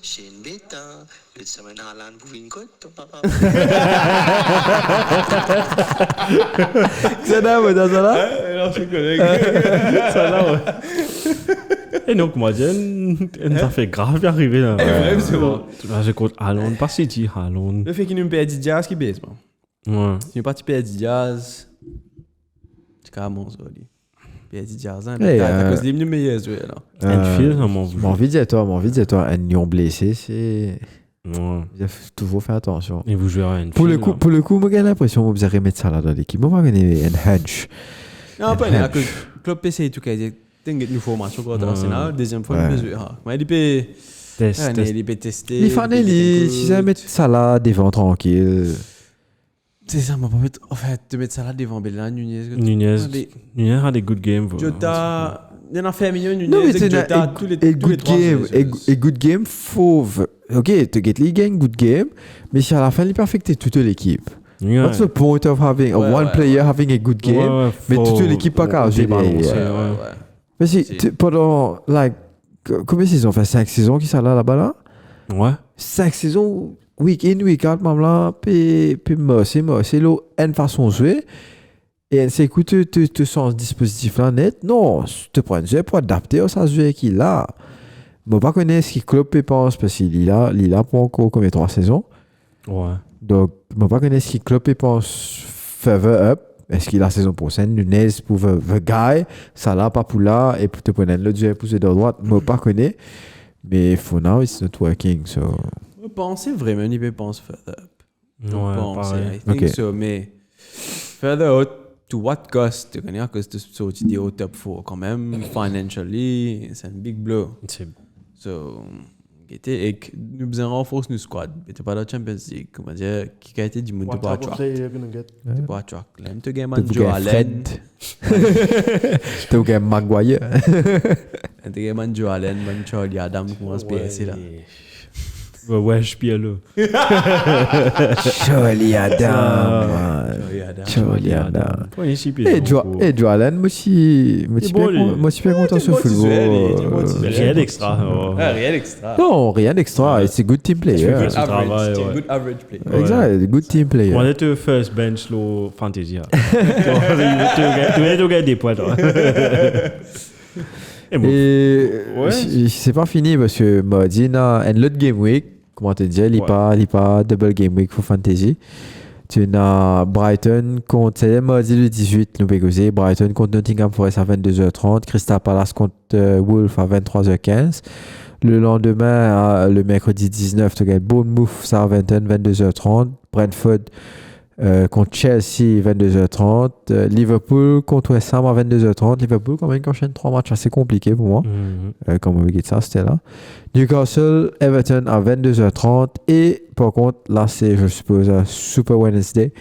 Shin beta, le semaine à l'an pour une côte.
C'est là, vous dans ça là?
L'ancien collègue.
Ça là, ouais. Et donc, moi, ça fait grave arriver là.
Ouais, c'est bon.
Là, j'ai contre Haaland, pas City, Haaland.
Le fait qu'il nous paye 10 jazz qui baisse, man.
Ouais.
Si nous parti payer 10 jazz, c'est carrément ça, lui. Payer 10 jazz, hein.
Hey,
T'as cause des minutes meilleures, ouais, là.
Enfield, ça m'en
Mon envie de toi, un lion blessé, c'est.
Ouais.
Il faut toujours faire attention.
Et vous jouez à Enfield.
Pour le coup, moi j'ai l'impression que vous allez remettre ça là dans l'équipe. Moi, je vais un hunch.
Non, pas là, que Club PC et tout, qu'il y a une formation contre Arsenal, deuxième fois,
Ouais.
il peut jouer. Mais il peut.
Test.
Il peut tester.
Les fans, si ça mettre ça là devant tranquille.
C'est ça, m'a pas mettre. En fait, te mettre ça là devant Bella, Nunez.
Nunez a des good games.
Jota. Il y en a fait un million, Nunez.
Non, mais c'est
Jota, tous les
good
trois.
game. Et good game, fauve. Ok, tu get les gains, good game. Mais si à la fin, il peut affecter toute l'équipe.
Yeah.
What's the point of having one player having a good game, mais toute l'équipe pas qu'à jouer derrière. Mais si, pendant, like, combien de saisons? Fait 5 saisons qui sont là-bas là?
Ouais.
5 saisons, week in, week out, même là, puis moi, c'est une façon de jouer. Et c'est écoute, tu sens ce dispositif-là net. Non, tu prends un jeu pour adapter à ça jeu qu'il a. Je ne connais pas ce qu'il Klopp pense parce qu'il est là pour encore comme 3 saisons.
Ouais.
Donc, je ne connais pas ce qu'il Klopp pense further up. Est-ce qu'il a la saison prochaine, Nunez pour the guy, Salah pas pour là, et pour te prendre l'autre jeu pour de droite, je ne connais pas. Mais for now, it's not working. So.
Je pense vraiment, il peut penser further up.
Ouais, pareil.
I think so, mais further out, to what cost? Tu connais, à cause de sortir des au top 4 quand même, financially, c'est un big blow. So, nous besoin renforcer nos squads. Tu pas dans la Champions League, comment dire, qui a été du monde de pas track. Tu pas track. Là, tu gagnes Joe Allen.
Tu gagnes Maguire.
Tu gagnes Joe Allen, Charlie Adam, comment se PSC là.
Ouais, je suis là.
Charlie Adam. Charlie Adam. Et Joe Allen, moi, je suis bien content sur le football.
Rien d'extra.
Rien d'extra.
Non, rien d'extra. C'est good team player.
Good average player.
Exact, good team player.
On est au first bench, le fantasy. Tu es gagné des points.
Et c'est pas fini parce que Modina and l'autre game week, comment te dire, il pas double game week pour fantasy. Tu as Brighton contre mardi le 18, nous Bégouzé. Brighton contre Nottingham Forest à 22h30. Crystal Palace contre Wolves à 23h15. Le lendemain, le mercredi 19, tu as Bournemouth Southampton 22h30. Brentford contre Chelsea 22h30, Liverpool contre West Ham à 22h30. Liverpool quand même enchaîne 3 matchs assez compliqués pour moi. Comme on dit ça, c'était là. Newcastle, Everton à 22h30 et par contre là c'est je suppose un Super Wednesday,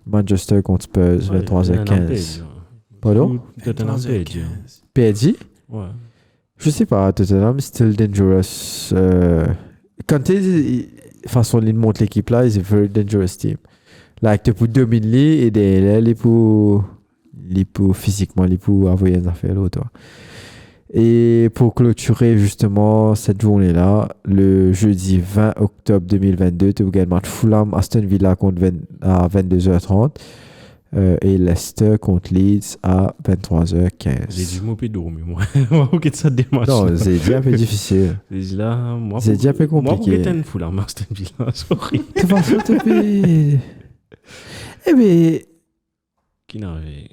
Manchester contre Spurs 23h15. Pardon? PSG?
Ouais.
Je sais pas, Tottenham still dangerous. Quand tu façon il montre l'équipe là, c'est a very dangerous team. Like, tu peux dominer et derrière, les pour physiquement, les pour avoir des affaires là, toi. Et pour clôturer justement cette journée-là, le jeudi 20 octobre 2022, tu as gagné le match Fulham Aston Villa à 22h30 et Leicester contre Leeds à 23h15.
J'ai dit moi dormir moi. Ok, ça démarche.
Non, c'est déjà un peu difficile. C'est déjà un peu compliqué.
Moi, pour Fulham Aston Villa, sorry.
De toute façon, tu peux. Eh bien.
Qui n'avait.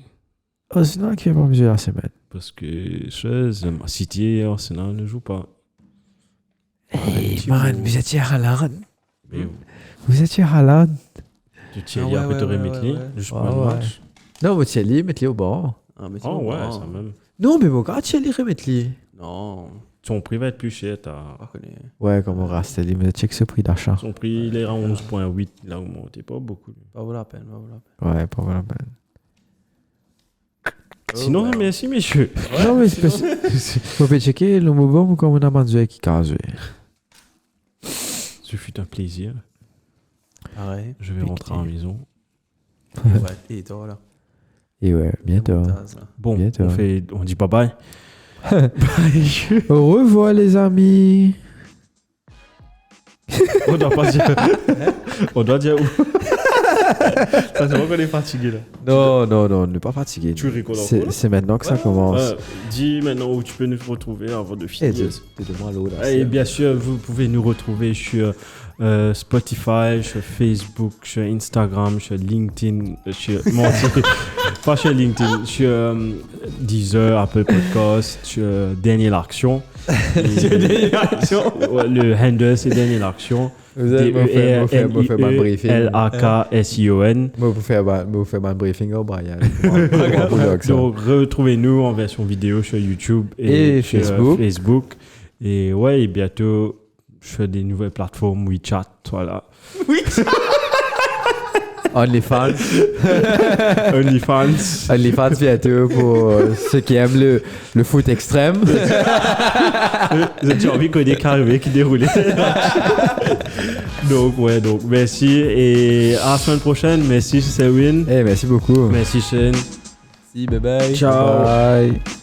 Arsenal qui va pas jouer la semaine.
Parce que City et Arsenal ne jouent pas.
Hey man, vous étiez à Haaland. Vous étiez à Haaland.
Tu tiens après te remettre juste pour le match.
Non, vous tiens mettez-les au bord.
Oh ouais, ça même.
Non, mais mon gars, tiens-les, remettre-les.
Non.
Son prix va être plus cher,
Ouais, comme on reste, mais check ce prix d'achat.
Son prix, il est à 11,8. Il a augmenté pas beaucoup.
Pas vaut la peine,
Ouais, pas vaut la peine.
Sinon, merci, messieurs.
Non, mais c'est parce que. Vous pouvez checker le mouvement comme on a mangé qui casse.
Ce fut un plaisir.
Pareil.
Je vais rentrer à la maison.
Et toi, là.
Et ouais, bientôt.
Bon,
bientôt.
On dit bye bye.
Au revoir, les amis.
On doit pas dire. On doit dire où. Ça se voit qu'on est fatigué là.
Non, ne pas fatigué.
Tu rigoles
c'est maintenant que ça commence.
Dis maintenant où tu peux nous retrouver avant de finir.
Et
bien sûr, vous pouvez nous retrouver sur Spotify, sur Facebook, sur Instagram, sur LinkedIn, pas sur LinkedIn, sur Deezer, Apple Podcast, sur Daniel Action. Le handle c'est Daniel Action.
Vous allez me faire ma briefing.
L-A-K-S-I-O-N.
Vous faire ma briefing au Brian.
Donc, retrouvez-nous en version vidéo sur YouTube et sur Facebook. Et ouais, et bientôt, je fais des nouvelles plateformes WeChat, voilà.
WeChat. OnlyFans.
OnlyFans.
OnlyFans bientôt pour ceux qui aiment le foot extrême.
Vous avez envie qu'on ait carré qui déroulait. Donc, ouais, donc, merci. Et à la semaine prochaine. Merci, Sewin.
Merci beaucoup.
Merci, Shane.
Si, bye bye.
Ciao.
Bye.